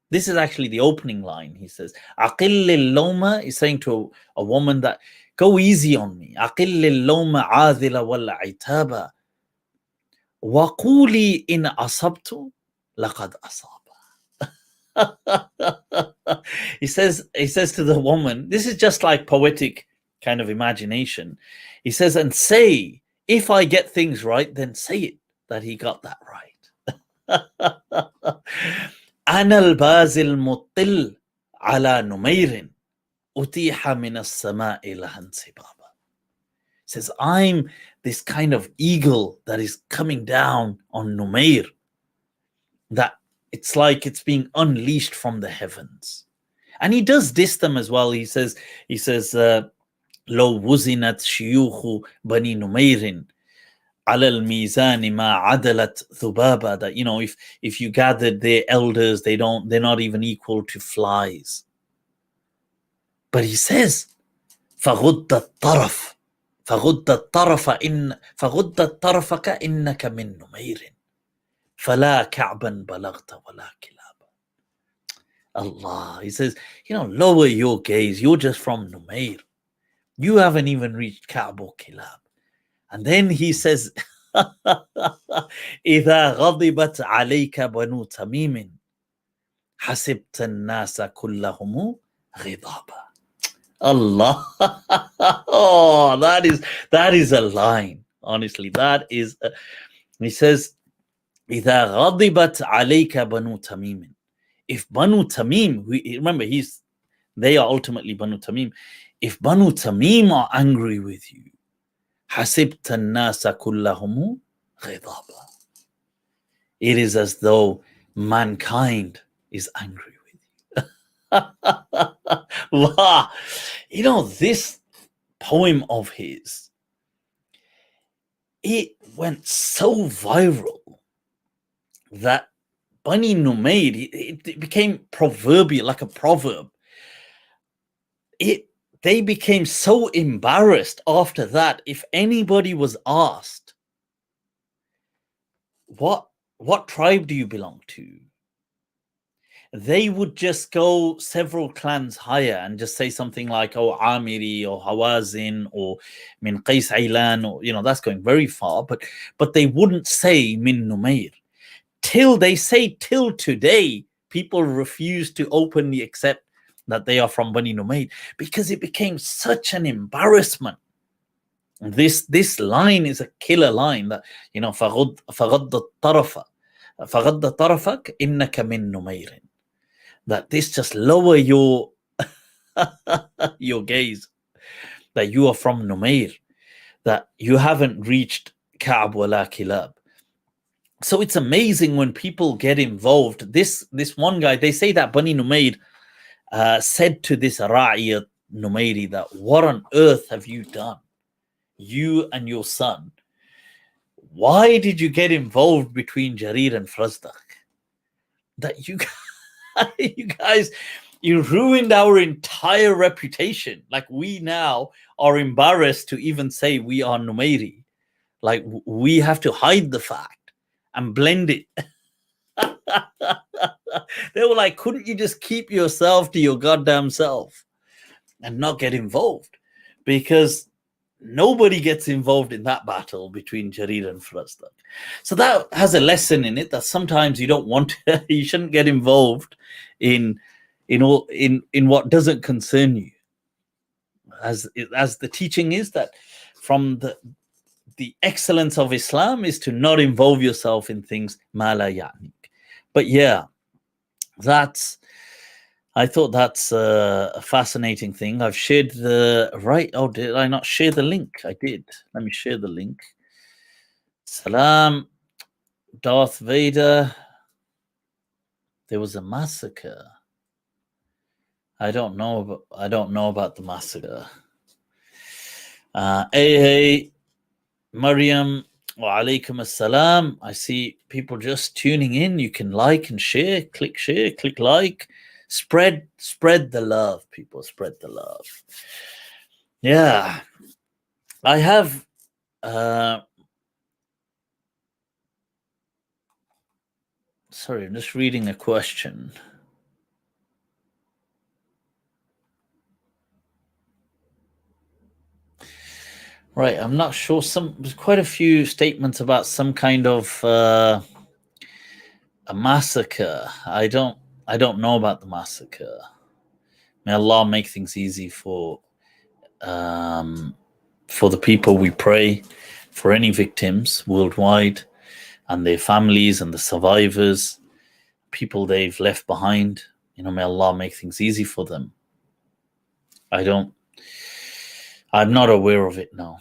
This is actually the opening line. He says, أقل اللوم is saying to a woman that, go easy on me. أقل اللوم عاذل والعتاب وقولي إن أصبت لقد أصاب. He says to the woman, this is just like poetic kind of imagination. He says, and say, if I get things right, then say it that he got that right. أنا الباز المطل على نمير أتيح من السماء لها انسبابا. Says, I'm this kind of eagle that is coming down on Numair, that it's like it's being unleashed from the heavens. And he does diss them as well. He says, لو وزنت شيوخ بني نمير على الميزان ما عدلت ذبابة. That, you know, if you gathered their elders, they're not even equal to flies. But he says, فغض الطرف إنك من نمير فلا كعبا بلغت ولا كلابا. Allah, he says, you know, lower your gaze. You're just from Numair. You haven't even reached Ka'b or Kilab. And then he says, إذا غضبت عليك بنو تميم حسبت الناس كلهم غضابا. Allah. Oh, that is a line. Honestly, that is he says, إذا غضبت عليك بنو تميم. If Banu Tamim, remember they are ultimately Banu Tamim. If Banu Tamim are angry with you, حسبت الناس كلهم غضابا. It is as though mankind is angry with you. Wow. You know, this poem of his, it went so viral that Bani Numair, it became proverbial, like a proverb. They became so embarrassed after that. If anybody was asked, what tribe do you belong to? They would just go several clans higher and just say something like, oh, Amiri or Hawazin or Min Qais Ailan, or, you know, that's going very far, but they wouldn't say Min Numair. Till today, people refuse to openly accept that they are from Bani Numair because it became such an embarrassment. This line is a killer line that, you know, فغض الطرف طرفك إنك من نمير. That this just lower your your gaze, that you are from Numair, that you haven't reached Ka'b wala Kilab. So it's amazing when people get involved. This one guy, they say that Bani Numair said to this Ra'i Numairi that, what on earth have you done, you and your son? Why did you get involved between Jarir and Farazdaq? That you guys, you ruined our entire reputation. Like, we now are embarrassed to even say we are Numairi. Like, we have to hide the fact and blend it. They were like, couldn't you just keep yourself to your goddamn self and not get involved? Because nobody gets involved in that battle between Jarir and Farazdaq. So that has a lesson in it, that sometimes you don't want to, you shouldn't get involved in what doesn't concern you. As the teaching is, that from the excellence of Islam is to not involve yourself in things ma la ya'nik. But yeah, that's I thought that's a fascinating thing. I've shared the right. Oh, did I not share the link? I did. Let me share the link. Salam, Darth Vader. There was a massacre. I don't know. I don't know about the massacre. Hey, Mariam. Wa alaikum assalam. I see people just tuning in. You can like and share. Click share. Click like. Spread the love, people. Spread the love. Yeah, I have. Sorry, I'm just reading a question. Right, I'm not sure. There's quite a few statements about some kind of a massacre. I don't know about the massacre. May Allah make things easy for the people we pray, for any victims worldwide, and their families and the survivors, people they've left behind. May Allah make things easy for them. I'm not aware of it now.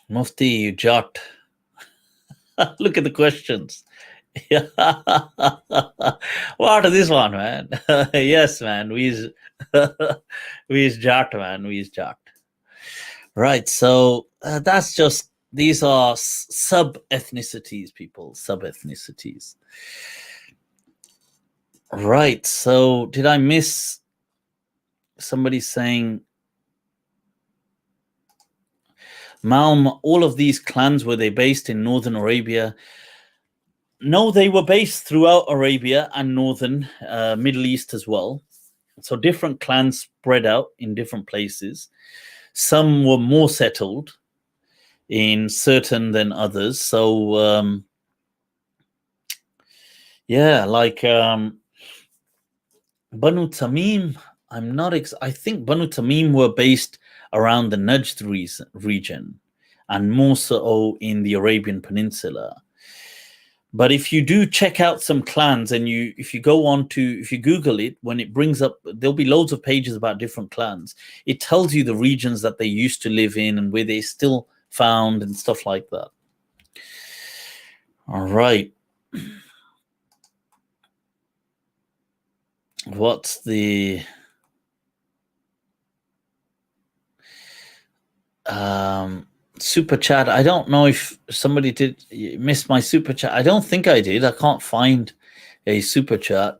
Mufti, you jot. Look at the questions. What is this one, man? Yes, man. We is jot, man. We is jot. Right. So that's just, these are sub ethnicities, people. Sub ethnicities. Right. So did I miss somebody saying MALM, all of these clans, were they based in Northern Arabia? No, they were based throughout Arabia and Northern Middle East as well. So different clans spread out in different places. Some were more settled in certain than others. So, yeah, like Banu Tamim, I think Banu Tamim were based around the Najd region and more so in the Arabian Peninsula. But if you do check out some clans and if you Google it, when it brings up, there'll be loads of pages about different clans. It tells you the regions that they used to live in and where they still found and stuff like that. All right. What's the super chat? I don't know if somebody did miss my super chat. I don't think I did. I can't find a super chat.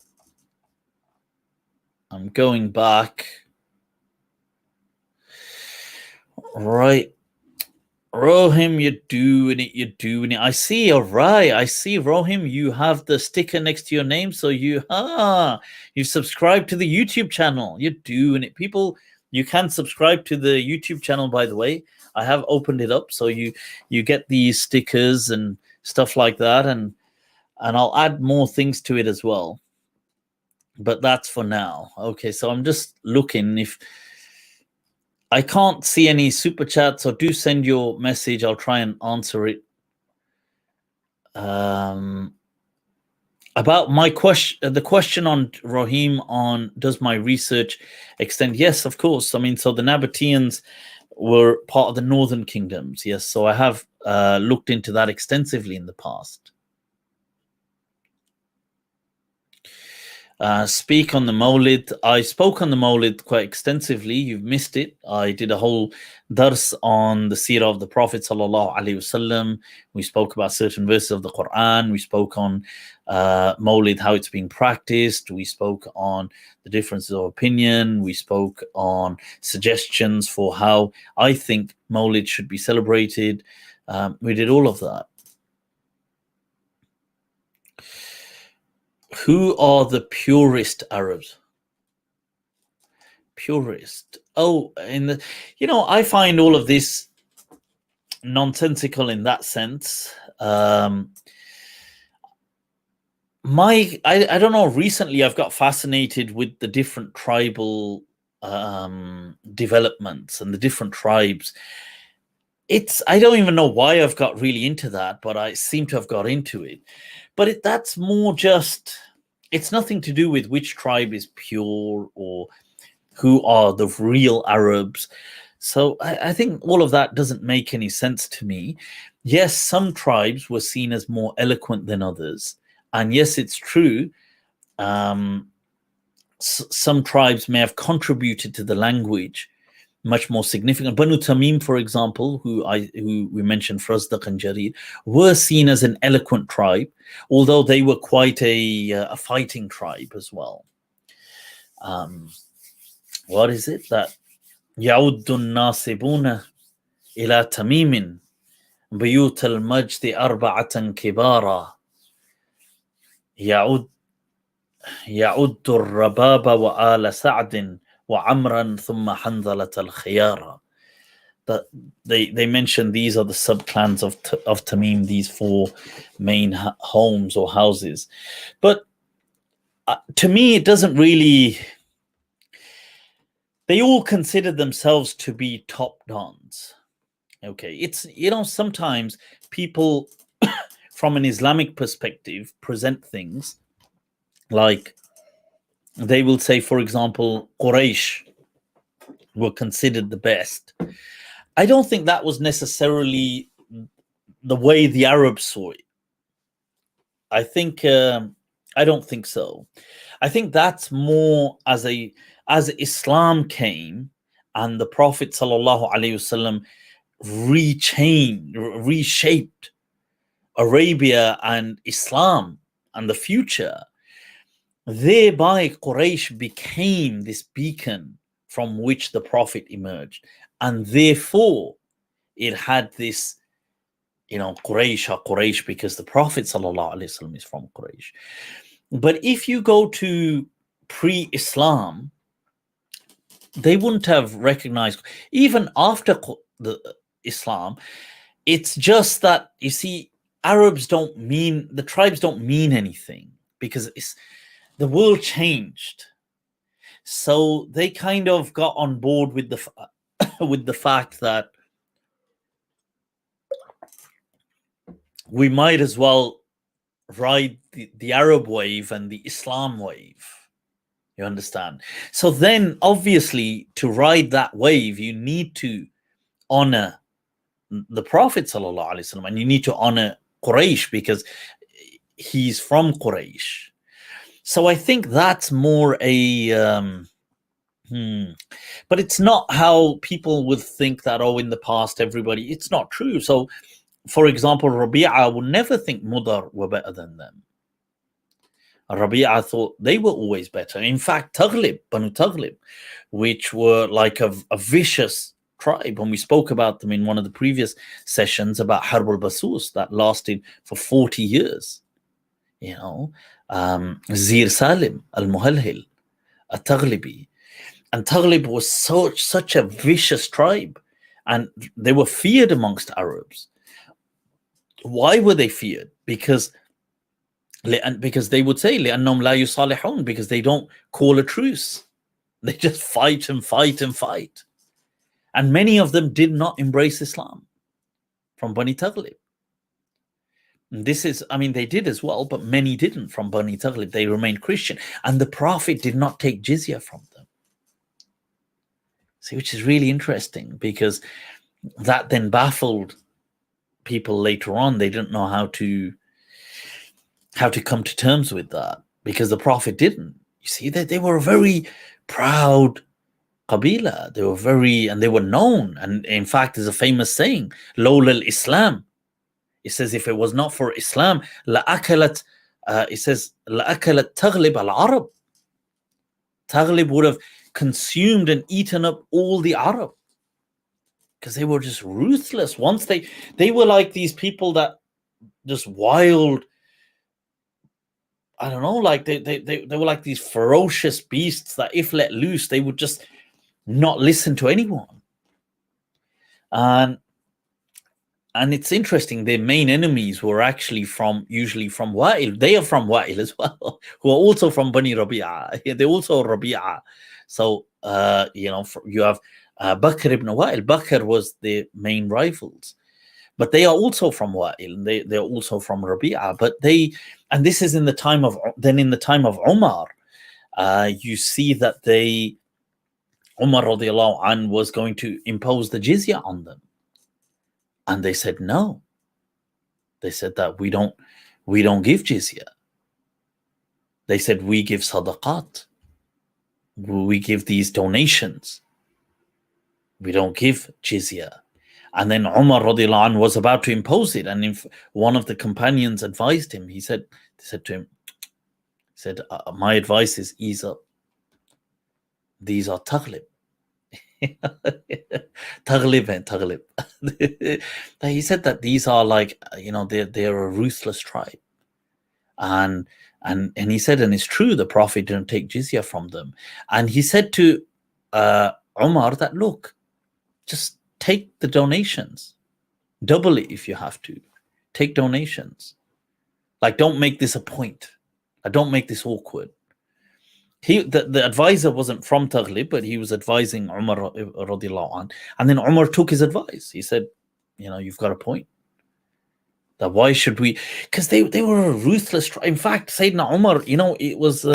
I'm going back. Right. Rohim, you're doing it. I see. All right. I see, Rohim, you have the sticker next to your name. So you've subscribed to the YouTube channel. You're doing it. People, you can subscribe to the YouTube channel, by the way. I have opened it up. So you get these stickers and stuff like that. And I'll add more things to it as well. But that's for now. Okay. So I'm just looking if I can't see any super chats, so do send your message. I'll try and answer it. About my question, the question on Rahim on does my research extend? Yes, of course. I mean, so the Nabateans were part of the northern kingdoms. Yes, so I have looked into that extensively in the past. Speak on the Mawlid. I spoke on the Mawlid quite extensively. You've missed it. I did a whole dars on the seerah of the Prophet sallallahu alaihi wasallam. We spoke about certain verses of the Quran. We spoke on Mawlid, how it's being practiced. We spoke on the differences of opinion. We spoke on suggestions for how I think Mawlid should be celebrated. We did all of that. Who are the purest Arabs? Purist. Oh, I find all of this nonsensical in that sense. I don't know. Recently, I've got fascinated with the different tribal developments and the different tribes. I don't even know why I've got really into that, but I seem to have got into it. But that's more just it's nothing to do with which tribe is pure or who are the real Arabs. So I think all of that doesn't make any sense to me. Yes, some tribes were seen as more eloquent than others. And yes, it's true. Some tribes may have contributed to the language much more significant. Banu Tamim, for example, who we mentioned, Farazdaq and Jarir, were seen as an eloquent tribe, although they were quite a fighting tribe as well. What is it that يعود الناصبون إلى تميم بيوت المجد أربعة كبارا يعد الرباب وآل سعد وعمرا ثم حنظلة الخيارة. That they mention these are the subclans of Tamim, these four main homes or houses. But to me, it doesn't really. They all consider themselves to be top dons. Okay, it's, sometimes people from an Islamic perspective present things like they will say, for example, Quraysh were considered the best. I don't think that was necessarily the way the Arabs saw it. I don't think so. I think that's more as Islam came and the Prophet sallallahu alaihi wasallam reshaped Arabia and Islam and the future. Thereby, Quraysh became this beacon from which the Prophet emerged, and therefore it had this, Quraysh because the Prophet sallallahu alaihi wasallam is from Quraysh. But if you go to pre-Islam, they wouldn't have recognized, even after the Islam. It's just that, you see, the tribes don't mean anything because the world changed. So they kind of got on board with the fact that we might as well ride the Arab wave and the Islam wave. You understand? So then, obviously, to ride that wave, you need to honor the Prophet sallallahu alaihi wasallam, and you need to honor Quraysh because he's from Quraysh. So I think that's more but it's not how people would think that, in the past, everybody, it's not true. So, for example, Rabi'a would never think Mudar were better than them. Rabi'a thought they were always better. In fact, Banu Taghlib, which were like a vicious tribe, and we spoke about them in one of the previous sessions about Harb al-Basus that lasted for 40 years. Zir Salim al-Muhalhil, al-Taghlibi. And Taghlib was such a vicious tribe, and they were feared amongst Arabs. Why were they feared? Because they would say لأنهم لا يصالحون, because they don't call a truce. They just fight and fight and fight. And many of them did not embrace Islam from Bani Taghlib. They did as well, but many didn't from Bani Taghlib. They remained Christian. And the Prophet did not take jizya from them. See, which is really interesting, because that then baffled people later on. They didn't know how to come to terms with that, because the Prophet didn't. You see, they were a very proud Qabila. They were known. And in fact, there's a famous saying, Lawla al-Islam. It says, if it was not for Islam, it says, لَأَكَلَتْ تَغْلِبَ al-Arab. Taghlib would have consumed and eaten up all the Arab, because they were just ruthless. Once they were like these people that just wild, I don't know, like they were like these ferocious beasts that if let loose, they would just not listen to anyone. And it's interesting, their main enemies were actually usually from Wa'il. They are from Wa'il as well, who are also from Bani Rabi'a. They're also Rabi'a. So, you have Bakr ibn Wa'il. Bakr was their main rivals. but they are also from Wa'il. They're also from Rabi'a. But and this is in the time of Umar, you see that Umar radiallahu anh was going to impose the jizya on them. And they said no. They said that we don't give jizya. They said we give sadaqat. We give these donations. We don't give jizya. And then Umar radiallahu anh was about to impose it. And if one of the companions advised him, he said to him, my advice is ease up. These are taghlib. Taghlib. He said that these are like, they're a ruthless tribe. And he said, and it's true, the Prophet didn't take jizya from them. And he said to Umar that, look, just take the donations, double it if you have to. Take donations. Like, don't make this a point. Don't make this awkward. The advisor wasn't from Taghlib, but he was advising Umar radiallahu anh. And then Umar took his advice. He said, you've got a point. That why should we? Because they were a ruthless. In fact, Sayyidina Umar, it was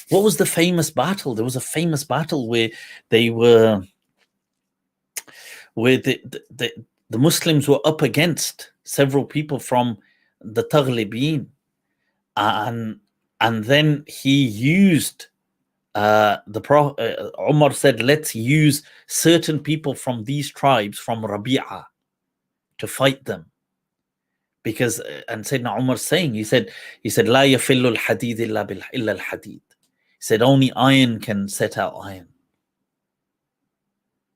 what was the famous battle? There was a famous battle where they were, where the Muslims were up against several people from the Taghlibin, and then he used Umar said, let's use certain people from these tribes from Rabi'a to fight them, because and Sayyidina Umar saying, he said la yafillu al-hadid illa al-hadid. He said only iron can set out iron.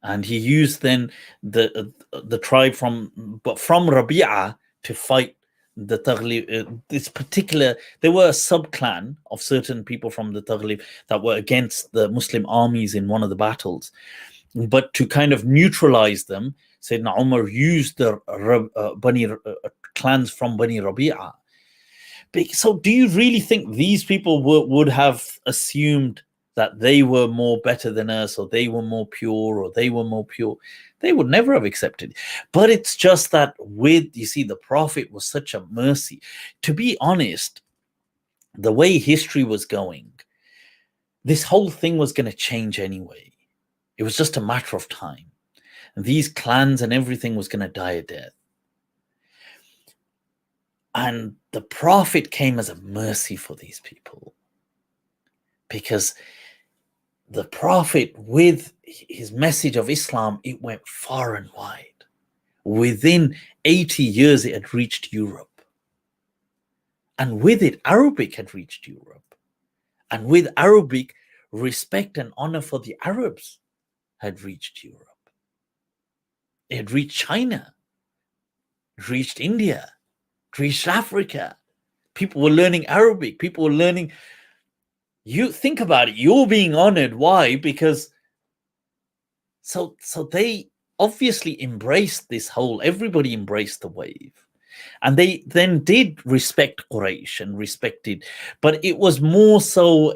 And he used then the tribe from Rabi'a to fight the Taghlib. This particular, there were a sub-clan of certain people from the Taghlib that were against the Muslim armies in one of the battles. But to kind of neutralize them, Sayyidina Umar used the clans from Bani Rabi'a. So do you really think these people would have assumed that they were more better than us, or they were more pure, or they were more pure? They would never have accepted. But it's just that the Prophet was such a mercy. To be honest, the way history was going, this whole thing was going to change anyway. It was just a matter of time. And these clans and everything was going to die a death. And the Prophet came as a mercy for these people, because the Prophet, with his message of Islam, it went far and wide. Within 80 years, it had reached Europe. And with it, Arabic had reached Europe. And with Arabic, respect and honor for the Arabs had reached Europe. It had reached China, it reached India, it reached Africa. People were learning Arabic. People were learning. You think about it, you're being honored. Why? Because so they obviously embraced this whole, everybody embraced the wave. And they then did respect Quraysh and respected, but it was more so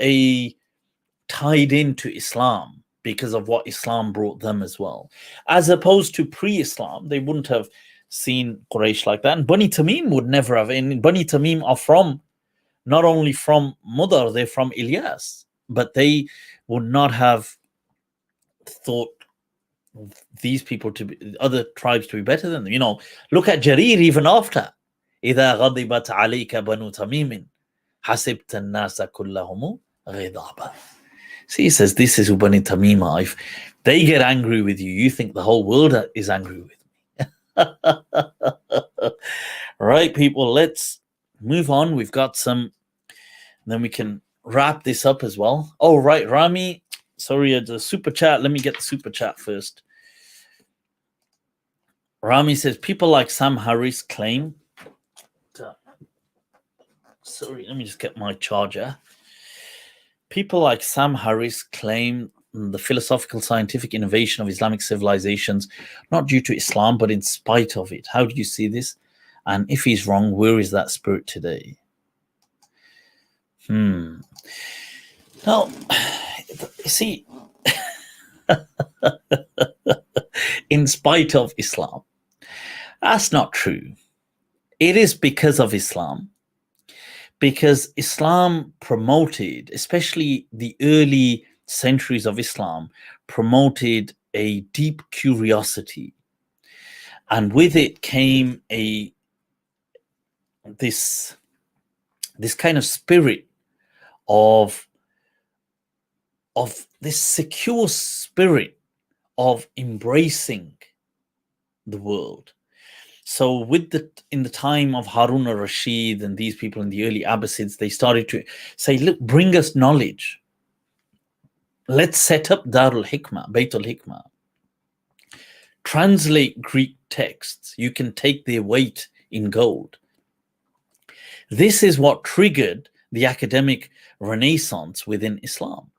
tied into Islam because of what Islam brought them as well. As opposed to pre-Islam, they wouldn't have seen Quraysh like that. And Bani Tamim would never have. And Bani Tamim are not only from Mudar, they're from Ilyas, but they would not have thought these people to be, other tribes to be better than them. Look at Jarir even after. إِذَا غَضِبَتْ عَلَيْكَ بَنُو تَمِيمٍ حَسِبْتَ النَّاسَ كُلَّهُمْ غِضَابًا. See, he says, this is Bani Tamima. If they get angry with you, you think the whole world is angry with me. Right, people, let's move on. We've got some, then we can wrap this up as well. Oh, right, Rami, sorry, the super chat. Let me get the super chat first. Rami says, people like Sam Harris claim, sorry, let me just get my charger. People like Sam Harris claim the philosophical scientific innovation of Islamic civilizations, not due to Islam, but in spite of it. How do you see this? And if he's wrong, where is that spirit today? Now, you see, in spite of Islam. That's not true. It is because of Islam. Because Islam promoted, especially the early centuries of Islam, promoted a deep curiosity. And with it came this kind of spirit of this secure spirit of embracing the world. So in the time of Harun al-Rashid and these people in the early Abbasids, they started to say, look, bring us knowledge. Let's set up Darul Hikmah, Baytul Hikmah. Translate Greek texts. You can take their weight in gold. This is what triggered the academic renaissance within Islam.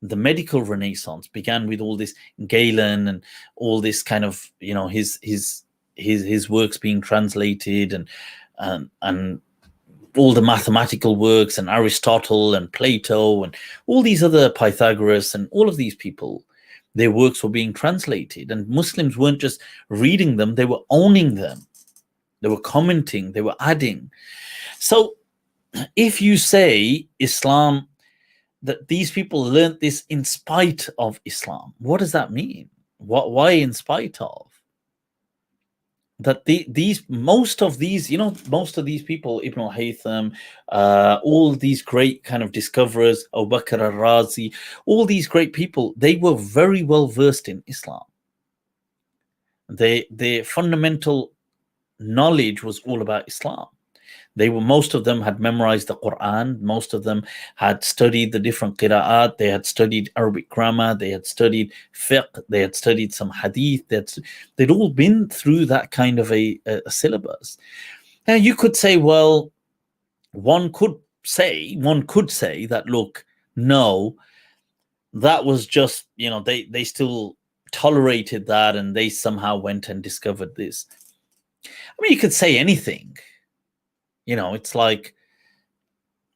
The medical renaissance began with all this Galen and all this kind of, his works being translated and all the mathematical works and Aristotle and Plato and all these other Pythagoras and all of these people, their works were being translated, and Muslims weren't just reading them, they were owning them. They were commenting, they were adding. So if you say Islam, that these people learned this in spite of Islam, what does that mean? Why in spite of? That most of these people, Ibn al-Haytham, all these great kind of discoverers, Abu Bakr al-Razi, all these great people, they were very well versed in Islam. Their fundamental knowledge was all about Islam. Most of them had memorized the Quran. Most of them had studied the different qira'at. They had studied Arabic grammar. They had studied fiqh. They had studied some hadith. They'd all been through that kind of a syllabus. Now you could say, well, one could say that, look, no, that was just, they still tolerated that and they somehow went and discovered this. I mean, you could say anything. It's like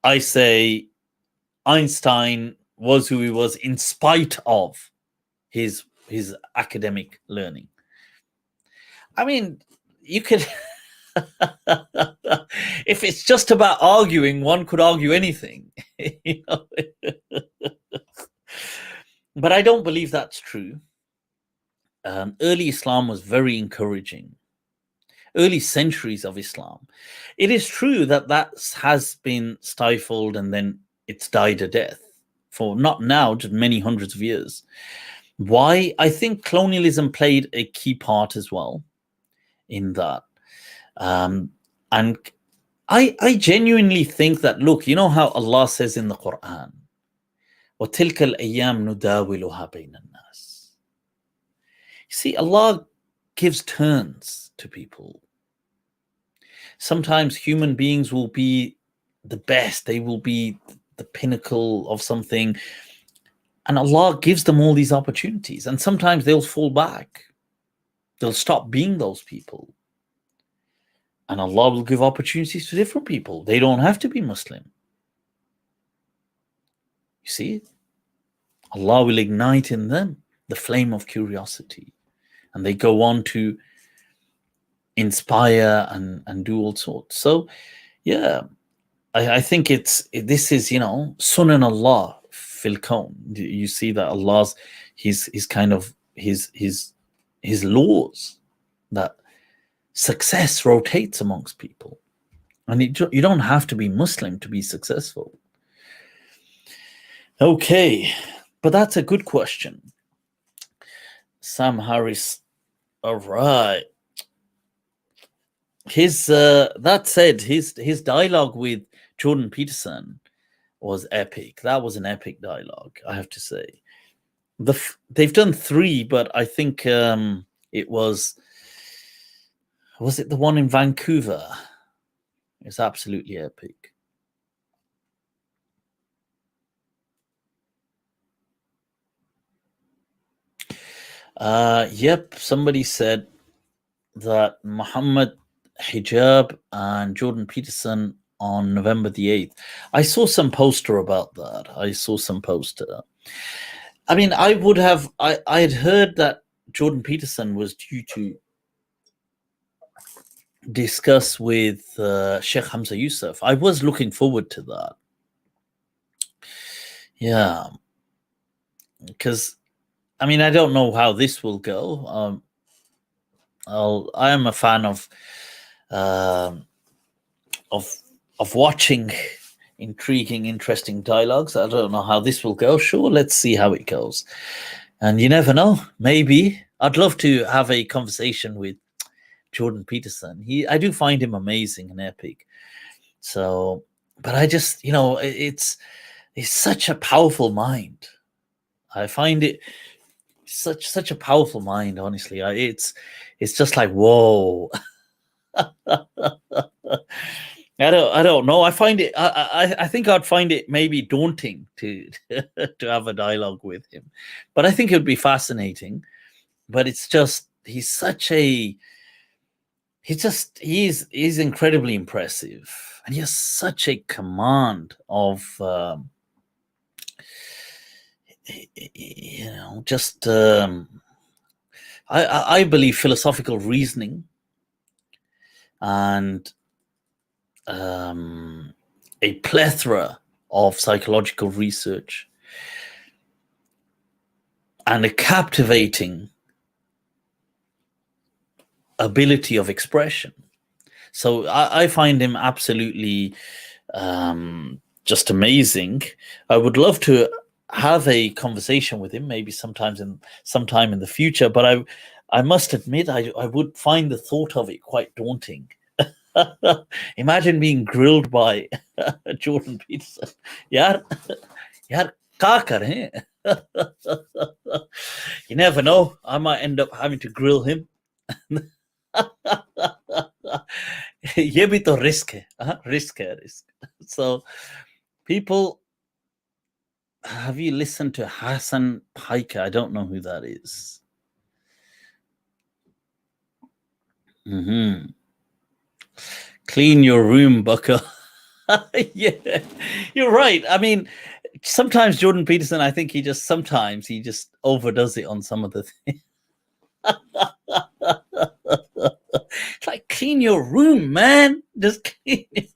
I say Einstein was who he was in spite of his academic learning. I mean, you could if it's just about arguing, one could argue anything. But I don't believe that's true. Early Islam was very encouraging. Early centuries of Islam. It is true that has been stifled and then it's died a death for not now, just many hundreds of years. Why? I think colonialism played a key part as well in that. And I genuinely think that, look, you know how Allah says in the Quran, وَتِلْكَ الْأَيَّامُ نُدَاوِلُهَا بَيْنَ النَّاسِ. You see, Allah gives turns to people. Sometimes human beings will be the best, they will be the pinnacle of something, and Allah gives them all these opportunities, and sometimes they'll fall back, they'll stop being those people, and Allah will give opportunities to different people. They don't have to be Muslim. You see, Allah will ignite in them the flame of curiosity, and they go on to inspire and do all sorts. So yeah, I think this is Sunan Allah fil kawn. You see that Allah's his kind of his laws, that success rotates amongst people, and you don't have to be Muslim to be successful. Okay, but that's a good question, Sam Harris. All right. That said, his dialogue with Jordan Peterson was epic. That was an epic dialogue, I have to say. They've done 3, but I think it was it the one in Vancouver? It's absolutely epic. Yep, somebody said that Muhammad Hijab and Jordan Peterson on November the 8th. I saw some poster about that. I mean, I had heard that Jordan Peterson was due to discuss with Sheikh Hamza Yusuf. I was looking forward to that. Yeah, because I mean, I don't know how this will go. I am a fan of watching intriguing, interesting dialogues. I don't know how this will go. Sure, let's see how it goes. And you never know. Maybe I'd love to have a conversation with Jordan Peterson. I do find him amazing and epic. So, but I just, it's such a powerful mind. I find it such a powerful mind. Honestly, it's just like whoa. I don't know. I find it. I think I'd find it maybe daunting to to have a dialogue with him, but I think it would be fascinating. But it's just he's incredibly impressive, and he has such a command of I believe philosophical reasoning and a plethora of psychological research and a captivating ability of expression. So I find him absolutely just amazing. I would love to have a conversation with him, maybe sometime in the future. But I must admit, I would find the thought of it quite daunting. Imagine being grilled by Jordan Peterson. Yaar ka kare? You never know. I might end up having to grill him. Ye bhi to risk hai. Risk. So, people, have you listened to Hassan Paika? I don't know who that is. Clean your room, bucko. Yeah, you're right. I mean, sometimes Jordan Peterson, I think he just overdoes it on some of the things. Like, clean your room, man. Just clean it.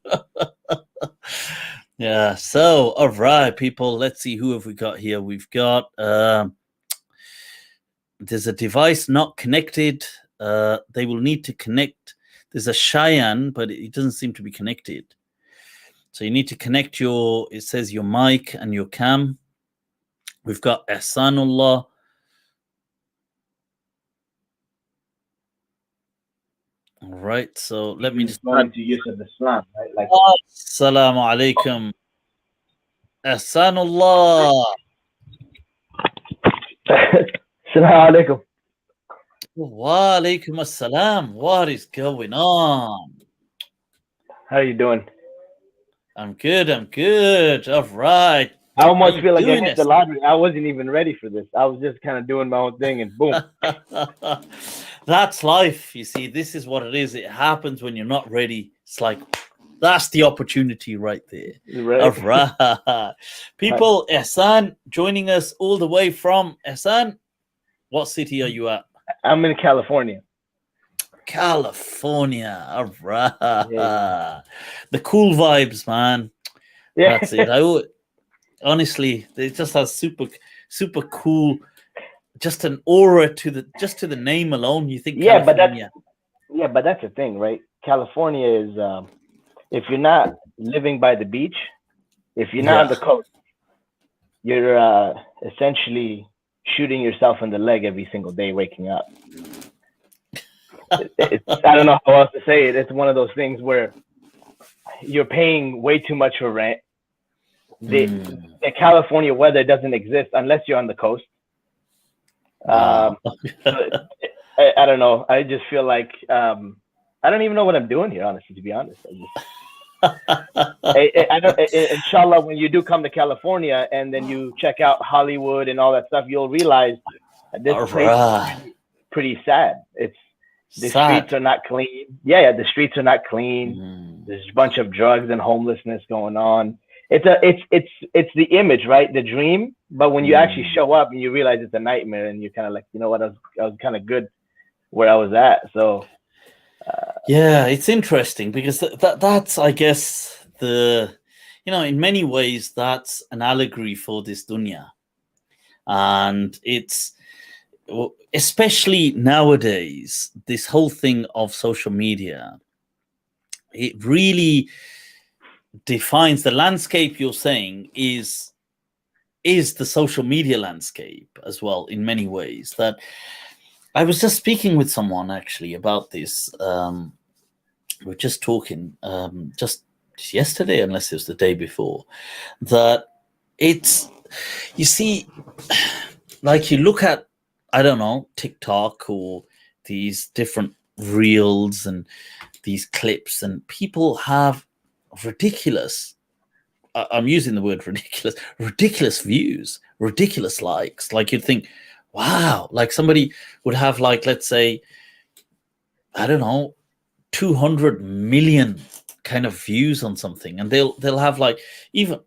Yeah. So, all right, people. Let's see, who have we got here? We've got there's a device not connected. They will need to connect. There's a Cheyenne, but it doesn't seem to be connected. So you need to connect it says your mic and your cam. We've got Ahsanullah. All right, so let me just going to use of Islam, right? Like, Assalamu alaikum. Ahsanullah. Assalamu alaikum. Wa alaikum assalam. What is going on? How are you doing? I'm good. All right. I almost feel like I hit the lottery. I wasn't even ready for this. I was just kind of doing my own thing, and boom. That's life. You see, this is what it is. It happens when you're not ready. It's like, that's the opportunity right there. Right. All right. People, Ehsan joining us all the way from Ehsan. What city are you at? I'm in California. California. All right. Yeah. The cool vibes, man. Yeah. That's it. Honestly, it just has super cool, just an aura to the name alone. You think California. But that's the thing, right? California is if you're not living by the beach, if you're not on the coast, you're essentially shooting yourself in the leg every single day waking up. I don't know how else to say it. It's one of those things where you're paying way too much for rent. The California weather doesn't exist unless you're on the coast. So I don't know. I just feel like I don't even know what I'm doing here, honestly, to be honest. I don't, inshallah, when you do come to California and then you check out Hollywood and all that stuff, you'll realize this place is pretty sad. The streets are not clean. Yeah, the streets are not clean. There's a bunch of drugs and homelessness going on. It's the image, right? The dream. But when you actually show up and you realize it's a nightmare, and you're kind of like, you know what, I was kind of good where I was at. So Yeah, it's interesting because that's, I guess, in many ways, that's an allegory for this dunya. And it's, especially nowadays, this whole thing of social media, it really defines the landscape. You're saying is the social media landscape as well, in many ways. That I was just speaking with someone actually about this. We were just talking just yesterday, unless it was the day before, that it's, you see, like you look at, I don't know, TikTok or these different reels and these clips, and people have ridiculous, I'm using the word ridiculous views, ridiculous likes. Like you'd think, wow, like somebody would have, like, let's say, I don't know, 200 million kind of views on something, and they'll have like even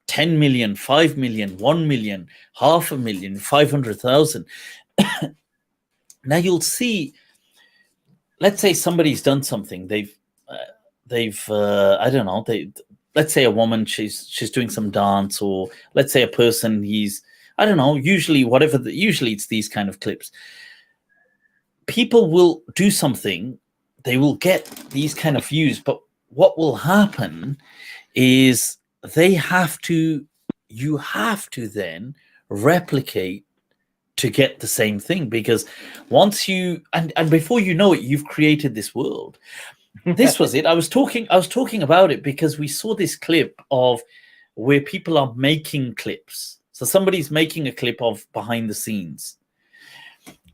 10 million, 5 million, 1 million, 500,000, 500,000. Now you'll see, let's say somebody's done something, they've I don't know, let's say a woman, she's doing some dance, or let's say a person, he's, I don't know, usually it's these kind of clips. People will do something, they will get these kind of views, but what will happen is you have to then replicate to get the same thing, because once you, and before you know it, you've created this world. This was it. I was talking about it because we saw this clip of where people are making clips. So somebody's making a clip of behind the scenes,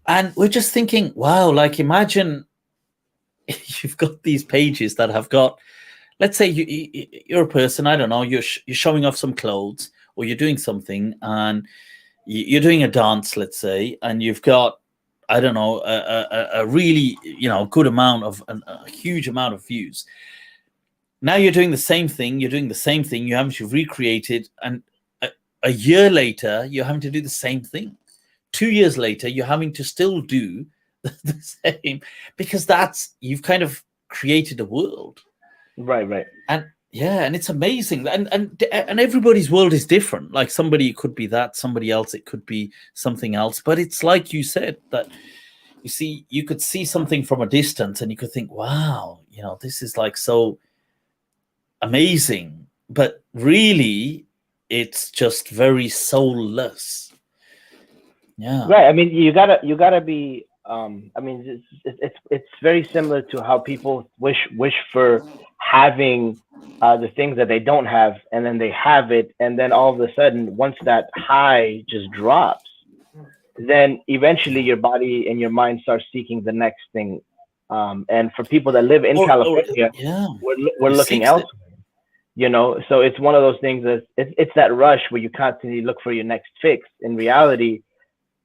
and we're just thinking, wow, like imagine you've got these pages that have got, let's say you're a person, I don't know, you're showing off some clothes, or you're doing something, and you're doing a dance, let's say, and you've got, I don't know, a really, good amount of, a huge amount of views. Now you're doing the same thing, you're having to recreate it, and a year later, you're having to do the same thing. 2 years later, you're having to still do the same, because you've kind of created a world. Right. And yeah, and it's amazing. And everybody's world is different. Like somebody, it could be that, somebody else, it could be something else. But it's like you said, that you see, you could see something from a distance and you could think, wow, this is like so amazing. But really, it's just very soulless. Yeah. Right. I mean, you gotta be. I mean, it's very similar to how people wish for having the things that they don't have, and then they have it, and then all of a sudden, once that high just drops, then eventually your body and your mind start seeking the next thing. And for people that live in California, we're looking elsewhere. So it's one of those things that it's that rush where you constantly look for your next fix. In reality,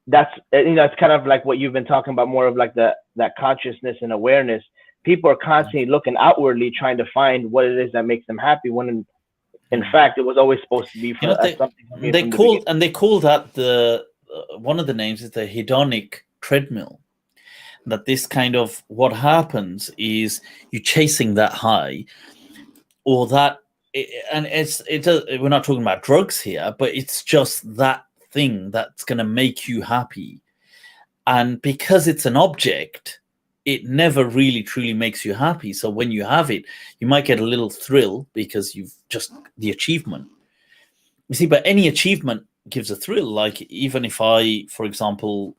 that's it's kind of like what you've been talking about, more of like that consciousness and awareness. People are constantly looking outwardly, trying to find what it is that makes them happy, when in fact it was always supposed to be something. They call that the one of the names is the hedonic treadmill. That this kind of, what happens is you're chasing that high, or that, and we're not talking about drugs here, but it's just that thing that's going to make you happy. And because it's an object, it never really truly makes you happy. So when you have it, you might get a little thrill because you've just the achievement. You see, but any achievement gives a thrill. Like even if I, for example,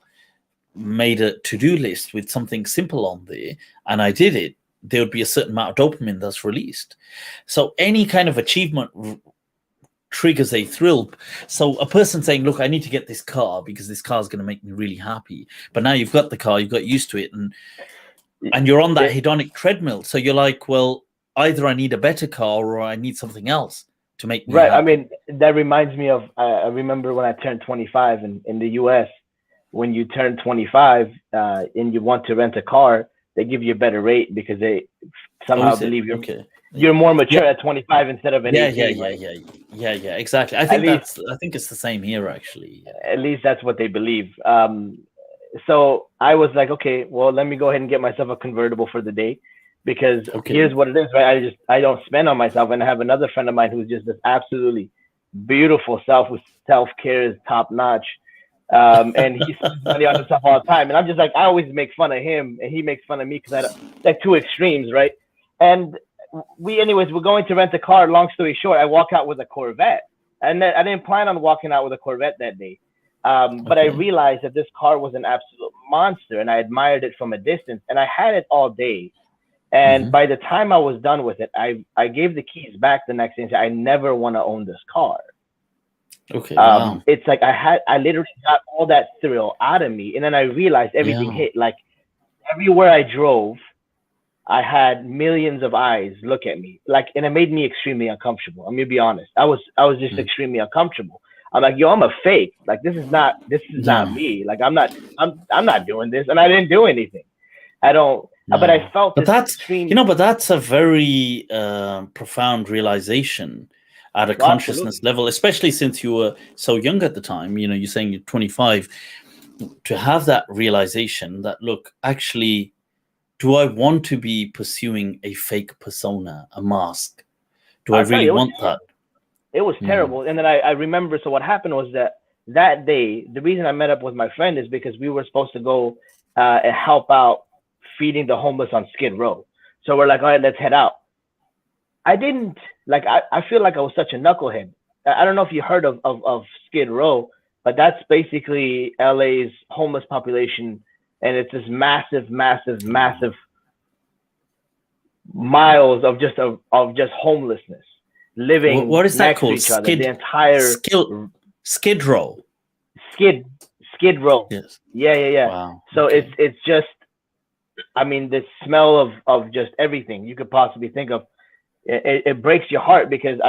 made a to-do list with something simple on there and I did it, there would be a certain amount of dopamine that's released. So any kind of achievement triggers a thrill. So a person saying, look, I need to get this car because this car is going to make me really happy. But now you've got the car, you've got used to it, and you're on that hedonic treadmill. So you're like, well, either I need a better car or I need something else to make me happy. I mean, that reminds me of, I remember when I turned 25 in the US, when you turn 25 and you want to rent a car, they give you a better rate because they somehow believe you're more mature at 25 instead of an 18. Yeah, exactly. I think it's the same here, actually. At least that's what they believe. so I was like, okay, well, let me go ahead and get myself a convertible for the day, because here's what it is, right? I don't spend on myself, and I have another friend of mine who's just this absolutely beautiful self, with self-care is top notch. And he spends money on himself all the time, and I'm just like, I always make fun of him, and he makes fun of me because I like two extremes, right? And we're going to rent a car. Long story short, I walk out with a Corvette, and I didn't plan on walking out with a Corvette that day. But I realized that this car was an absolute monster, and I admired it from a distance, and I had it all day. And by the time I was done with it, I gave the keys back the next day and said, I never want to own this car. Okay. Wow. It's like I literally got all that thrill out of me, and then I realized everything hit. Like everywhere I drove, I had millions of eyes look at me, like, and it made me extremely uncomfortable. I'm gonna be honest. I was just extremely uncomfortable. I'm like, yo, I'm a fake. Like this is not me. Like I'm not doing this, and I didn't do anything. I don't. No. But I felt. But that's but that's a very profound realization at a consciousness level, especially since you were so young at the time. You're saying you're 25. To have that realization that, look, actually, do I want to be pursuing a fake persona, a mask? Do I really want that? It was terrible. And then I remember, so what happened was that day, the reason I met up with my friend is because we were supposed to go and help out feeding the homeless on Skid Row. So we're like, all right, let's head out. I didn't, like, I feel like I was such a knucklehead. I don't know if you heard of Skid Row, but that's basically LA's homeless population. And it's this massive, massive, massive miles of just homelessness, living what is that next called? to each other. The entire Skid Row. Skid Row. Yes. Yeah. Wow. So it's just, I mean, the smell of just everything you could possibly think of. It breaks your heart, because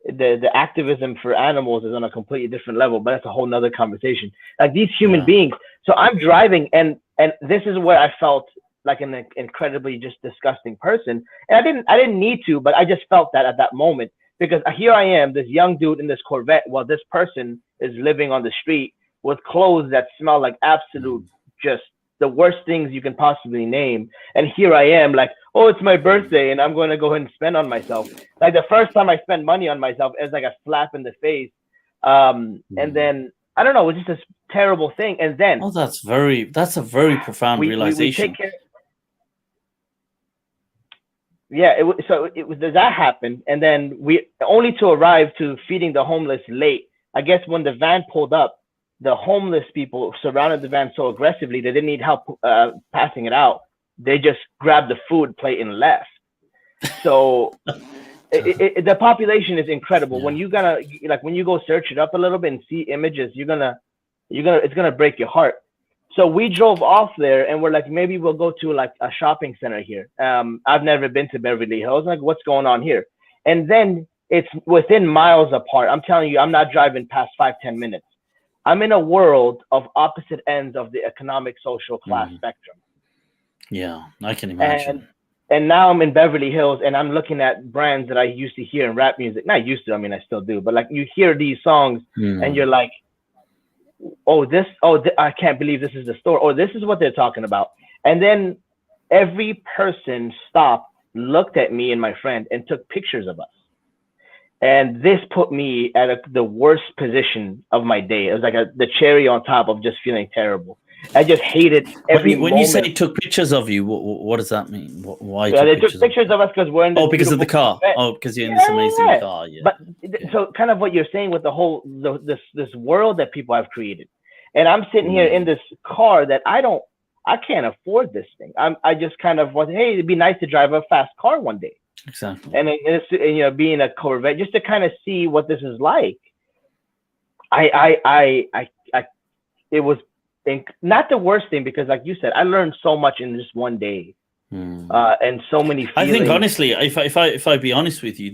the activism for animals is on a completely different level, but that's a whole nother conversation. Like these human beings. So I'm driving, and this is where I felt like an incredibly just disgusting person. And I didn't need to, but I just felt that at that moment, because here I am, this young dude in this Corvette, while this person is living on the street with clothes that smell like absolute just the worst things you can possibly name. And here I am, like, oh, it's my birthday, and I'm going to go ahead and spend on myself. Like the first time I spent money on myself, it was like a slap in the face. And then I don't know, it was just a terrible thing. And then that's a very profound realization. That happened, and then we only to arrive to feeding the homeless late. I guess when the van pulled up, the homeless people surrounded the van so aggressively they didn't need help passing it out. They just grabbed the food plate and left. So the population is incredible. Yeah. When you go search it up a little bit and see images, it's gonna break your heart. So we drove off there, and we're like, maybe we'll go to like a shopping center here. I've never been to Beverly Hills. Like, what's going on here? And then it's within miles apart. I'm telling you, I'm not driving past 5-10 minutes. I'm in a world of opposite ends of the economic, social class spectrum. Yeah, I can imagine. And now I'm in Beverly Hills, and I'm looking at brands that I used to hear in rap music. Not used to, I mean, I still do. But like, you hear these songs, and you're like, I can't believe this is the store. Or this is what they're talking about. And then every person stopped, looked at me and my friend, and took pictures of us. And this put me at the worst position of my day. It was like the cherry on top of just feeling terrible. I just hated every moment. When you say took pictures of you, what does that mean? Why? They took pictures of us because we're in this because of the car. Event. Oh, because you're in this amazing car. Yeah. But so kind of what you're saying with the whole this world that people have created, and I'm sitting here in this car that I can't afford this thing. I just kind of was, hey, it'd be nice to drive a fast car one day. Exactly. And being a Corvette, just to kind of see what this is like. It was not the worst thing, because like you said, I learned so much in just one day, and so many feelings. I think honestly, if I be honest with you,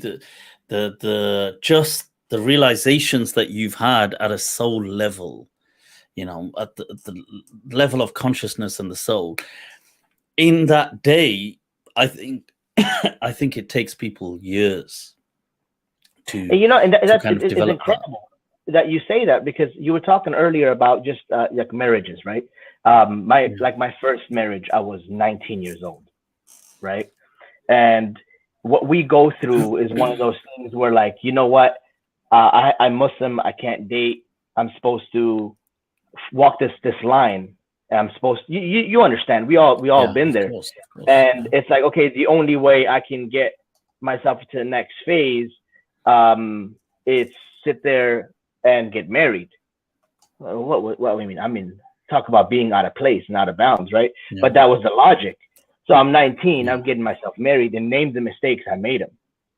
the realizations that you've had at a soul level, at the level of consciousness and the soul, in that day, I think it takes people years to and that's kind of develop incredible. that you say that, because you were talking earlier about just like marriages, right? My first marriage, I was 19 years old, right? And what we go through is one of those things where, like, you know what, I'm Muslim, I can't date, I'm supposed to walk this line, and I'm supposed to, you understand, we all been there. Of course, and it's like, okay, the only way I can get myself to the next phase, it's sit there and get married. What do you mean? I mean, talk about being out of place and out of bounds, right? Yeah. But that was the logic. So I'm 19, I'm getting myself married, and name the mistakes I made them.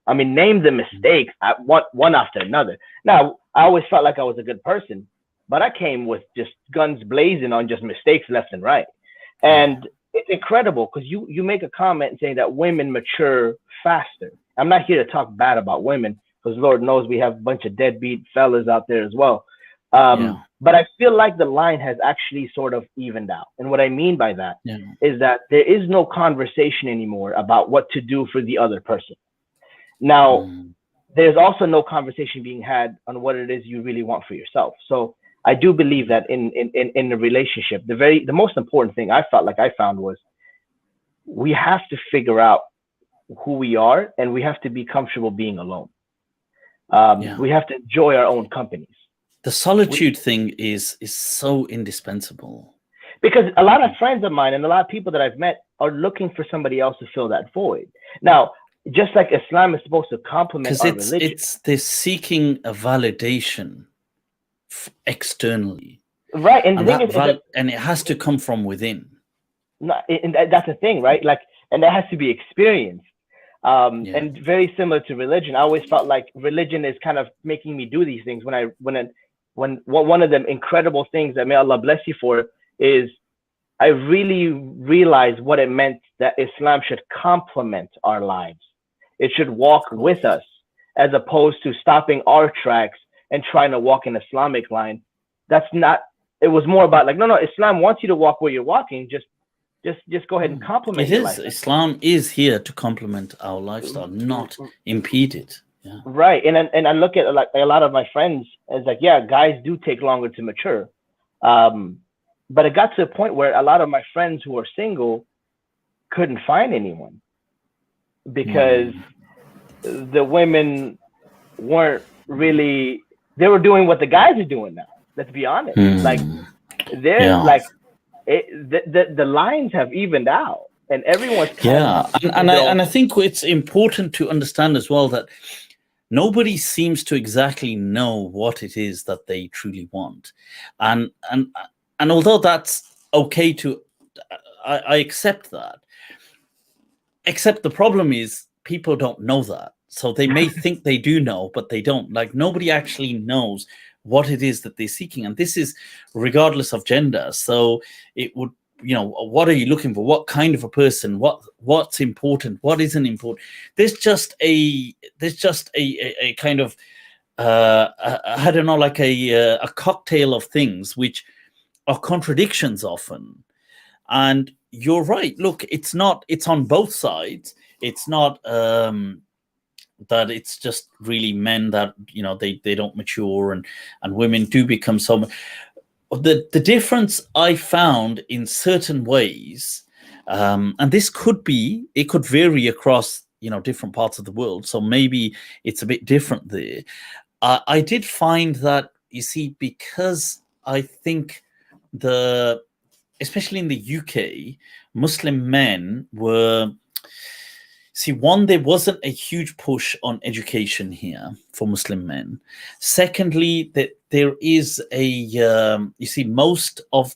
I mean, name the mistakes, one after another. Now, I always felt like I was a good person, but I came with just guns blazing on just mistakes left and right. And it's incredible, because you make a comment saying that women mature faster. I'm not here to talk bad about women, because Lord knows we have a bunch of deadbeat fellas out there as well. But I feel like the line has actually sort of evened out. And what I mean by that is that there is no conversation anymore about what to do for the other person. Now, there's also no conversation being had on what it is you really want for yourself. So I do believe that in the relationship, the most important thing I felt like I found was, we have to figure out who we are, and we have to be comfortable being alone. We have to enjoy our own companies. The solitude thing is so indispensable. Because a lot of friends of mine and a lot of people that I've met are looking for somebody else to fill that void. Now, just like Islam is supposed to complement our religion. They're seeking a validation externally. Right. And the thing is and it has to come from within. And that's the thing, right? Like, and that has to be experienced. And very similar to religion, I always felt like religion is kind of making me do these things. When one of the incredible things that, may Allah bless you for, is I really realized what it meant that Islam should complement our lives. It should walk with us, as opposed to stopping our tracks and trying to walk an Islamic line. That's not, it was more about like, no, Islam wants you to walk where you're walking. Just go ahead and complement your life. Islam is here to complement our lifestyle, not impede it. Yeah. Right. And I look at, like, a lot of my friends as like, yeah, guys do take longer to mature. But it got to a point where a lot of my friends who are single couldn't find anyone, because the women weren't really, they were doing what the guys are doing now. Let's be honest. Like, they're like, the lines have evened out, and everyone's and I think it's important to understand as well that nobody seems to exactly know what it is that they truly want, and although that's okay to, I accept that. Except the problem is people don't know that, so they may think they do know, but they don't. Like, nobody actually knows what it is that they're seeking, and this is regardless of gender. So it would, what are you looking for? What kind of a person? What's important? What isn't important? There's just a kind of I don't know, like a cocktail of things which are contradictions often. And you're right. Look, it's on both sides. It's not that it's just really men that they don't mature, and women do become so. The difference I found in certain ways, and this could vary across different parts of the world, so maybe it's a bit different there. I did find that, you see, because I think especially in the UK, Muslim men were. See, one, there wasn't a huge push on education here for Muslim men. Secondly, that there is you see, most of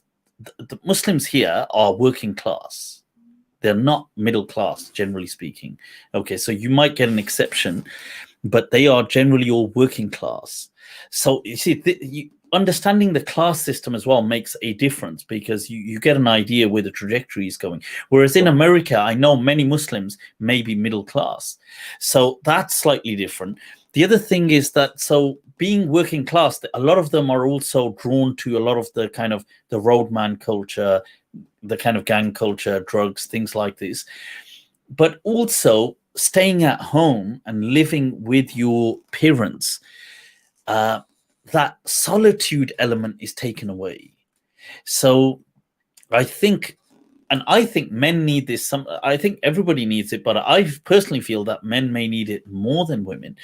the Muslims here are working class. They're not middle class, generally speaking. Okay, so you might get an exception, but they are generally all working class. So you see, understanding the class system as well makes a difference, because you get an idea where the trajectory is going. Whereas in America, I know many Muslims may be middle class. So that's slightly different. The other thing is that, so being working class, a lot of them are also drawn to a lot of the kind of the roadman culture, the kind of gang culture, drugs, things like this. But also staying at home and living with your parents, that solitude element is taken away. So I think, and I think men need this. I think everybody needs it, but I personally feel that men may need it more than women.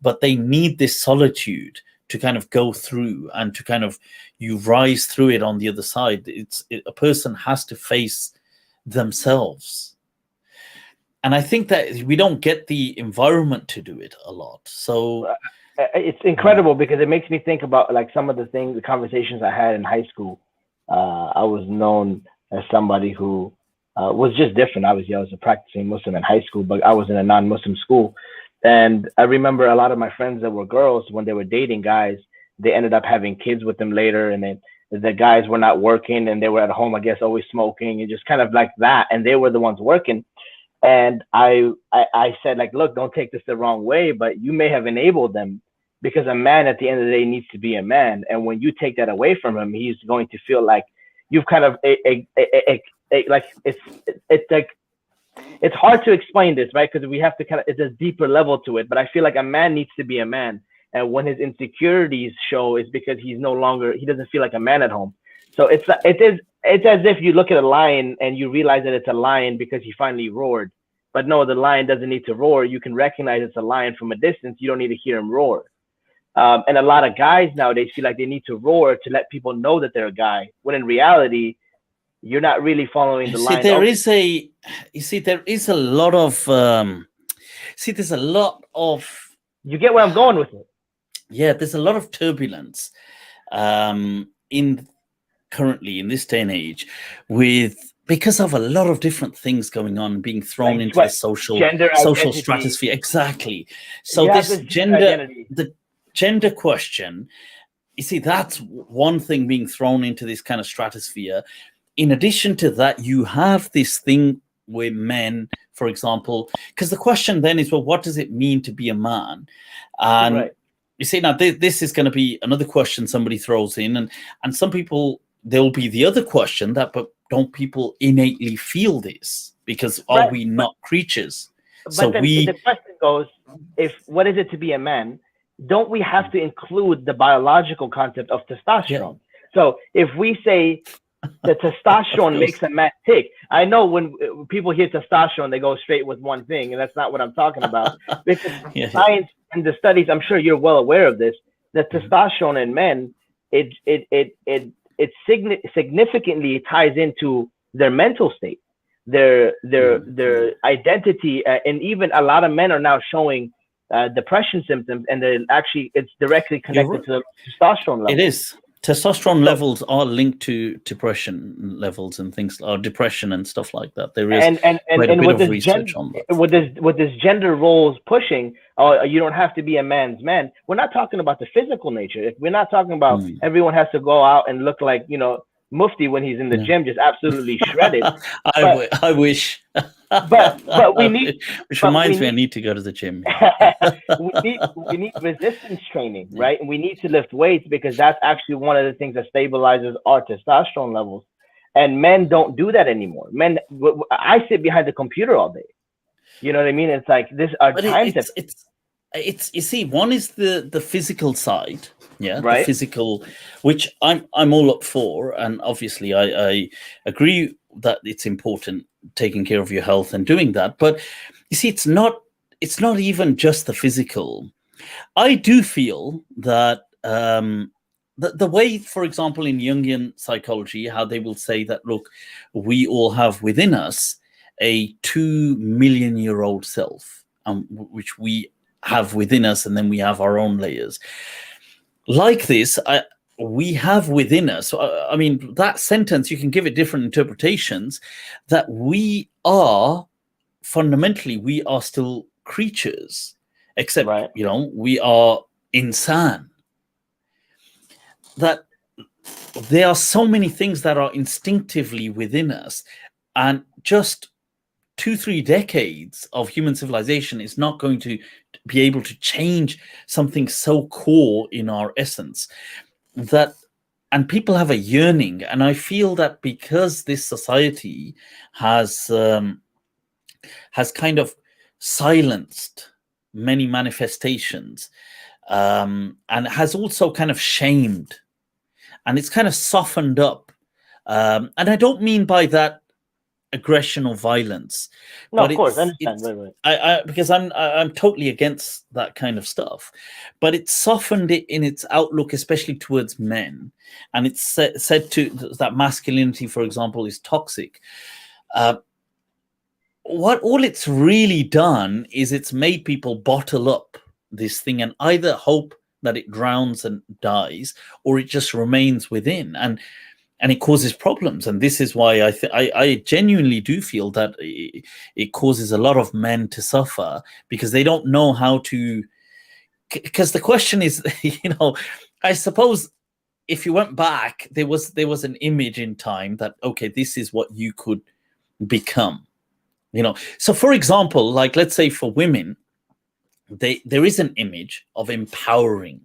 But they need this solitude to kind of go through, and to kind of, you rise through it on the other side. A person has to face themselves, and I think that we don't get the environment to do it a lot. So it's incredible, because it makes me think about like some of the conversations I had in high school. I was known as somebody who was just different. I was a practicing Muslim in high school, but I was in a non-Muslim school. And I remember a lot of my friends that were girls, when they were dating guys, they ended up having kids with them later. And then the guys were not working, and they were at home, I guess, always smoking, and just kind of like that. And they were the ones working. And I said, like, look, don't take this the wrong way, but you may have enabled them, because a man at the end of the day needs to be a man. And when you take that away from him, he's going to feel like you've kind of like it's like, it's hard to explain this, right? Because we have to kind of, it's a deeper level to it. But I feel like a man needs to be a man. And when his insecurities show, is because he doesn't feel like a man at home. So it's as if you look at a lion and you realize that it's a lion because he finally roared. But no, the lion doesn't need to roar. You can recognize it's a lion from a distance. You don't need to hear him roar. And a lot of guys nowadays feel like they need to roar to let people know that they're a guy, when in reality, you're not really following the line. There is a lot of, there's a lot of, you get where I'm going with it. Yeah, there's a lot of turbulence currently in this day and age, because of a lot of different things going on, being thrown into the social stratosphere. Exactly. So this gender question, you see, that's one thing being thrown into this kind of stratosphere. In addition to that, you have this thing with men, for example, because the question then is, well, what does it mean to be a man? And you see, now this is going to be another question somebody throws in, and some people, there'll be the other question that, but don't people innately feel this? Because are we not creatures? But so the question goes, what is it to be a man? Don't we have to include the biological concept of testosterone? Yeah. So if we say the testosterone makes a man tick, I know when people hear testosterone, they go straight with one thing, and that's not what I'm talking about. Because science and the studies, I'm sure you're well aware of this, that testosterone in men, it significantly ties into their mental state, their identity, and even a lot of men are now showing depression symptoms, and it's directly connected to the testosterone level. It is. Testosterone levels are linked to depression levels and things, or depression and stuff like that. There is quite a bit of research on that. With this gender roles pushing, you don't have to be a man's man. We're not talking about the physical nature. We're not talking about everyone has to go out and look like, Mufti when he's in the gym, just absolutely shredded. I wish. But we need. Which reminds me, I need to go to the gym. we need resistance training, right? And we need to lift weights, because that's actually one of the things that stabilizes our testosterone levels. And men don't do that anymore. Men, I sit behind the computer all day. You know what I mean? It's like this. It's you see, one is the physical side. Yeah, right. The physical, which I'm all up for, and obviously I agree that it's important taking care of your health and doing that. But you see, it's not even just the physical. I do feel that the way, for example, in Jungian psychology, how they will say that, look, we all have within us a 2 million year old self, which we have within us, and then we have our own layers. Like this, we have within us, I mean, that sentence, you can give it different interpretations, that we are, fundamentally, we are still creatures, except, we are insan. That there are so many things that are instinctively within us, and just 2-3 decades of human civilization is not going to be able to change something so core in our essence. And people have a yearning, and I feel that because this society has kind of silenced many manifestations, and has also kind of shamed, and it's kind of softened up. And I don't mean by that aggression or violence, No, but of course, I understand. Right. Because I'm totally against that kind of stuff, but it's softened it in its outlook, especially towards men, and it's said to that masculinity, for example, is toxic. What all it's really done is it's made people bottle up this thing and either hope that it drowns and dies, or it just remains within, and it causes problems. And this is why I genuinely do feel that it causes a lot of men to suffer, because they don't know how to. Because the question is, I suppose if you went back, there was an image in time that, okay, this is what you could become. So for example, like, let's say for women, there is an image of empowerment.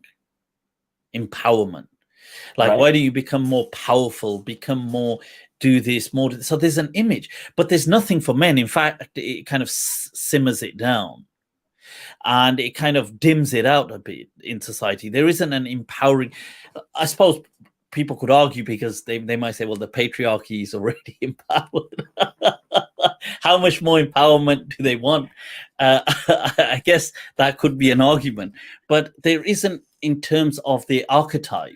Like, right. Why do you become more powerful, become more, do this, more? So there's an image, but there's nothing for men. In fact, it kind of simmers it down, and it kind of dims it out a bit in society. There isn't an empowering. I suppose people could argue, because they might say, well, the patriarchy is already empowered. How much more empowerment do they want? I guess that could be an argument, but there isn't, in terms of the archetype,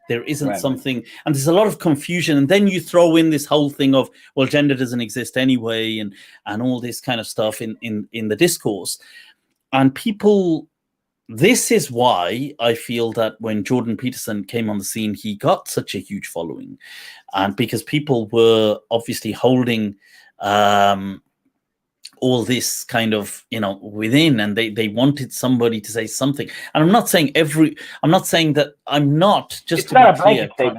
there isn't something, and there's a lot of confusion. And then you throw in this whole thing of, well, gender doesn't exist anyway, and all this kind of stuff in the discourse. And people, this is why I feel that when Jordan Peterson came on the scene, he got such a huge following, and because people were obviously holding all this kind of, within, and they wanted somebody to say something. And I'm not saying that, I'm not, just it's to not be a blanket clear.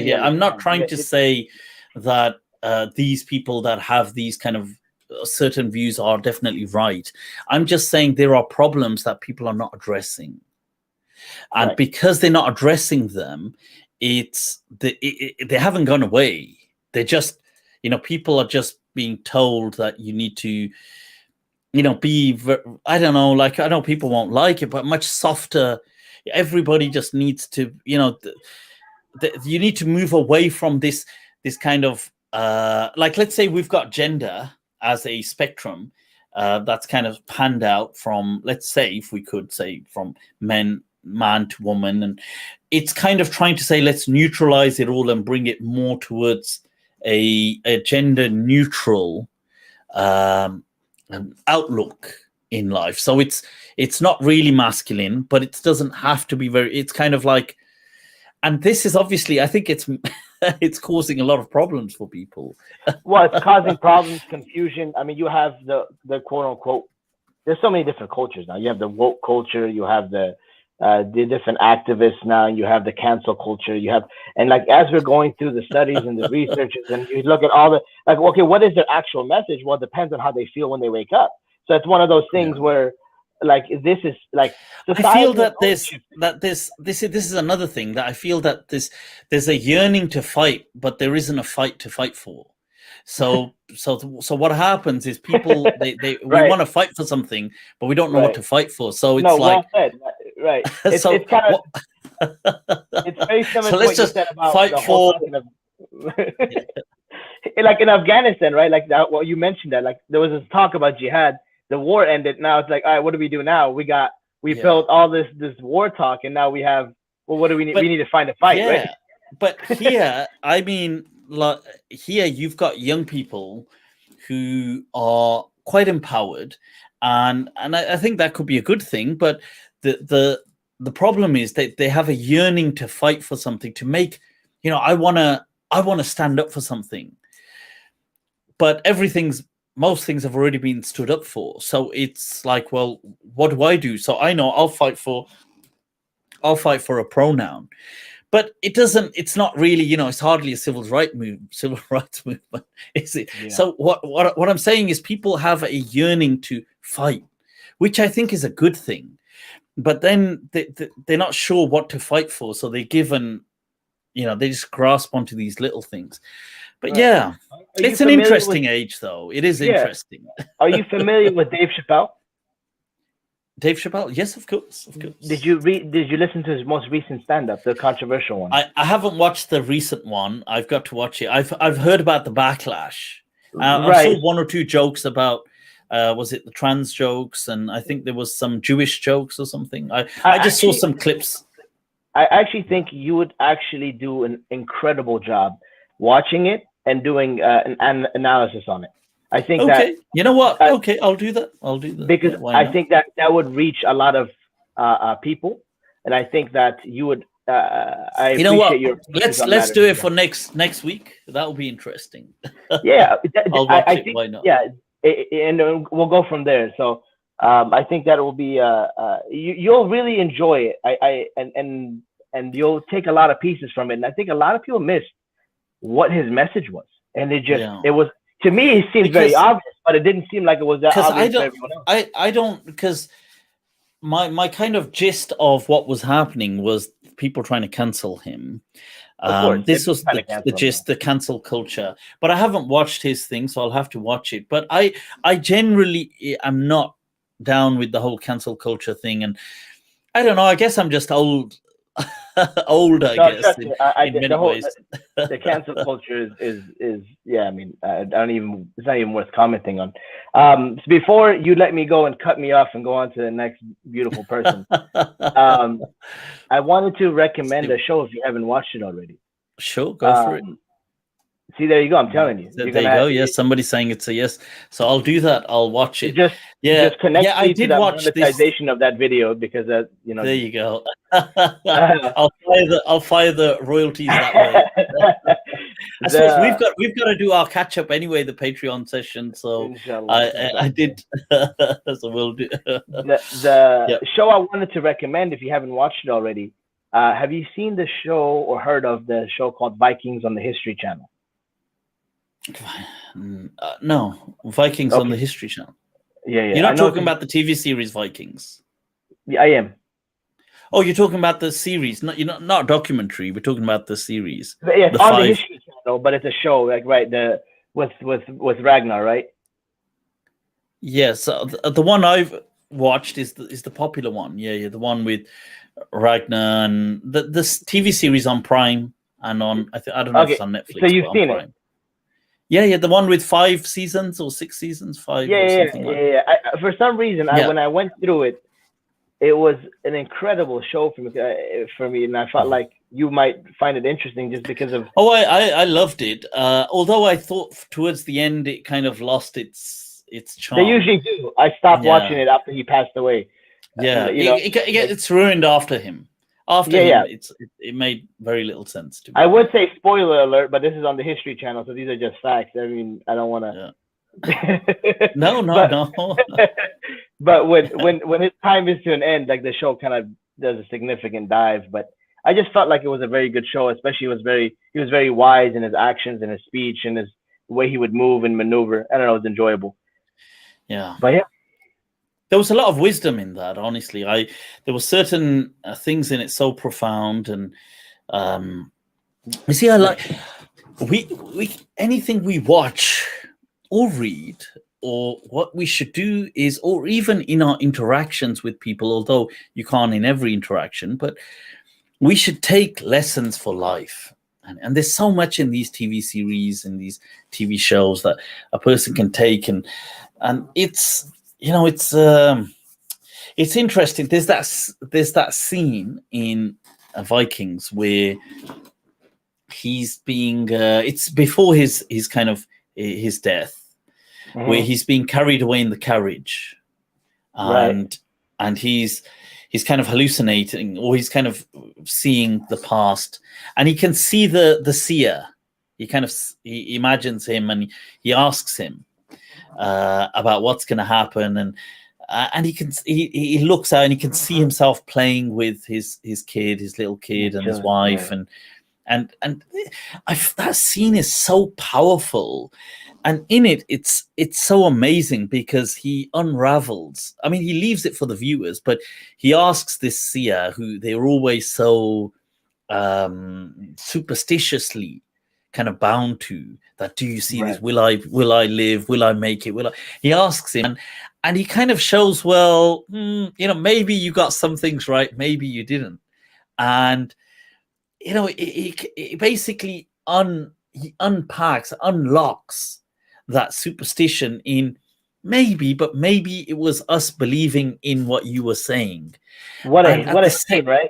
statement. I'm not trying to say that these people that have these kind of certain views are definitely right. I'm just saying there are problems that people are not addressing, and because they're not addressing them, they haven't gone away. They're just, people are just being told that you need to, be, I don't know, like, I know people won't like it, but much softer. Everybody just needs to, you need to move away from this kind of, like, let's say we've got gender as a spectrum that's kind of panned out from, let's say, if we could say, from man to woman, and it's kind of trying to say, let's neutralize it all and bring it more towards a gender neutral outlook in life. So it's not really masculine, but it doesn't have to be it's kind of like, and this is obviously, I think it's causing a lot of problems for people. Well, it's causing problems, confusion. I mean, you have the quote unquote, there's so many different cultures now. You have the woke culture, you have the different activists now, you have the cancel culture, you have, and like, as we're going through the studies and the researches, and you look at all the, like, okay, what is their actual message? Well, it depends on how they feel when they wake up. So it's one of those things where, like, this is like, I feel that this is another thing, that I feel that there's a yearning to fight, but there isn't a fight to fight for. So what happens is people we want to fight for something, but we don't know what to fight for. So it's well said. Right. It's kind of it's very similar to what you said about fight the whole like in Afghanistan, right? Like that, well, you mentioned that, like, there was this talk about jihad. The war ended. Now it's like, all right, what do we do now? We built all this war talk, and now we have, well, what do we need? We need to find a fight, right? But here, I mean, like, here you've got young people who are quite empowered, and I think that could be a good thing. But the problem is that they have a yearning to fight for something, to make, I want to stand up for something. But most things have already been stood up for. So it's like, well, what do I do? So I know I'll fight for a pronoun. But it's not really, it's hardly a civil rights movement, is it? Yeah. So what I'm saying is, people have a yearning to fight, which I think is a good thing. But then they're not sure what to fight for. So they they just grasp onto these little things. But it's an interesting age, though. It is interesting. Are you familiar with Dave Chappelle? Dave Chappelle, yes, of course, of course. Did you listen to his most recent stand-up, the controversial one? I haven't watched the recent one. I've got to watch it. I've heard about the backlash. I saw one or two jokes about was it the trans jokes, and I think there was some Jewish jokes or something. I just saw some clips. I actually think you would actually do an incredible job watching it and doing an analysis on it. I think that, you know what? Okay, I'll do that. Because I think that would reach a lot of people, and I think that you would. I you know what? Your let's do it for next week. That will be interesting. Yeah, I think why not? Yeah, and we'll go from there. So I think that will be you'll really enjoy it. And you'll take a lot of pieces from it. And I think a lot of people missed what his message was, and it was. To me, it seemed very obvious, but it didn't seem like it was that obvious to everyone else. I don't, because my kind of gist of what was happening was people trying to cancel him. This was the gist, the cancel culture. But I haven't watched his thing, so I'll have to watch it. But I generally am not down with the whole cancel culture thing, and I don't know. I guess I'm just old. I guess in many ways. The cancel culture is yeah. I mean, it's not even worth commenting on. So before you let me go and cut me off and go on to the next beautiful person, I wanted to recommend a show if you haven't watched it already. Sure, go for it. See, there you go. I'm telling you. There you go. Yes, somebody's saying it's a yes. So I'll do that. I'll watch it. Just connect I to did that watch monetization of that video, because that, you know. There you go. I'll fire the royalties that way. I suppose we've got to do our catch up anyway, the Patreon session. So I did. So we'll do. The show I wanted to recommend, if you haven't watched it already, have you seen the show or heard of the show called Vikings on the History Channel? No, Vikings on the History Channel. Yeah. You're not talking about the TV series Vikings. Yeah, I am. Oh, you're talking about the series, not documentary. We're talking about the series. Yeah, it's on the History Channel, but it's a show, like with Ragnar, right? Yes, the one I've watched is the popular one. Yeah, the one with Ragnar, and this TV series on Prime and on I don't know if it's on Netflix. So you've seen it. Yeah, the one with 5 seasons or 6 seasons, 5. Yeah. For some reason, when I went through it, it was an incredible show for me, and I felt like you might find it interesting just because of. Oh, I loved it. Although I thought towards the end it kind of lost its charm. They usually do. I stopped watching it after he passed away. Yeah, it's ruined after him. Him, it made very little sense to me. I would say spoiler alert, but this is on the History Channel, so these are just facts. I mean, I don't want to. Yeah. No. But when his time is to an end, like the show kind of does a significant dive. But I just felt like it was a very good show. Especially he was very wise in his actions and his speech and the way he would move and maneuver. I don't know, it was enjoyable. Yeah. But yeah. There was a lot of wisdom in that, honestly. There were certain things in it so profound, and you see, I like we anything we watch or read, or what we should do is, or even in our interactions with people, although you can't in every interaction, but we should take lessons for life. And there's so much in these TV series and these TV shows that a person can take, and it's. It's interesting. There's that scene in Vikings where he's being. It's before his kind of his death, where he's being carried away in the carriage, and he's kind of hallucinating, or he's kind of seeing the past, and he can see the seer. He imagines him, and he asks him about what's going to happen, and he looks out and he can see himself playing with his little kid and his wife, and that scene is so powerful, and in it's so amazing because he unravels. I mean, he leaves it for the viewers, but he asks this seer, who they're always so superstitiously kind of bound to. That, do you see Right. this? Will I live? Will I make it? He asks him, and he kind of shows, well, maybe you got some things right, maybe you didn't. And it basically he unlocks that superstition in maybe it was us believing in what you were saying. What a scene, right?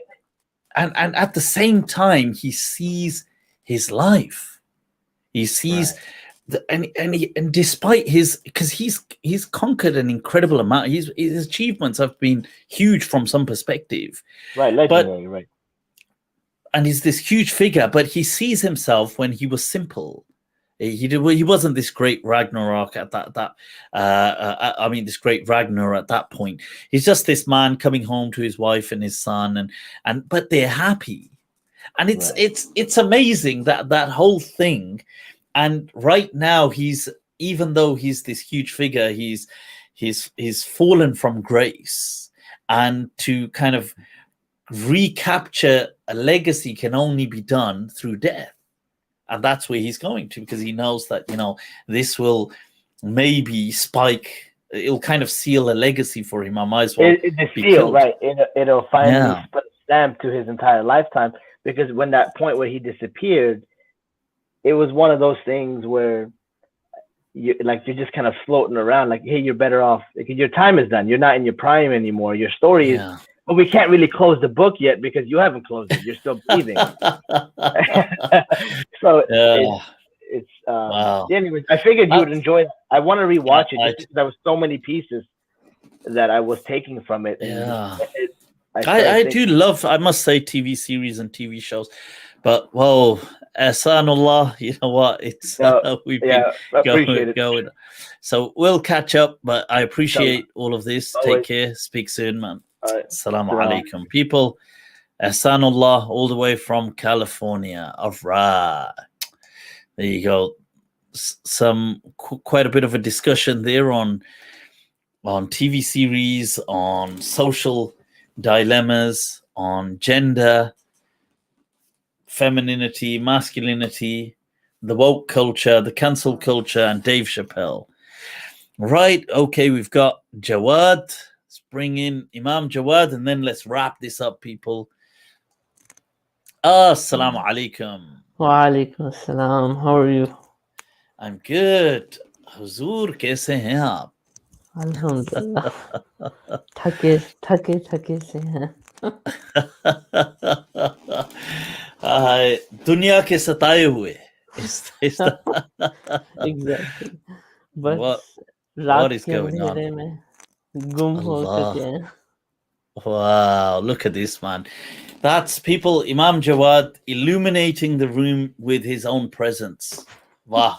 And at the same time, he sees his life. He sees and despite because he's conquered an incredible amount. His achievements have been huge from some perspective. Right, legendary, right. And he's this huge figure, but he sees himself when he was simple. He wasn't this great Ragnarok at this great Ragnar at that point. He's just this man coming home to his wife and his son, but they're happy, and it's amazing that whole thing. And right now, even though he's this huge figure, he's fallen from grace, and to kind of recapture a legacy can only be done through death. And that's where he's going to, because he knows that, this will maybe spike. It'll kind of seal a legacy for him. I might as well be killed. Right. It'll finally put a stamp to his entire lifetime. Because when that point where he disappeared, it was one of those things where you're just kind of floating around. Like, hey, you're better off. Like, your time is done. You're not in your prime anymore. Your story is. But we can't really close the book yet because you haven't closed it. You're still breathing. So it's wow. Anyways, I figured you would enjoy it. I want to rewatch it just because there was so many pieces that I was taking from it. I do love, I must say, TV series and TV shows. But whoa, Ahsanullah, you know what? It's we've been going. So we'll catch up, but I appreciate all of this. Take care. Speak soon, man. Assalamu alaikum, people. Ahsanullah, all the way from California. All right. There you go. Quite a bit of a discussion there on TV series, on social dilemmas, on gender, femininity, masculinity, the woke culture, the cancel culture, and Dave Chappelle. Right. Okay, we've got Jawad. Let's bring in Imam Jawad, and then let's wrap this up, people. Assalamu alaikum. Wa alaikum assalam. How are you? I'm good. Huzur, kaise hain aap? Alhamdulillah. थके से हैं. दुनिया के सताए हुए. Exactly. But what is going on? में गुम हो चुके हैं. Wow, look at this, man. That's people, Imam Jawad illuminating the room with his own presence. Wow.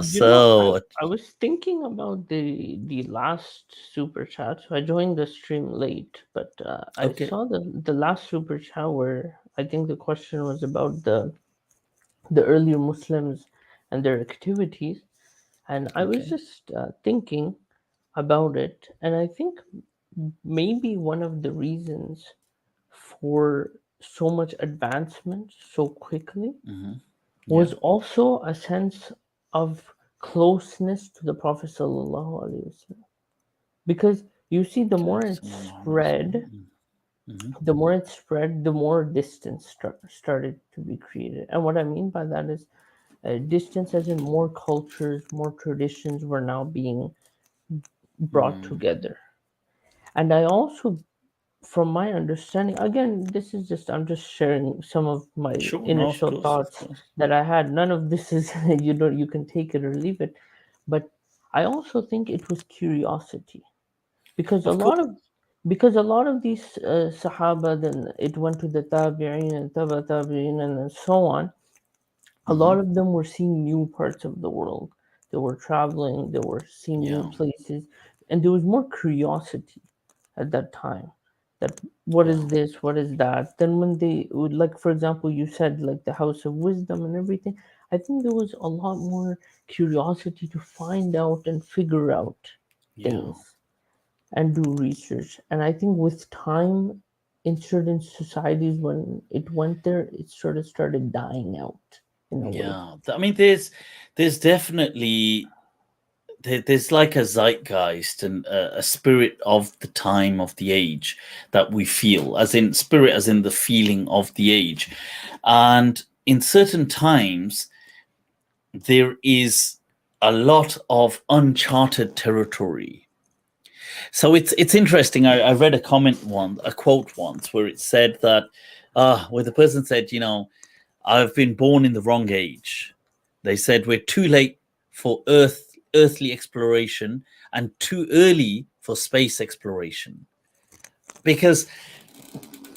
So I was thinking about the last super chat. So I joined the stream late, but I saw the last super chat where I think the question was about the earlier Muslims and their activities, and I was just thinking about it, and I think maybe one of the reasons for so much advancement so quickly was also a sense of closeness to the Prophet sallallahu alaihi wasallam, because you see, the more it spread, the more distance started to be created. And what I mean by that is distance as in more cultures, more traditions were now being brought together. And I also, from my understanding, again, this is just, I'm just sharing some of my initial thoughts that I had. None of this is, you can take it or leave it. But I also think it was curiosity, because a lot of these Sahaba, then it went to the Tabi'in and Tabi'in and so on. A lot of them were seeing new parts of the world. They were traveling, they were seeing new places, and there was more curiosity at that time. That what is this, what is that? Then when they would, like, for example, you said like the House of Wisdom and everything, I think there was a lot more curiosity to find out and figure out things and do research. And I think with time in certain societies, when it went there, it sort of started dying out in a way. Yeah, I mean, there's definitely there's like a zeitgeist and a spirit of the time, of the age, that we feel, as in spirit, as in the feeling of the age. And in certain times, there is a lot of uncharted territory. So it's interesting. I read a quote once, where it said that, where the person said, I've been born in the wrong age. They said we're too late for earthly exploration and too early for space exploration. Because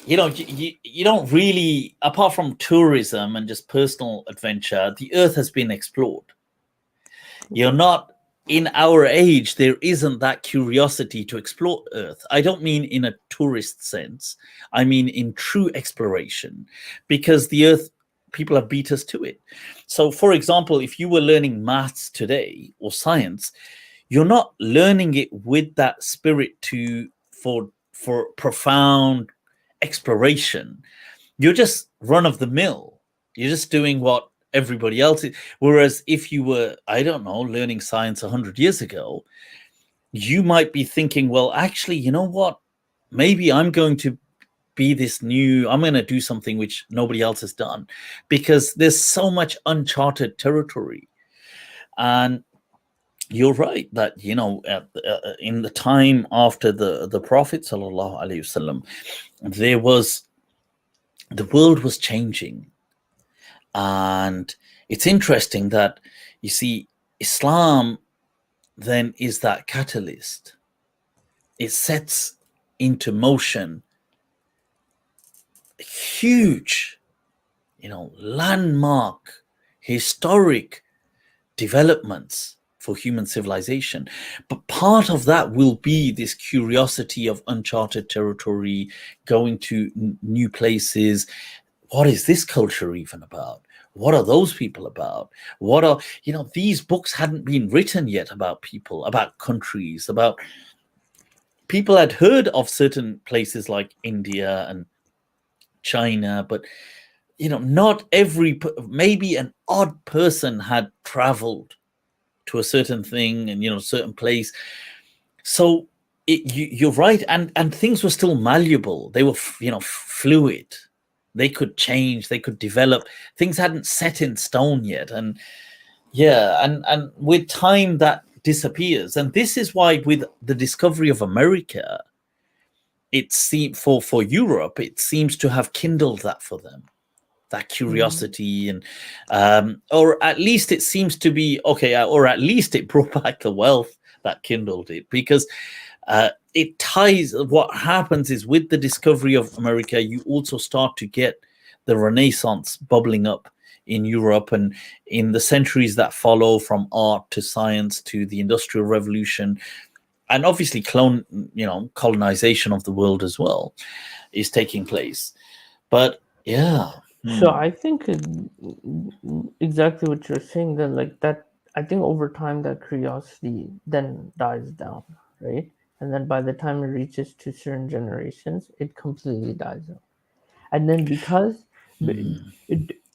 you don't really, apart from tourism and just personal adventure, the earth has been explored. You're not, in our age, there isn't that curiosity to explore earth. I don't mean in a tourist sense. I mean in true exploration, because the earth, people have beat us to it. So, for example, if you were learning maths today or science, you're not learning it with that spirit for profound exploration. You're just run of the mill. You're just doing what everybody else is. Whereas if you were, I don't know, learning science 100 years ago, you might be thinking, well, actually, you know what? Maybe I'm going to be I'm going to do something which nobody else has done, because there's so much uncharted territory. And you're right that, in the time after the Prophet sallallahu alaihi wasallam, the world was changing. And it's interesting that, you see, Islam then is that catalyst. It sets into motion huge, landmark, historic developments for human civilization. But part of that will be this curiosity of uncharted territory, going to new places. What is this culture even about? What are those people about? What are, these books hadn't been written yet about people, about countries, about people had heard of certain places like India and China, but not maybe an odd person had traveled to a certain thing and certain place. So you're right, and things were still malleable. They were fluid. They could change, they could develop. Things hadn't set in stone yet. And and with time that disappears. And this is why, with the discovery of America, it seemed for Europe, it seems to have kindled that for them, that curiosity. And or at least it seems to be okay, or at least it brought back the wealth that kindled it, because it ties. What happens is, with the discovery of America, you also start to get the Renaissance bubbling up in Europe, and in the centuries that follow, from art to science to the Industrial Revolution. And obviously, colonization of the world as well is taking place. But So I think exactly what you're saying. Then, like that, I think over time that curiosity then dies down, right? And then by the time it reaches to certain generations, it completely dies out. And then because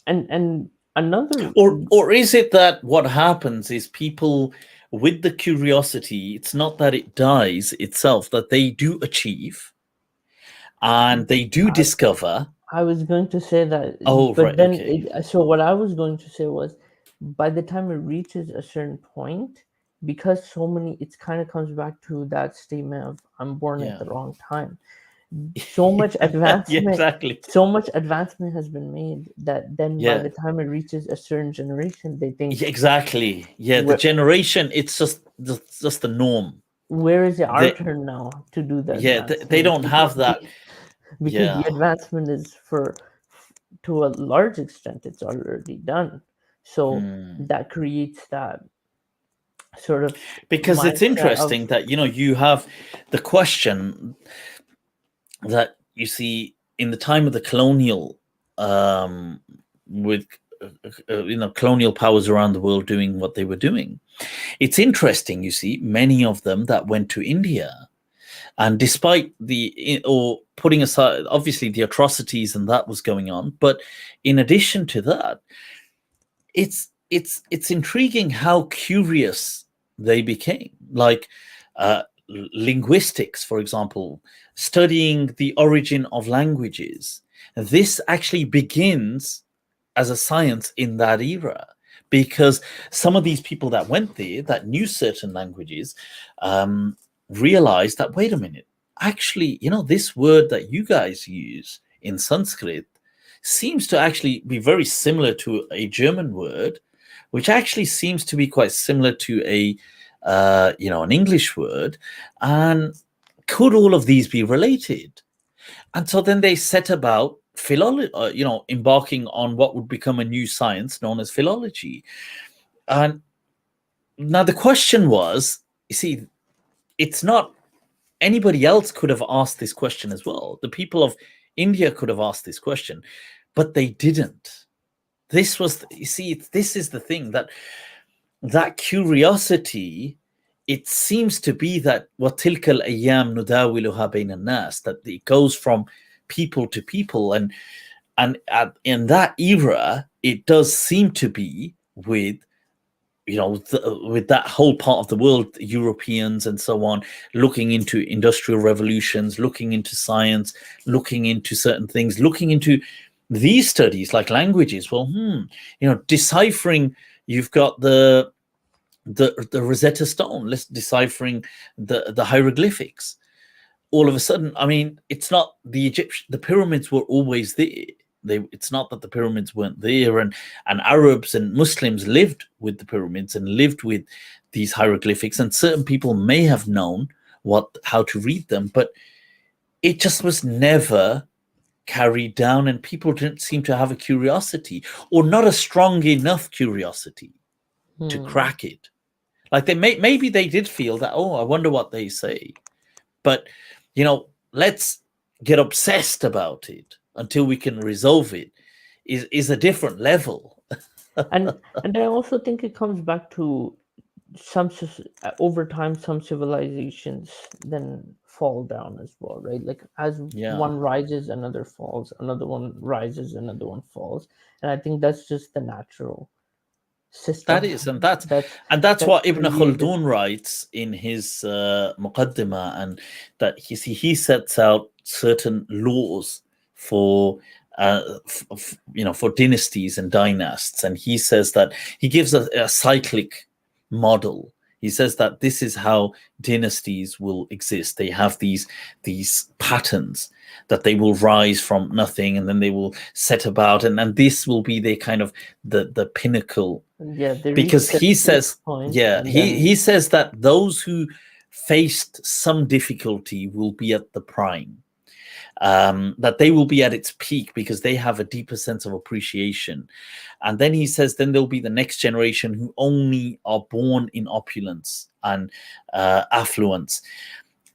and another, or is it that what happens is, people with the curiosity, it's not that it dies itself, that they do achieve and they do discover. I was going to say that. Oh, but right, then okay. So what I was going to say was, by the time it reaches a certain point, because it kind of comes back to that statement of I'm born at the wrong time. So much advancement, exactly. So much advancement has been made that then by the time it reaches a certain generation, they think exactly. The generation, it's just the norm. Where is it our turn now to do that? They don't have that. Because the advancement is to a large extent, it's already done. So that creates that sort of, because it's interesting that you have the question that, you see, in the time of the colonial with colonial powers around the world doing what they were doing, it's interesting, you see, many of them that went to India And despite or putting aside, obviously, the atrocities and that was going on, but in addition to that, it's intriguing how curious they became. Like linguistics, for example, studying the origin of languages. This actually begins as a science in that era, because some of these people that went there that knew certain languages realized that, wait a minute, actually, this word that you guys use in Sanskrit seems to actually be very similar to a German word, which actually seems to be quite similar to an English word. And could all of these be related? And so then they set about philology, embarking on what would become a new science known as philology. And now the question was, you see, it's not anybody else could have asked this question as well. The people of India could have asked this question, but they didn't. This was, this is the thing, that curiosity, it seems to be that وَتِلْكَ الْأَيَّامُ نُدَاوِلُهَا بَيْنَ النَّاسِ, that it goes from people to people. And in that era, it does seem to be with, with that whole part of the world, Europeans and so on, looking into industrial revolutions, looking into science, looking into certain things, looking into these studies like languages. Well, deciphering, you've got the Rosetta Stone, let's deciphering the hieroglyphics. All of a sudden, I mean, it's not the pyramids were always there. It's not that the pyramids weren't there, and Arabs and Muslims lived with the pyramids and lived with these hieroglyphics, and certain people may have known how to read them, but it just was never carried down, and people didn't seem to have a curiosity, or not a strong enough curiosity to crack it. Like maybe they did feel that, I wonder what they say, but let's get obsessed about it until we can resolve it is a different level. and I also think it comes back to over time, some civilizations then fall down as well, right? Like as one rises, another falls, another one rises, another one falls. And I think that's just the natural system. That is, and that's what Ibn Khaldun writes in his Muqaddimah, and that he sets out certain laws for for dynasties and dynasts, and he says that he gives a cyclic model. He says that this is how dynasties will exist. They have these patterns that they will rise from nothing, and then they will set about, and this will be their kind of the pinnacle. Because he says, he says that those who faced some difficulty will be at the prime. That they will be at its peak because they have a deeper sense of appreciation. And then he says, then there'll be the next generation who only are born in opulence and affluence.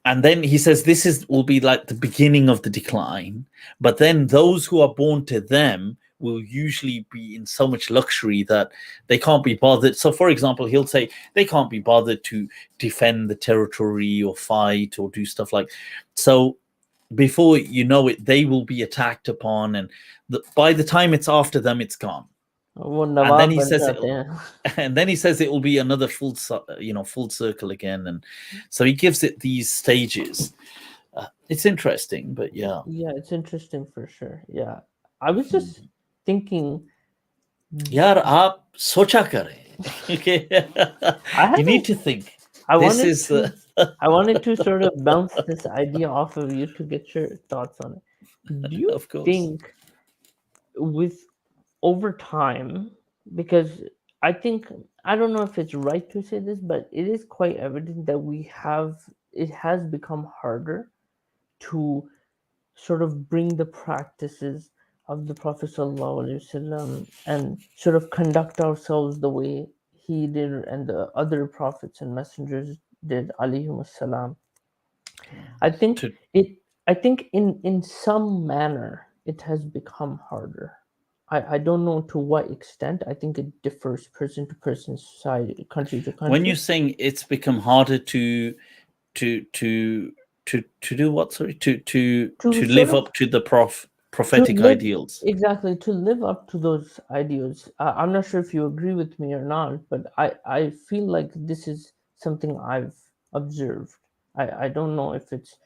And then he says this will be like the beginning of the decline. But then those who are born to them will usually be in so much luxury that they can't be bothered. So, for example, he'll say they can't be bothered to defend the territory or fight or do stuff like so. Before you know it, they will be attacked upon, and by the time it's after them, it's gone. And then he says it will be another full circle again, and so he gives it these stages. It's interesting, but yeah, it's interesting for sure. Yeah, I was just thinking, yaar, aap socha kare. Okay, you need to think. I wanted to sort of bounce this idea off of you to get your thoughts on it. Do you think over time, because I don't know if it's right to say this, but it is quite evident that it has become harder to sort of bring the practices of the Prophet ﷺ and sort of conduct ourselves the way he did and the other prophets and messengers did, alayhimus salam. I think in some manner it has become harder. I don't know to what extent. I think it differs person to person, society, country to country. When you're saying it's become harder to do what? Sorry, to sort live of up to the to prophetic live ideals. exactly to live up to those ideals. I'm not sure if you agree with me or not, but I feel like this is something I've observed. I don't know if it's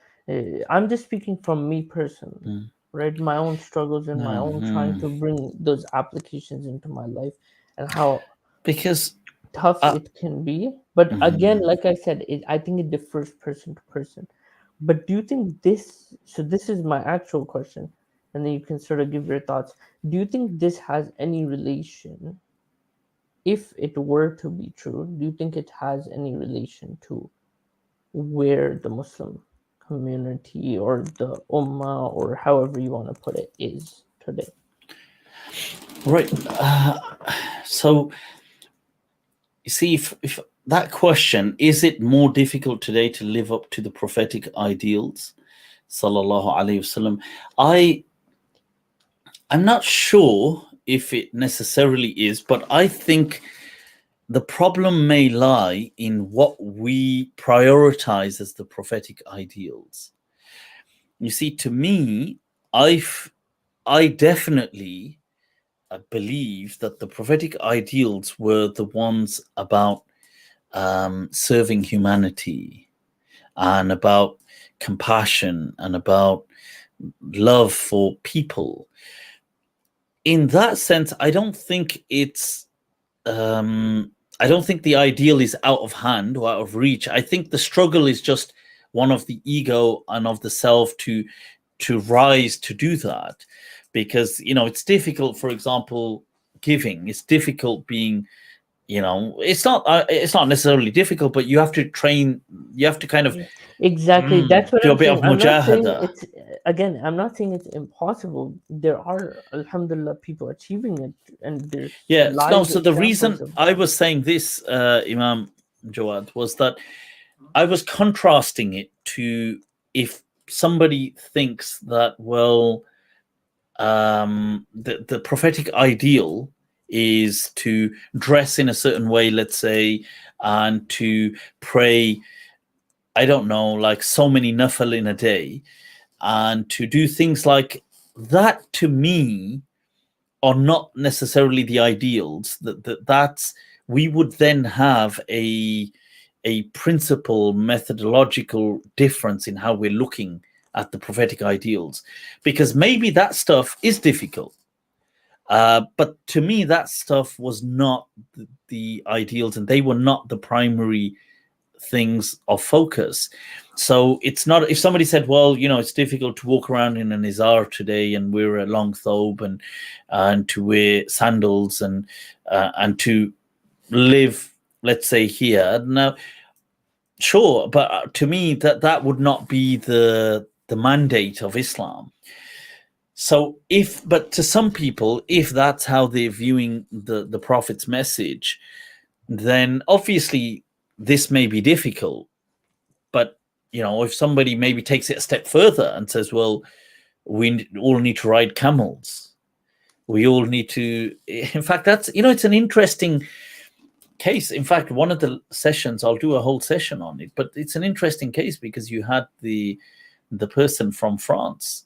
I'm just speaking from me personally, right? My own struggles and my own trying to bring those applications into my life, and how Because tough it can be. But again, like I said, I think it differs person to person. But do you think this, so this is my actual question, and then you can sort of give your thoughts. Do you think this has any relation, if it were to be true, do you think it has any relation to where the Muslim community or the Ummah, or however you want to put it, is today? right, so you see, if that question, is it more difficult today to live up to the prophetic ideals, sallallahu alaihi wasallam, I'm not sure if it necessarily is, but I think the problem may lie in what we prioritize as the prophetic ideals. You see, to me, I definitely believe that the prophetic ideals were the ones about serving humanity and about compassion and about love for people. In that sense, I don't think it's I don't think the ideal is out of hand or out of reach. I think the struggle is just one of the ego and of the self to rise to do that, because it's difficult. For example, giving, it's difficult being, it's not necessarily difficult, but you have to train, you have to kind of Exactly, that's what do a I'm bit of saying. I'm not saying mujahada. it's, again, I'm not saying it's impossible. There are, alhamdulillah, people achieving it, and there's Yeah, no. live So the examples reason of I that. was saying this, Imam Jawad, was that I was contrasting it to, if somebody thinks that, well, the prophetic ideal is to dress in a certain way, let's say, and to pray, I don't know, like so many nafil in a day, and to do things like that, to me, are not necessarily the ideals. That's, we would then have a principle methodological difference in how we're looking at the prophetic ideals, because maybe that stuff is difficult, but to me that stuff was not the ideals, and they were not the primary things of focus. So it's not, if somebody said, well, it's difficult to walk around in an izar today and wear a long thobe and to wear sandals and to live, let's say, here. Now, sure, but to me that would not be the mandate of Islam. So but to some people, if that's how they're viewing the Prophet's message, then obviously this may be difficult. But if somebody maybe takes it a step further and says, well, we all need to ride camels, we all need to, in fact, that's, it's an interesting case. In fact, one of the sessions, I'll do a whole session on it, but it's an interesting case because you had the person from France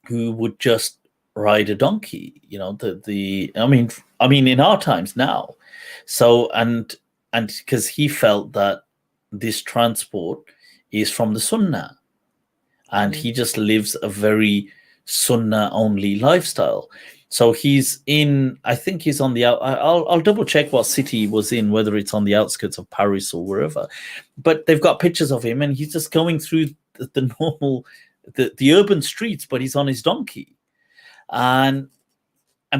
who would just ride a donkey, I mean in our times now. So and because he felt that this transport is from the Sunnah, and he just lives a very Sunnah only lifestyle. So he's in, I think he's on the I'll double check what city he was in, whether it's on the outskirts of Paris or wherever, but they've got pictures of him and he's just going through the normal, the urban streets, but he's on his donkey, and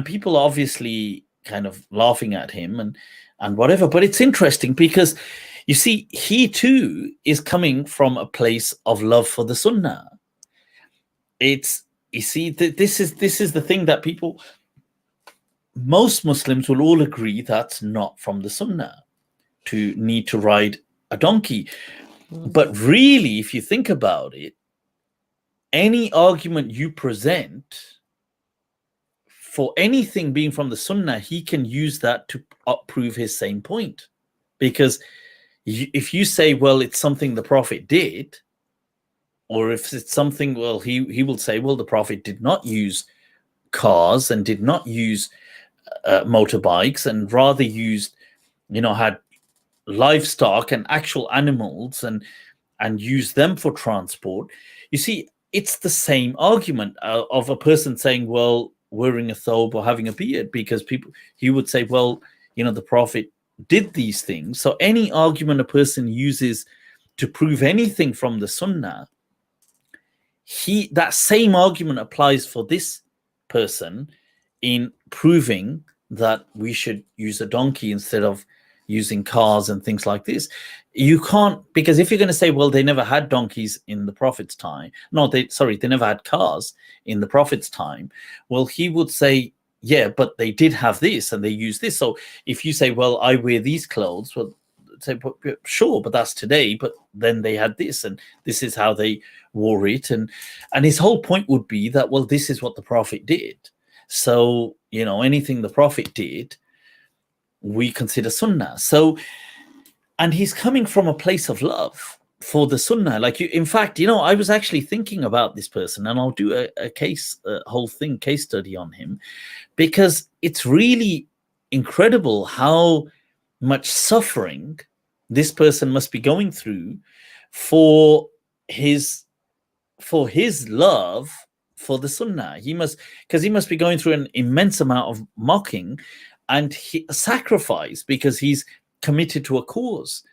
people obviously kind of laughing at him and whatever. But it's interesting because, you see, he too is coming from a place of love for the Sunnah. It's, you see, this is the thing that people, most Muslims will all agree that's not from the Sunnah to need to ride a donkey. But really, if you think about it, any argument you present for anything being from the Sunnah, he can use that to prove his same point. Because if you say, well, it's something the Prophet did, or if it's something, well, he will say, well, the Prophet did not use cars and did not use motorbikes, and rather used, had livestock and actual animals and use them for transport. You see, it's the same argument of a person saying, well, wearing a thobe or having a beard, because he would say, well, the Prophet did these things. So any argument a person uses to prove anything from the Sunnah, that same argument applies for this person in proving that we should use a donkey instead of using cars and things like this. You can't, because if you're going to say, well, they never had donkeys in the Prophet's time, they never had cars in the Prophet's time, well, he would say, yeah, but they did have this and they used this. So if you say, well, I wear these clothes, well, say, sure, but that's today, but then they had this and this is how they wore it. And his whole point would be that, well, this is what the Prophet did. So, anything the Prophet did, we consider Sunnah. So, and he's coming from a place of love for the Sunnah. Like, in fact, I was actually thinking about this person, and I'll do a case study on him, because it's really incredible how much suffering this person must be going through for his love for the Sunnah. He must be going through an immense amount of mocking and sacrifice, because he's committed to a cause,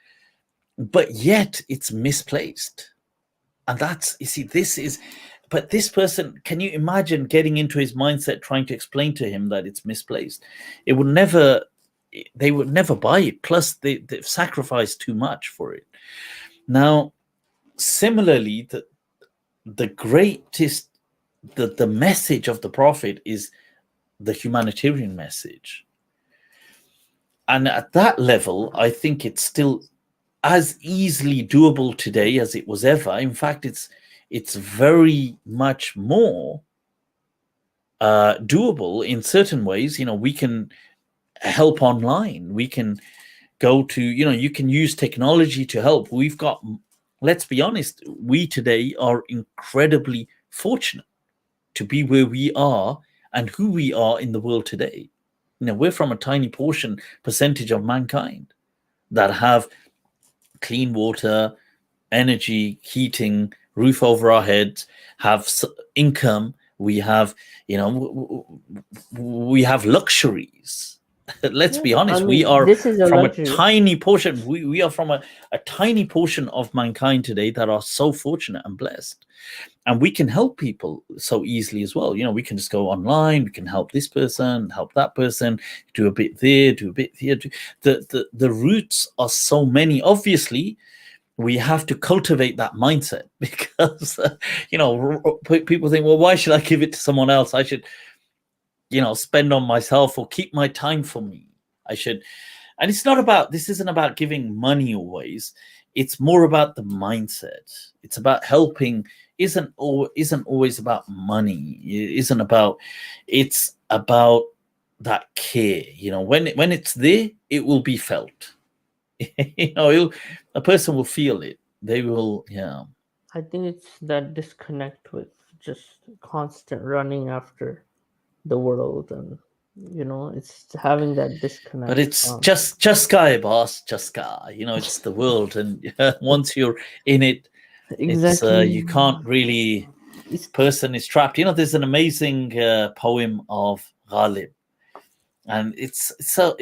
but yet it's misplaced. And that's, but this person, can you imagine getting into his mindset, trying to explain to him that it's misplaced? They would never buy it. Plus they've sacrificed too much for it. Now, similarly, the greatest, the message of the Prophet is the humanitarian message. And at that level, I think it's still as easily doable today as it was ever. In fact, it's very much more doable in certain ways. We can help online. We can go to, you can use technology to help. We've got, let's be honest, we today are incredibly fortunate to be where we are and who we are in the world today. We're from a tiny percentage of mankind that have clean water, energy, heating, roof over our heads, have income. We have, we have luxuries. Let's be honest, we are from a tiny portion. We are from a tiny portion of mankind today that are so fortunate and blessed. And we can help people so easily as well. We can just go online, we can help this person, help that person, do a bit there, do a bit here. The routes are so many. Obviously, we have to cultivate that mindset, because, people think, well, why should I give it to someone else? I should, spend on myself or keep my time for me. I should. And this isn't about giving money always. It's more about the mindset. It's about helping. Isn't always about money. It's about that care. When it's there, it will be felt. A person will feel it. They will, yeah. I think it's that disconnect with just constant running after the world, and it's having that disconnect. But it's just sky, boss, just sky. It's the world, and once you're in it, exactly, you can't really. This person is trapped. There's an amazing poem of Ghalib, and it's so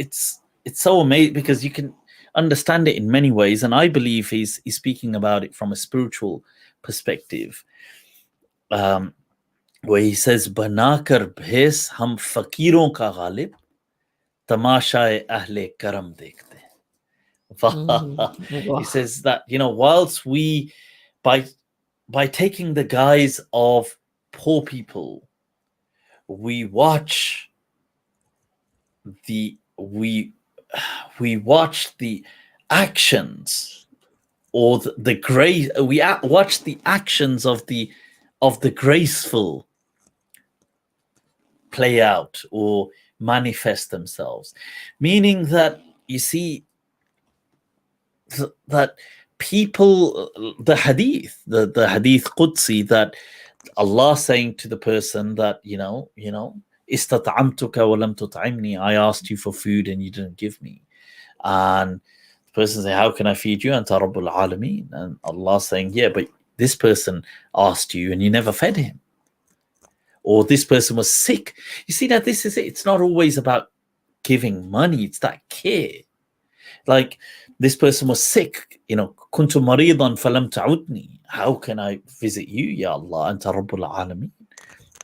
amazing, because you can understand it in many ways, and I believe he's speaking about it from a spiritual perspective, where he says, "Banakar bhes hum fakiron ka ghalib, tamashaye ahle karam dekhte." He says that whilst we, by taking the guise of poor people, we watch the actions, or the grace. We watch the actions of the graceful play out or manifest themselves, meaning that, you see, that people, the hadith, the hadith Qudsi, that Allah saying to the person that, istat'amtuka wa lam tut'imni, I asked you for food and you didn't give me. And the person say, how can I feed you? Anta Rabbul Alameen. And Allah saying, yeah, but this person asked you and you never fed him. Or this person was sick. You see that this is it. It's not always about giving money. It's that care. Like this person was sick. Kuntu maridan falam ta'udni. How can I visit you, Ya Allah? Anta Rabbul Alameen.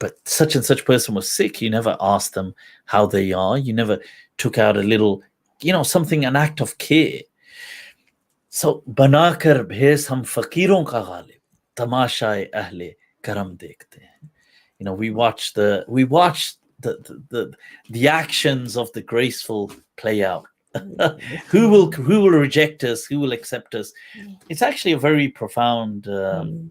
But such and such person was sick. You never asked them how they are. You never took out a little, something, an act of care. So, banakar bhes hum fakiron ka ghalib, tamashaye ahle karam dekhte hain. We watch the actions of the graceful play out. Who will reject us? Who will accept us? It's actually a very profound poem.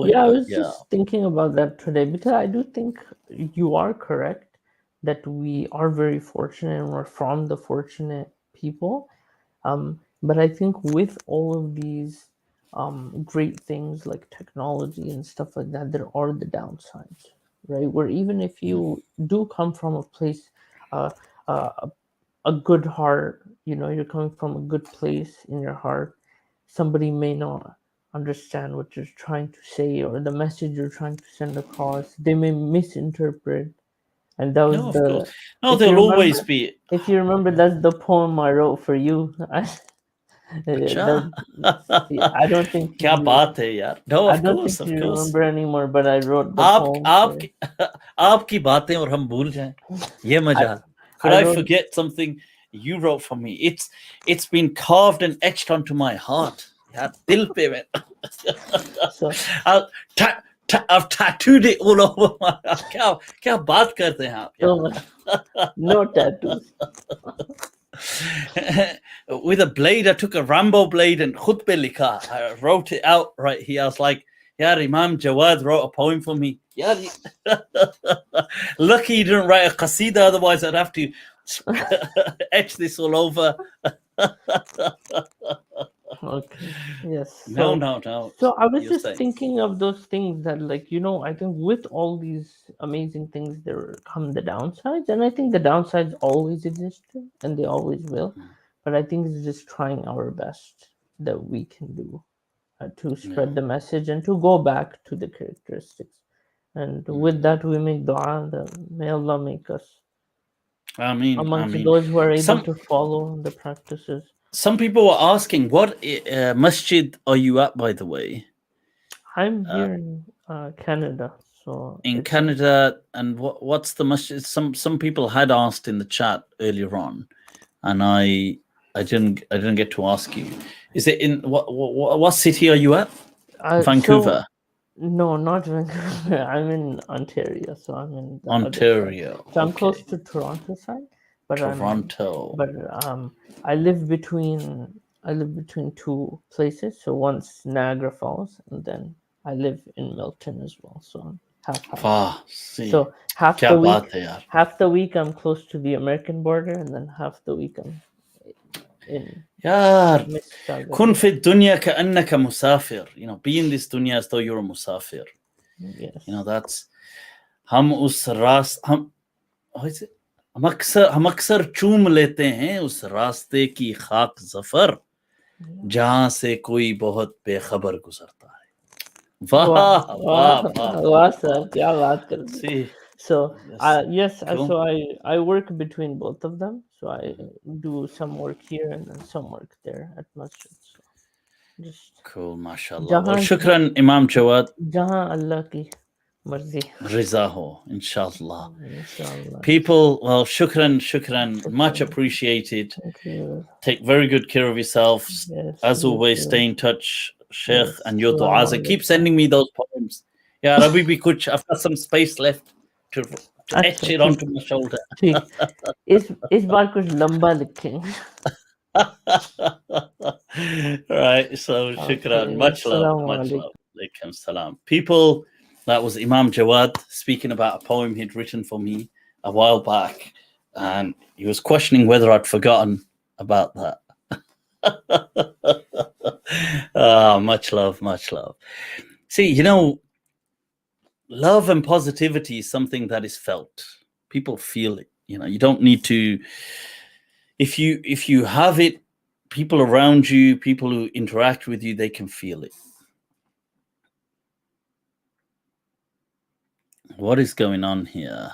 Yeah, I was just thinking about that today, because I do think you are correct that we are very fortunate and we're from the fortunate people. But I think with all of these great things like technology and stuff like that, there are the downsides, right? Where even if you do come from a place, a good heart, you're coming from a good place in your heart, somebody may not understand what you're trying to say or the message you're trying to send across. They may misinterpret. And that was there'll always be. If you remember, that's the poem I wrote for you. I don't think. Kya baat hai yaar? No, of course, you remember anymore, but I wrote the poem. Aapki baatein aur hum bhool jaye. Ye maja. Could I forget something you wrote for me? It's been carved and etched onto my heart. Yaar, dil pe mein. So I've tattooed it all over my. Kya baat karte hain aap? No tattoos. With a blade, I took a Rambo blade and khud pe likha. I wrote it out right here. I was like, yaar, Imam Jawad wrote a poem for me. Yaar, lucky he didn't write a qasida, otherwise I'd have to etch this all over. Okay. Yes. No. So I was just thinking of those things that, I think with all these amazing things, there come the downsides, and I think the downsides always existed, and they always will. But I think it's just trying our best that we can do to spread the message and to go back to the characteristics. And with that, we make dua that may Allah make us amongst those who are able to follow the practices. Some people were asking, what masjid are you at, by the way? I'm here in Canada. So in Canada, and what's the masjid? Some people had asked in the chat earlier on, and I didn't get to ask you. Is it in what city are you at? Vancouver. No, not Vancouver. I'm in Ontario, so I'm in the Ontario. So I'm close to Toronto side. Toronto. I live between two places. So one's Niagara Falls, and then I live in Milton as well. So I'm half. So half the week I'm close to the American border, and then half the week I'm in. Yaar, kun fi dunya ka'annaka musafir. Be in this dunya as though you're a musafir. Yes. That's हम अक्सर चूम लेते हैं उस रास्ते की खाक ज़फर जहां से कोई बहुत बेखबर गुजरता है. वाह sir, क्या बात करते. So yes, cool. So I work between both of them. So I do some work here and then some work there at masjid. So just cool, mashallah. Well, shukran, Imam Jawad. Jahan Allah ki marzi. Riza ho, inshallah. People, well, shukran, much appreciated. Thank you. Take very good care of yourselves. Yes, as always, stay in touch, Sheikh, and your du'as. And keep sending me those poems. Yeah, Rabi bhi kuch. I've got some space left to etch it onto my shoulder. इस बार कुछ लंबा लिखेंगे. Right, so shukran. Much love. Alaikum salam. People, that was Imam Jawad speaking about a poem he'd written for me a while back, and he was questioning whether I'd forgotten about that. Much love, much love. See, love and positivity is something that is felt. People feel it. You don't need to. If you have it, people around you, people who interact with you, they can feel it. What is going on here?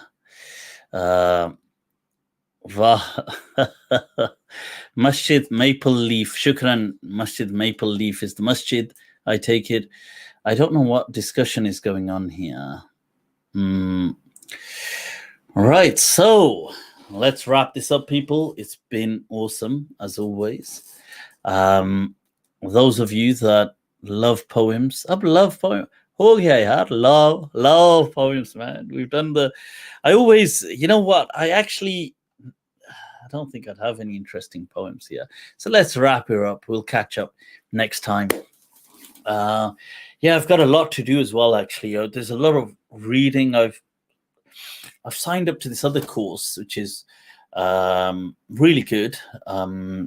Masjid Maple Leaf. Shukran. Masjid Maple Leaf is the masjid, I take it. I don't know what discussion is going on here. Right, so let's wrap this up, people. It's been awesome, as always. Those of you that love poems, I love poems. Oh yeah, I love poems, man. We've done I always, you know what? I don't think I'd have any interesting poems here. So let's wrap her up. We'll catch up next time. Yeah, I've got a lot to do as well, actually. There's a lot of reading. I've signed up to this other course, which is really good.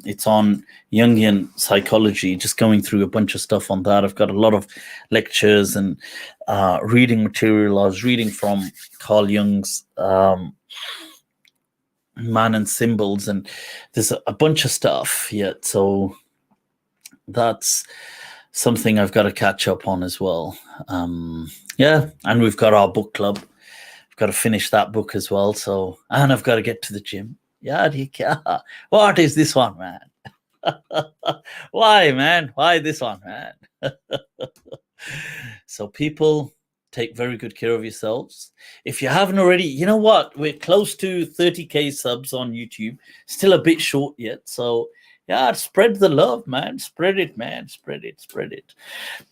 It's on Jungian psychology, just going through a bunch of stuff on that. I've got a lot of lectures and reading material. I was reading from Carl Jung's Man and Symbols, and there's a bunch of stuff yet. So that's something I've got to catch up on as well. Yeah, and we've got our book club. I've got to finish that book as well. So, and I've got to get to the gym. Yeah, what is this one, man? Why, man? Why this one, man? So people, take very good care of yourselves. If you haven't already, you know what? We're close to 30K subs on YouTube. Still a bit short yet. So yeah, spread the love, man. Spread it, man. Spread it.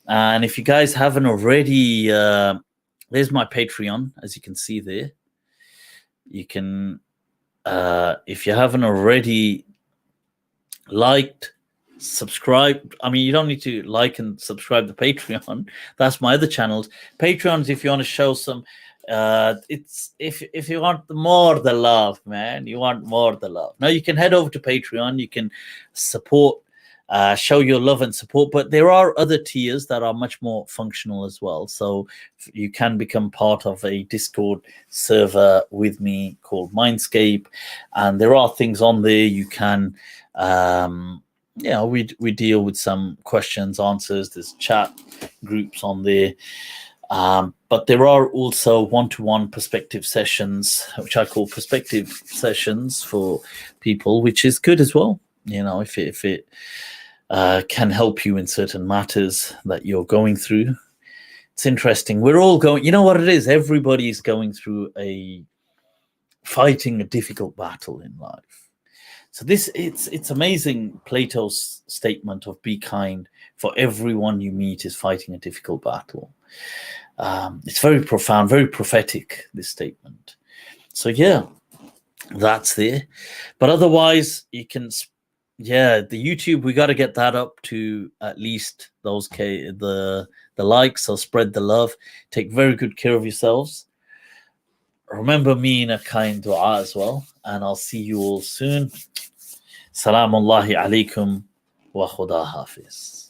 And if you guys haven't already, there's my Patreon, as you can see there. You can, if you haven't already liked, subscribe. I mean, you don't need to like and subscribe to Patreon. That's my other channels. Patreons, if you want to show some, it's if you want more the love, man. You want more the love. Now you can head over to Patreon. You can support, show your love and support. But there are other tiers that are much more functional as well. So you can become part of a Discord server with me called Mindscape, and there are things on there you can. We deal with some questions, answers. There's chat groups on there. But there are also one-to-one perspective sessions, which I call perspective sessions for people, which is good as well. If it can help you in certain matters that you're going through. It's interesting. We're all going, you know what it is? Everybody's going through fighting a difficult battle in life. So it's amazing. Plato's statement of be kind, for everyone you meet is fighting a difficult battle. It's very profound, very prophetic, this statement. So yeah, that's there. But otherwise, you can, the YouTube, we got to get that up to at least those the likes. So spread the love. Take very good care of yourselves. Remember me in a kind dua as well. And I'll see you all soon. Salamullahi alaikum wa khuda hafiz.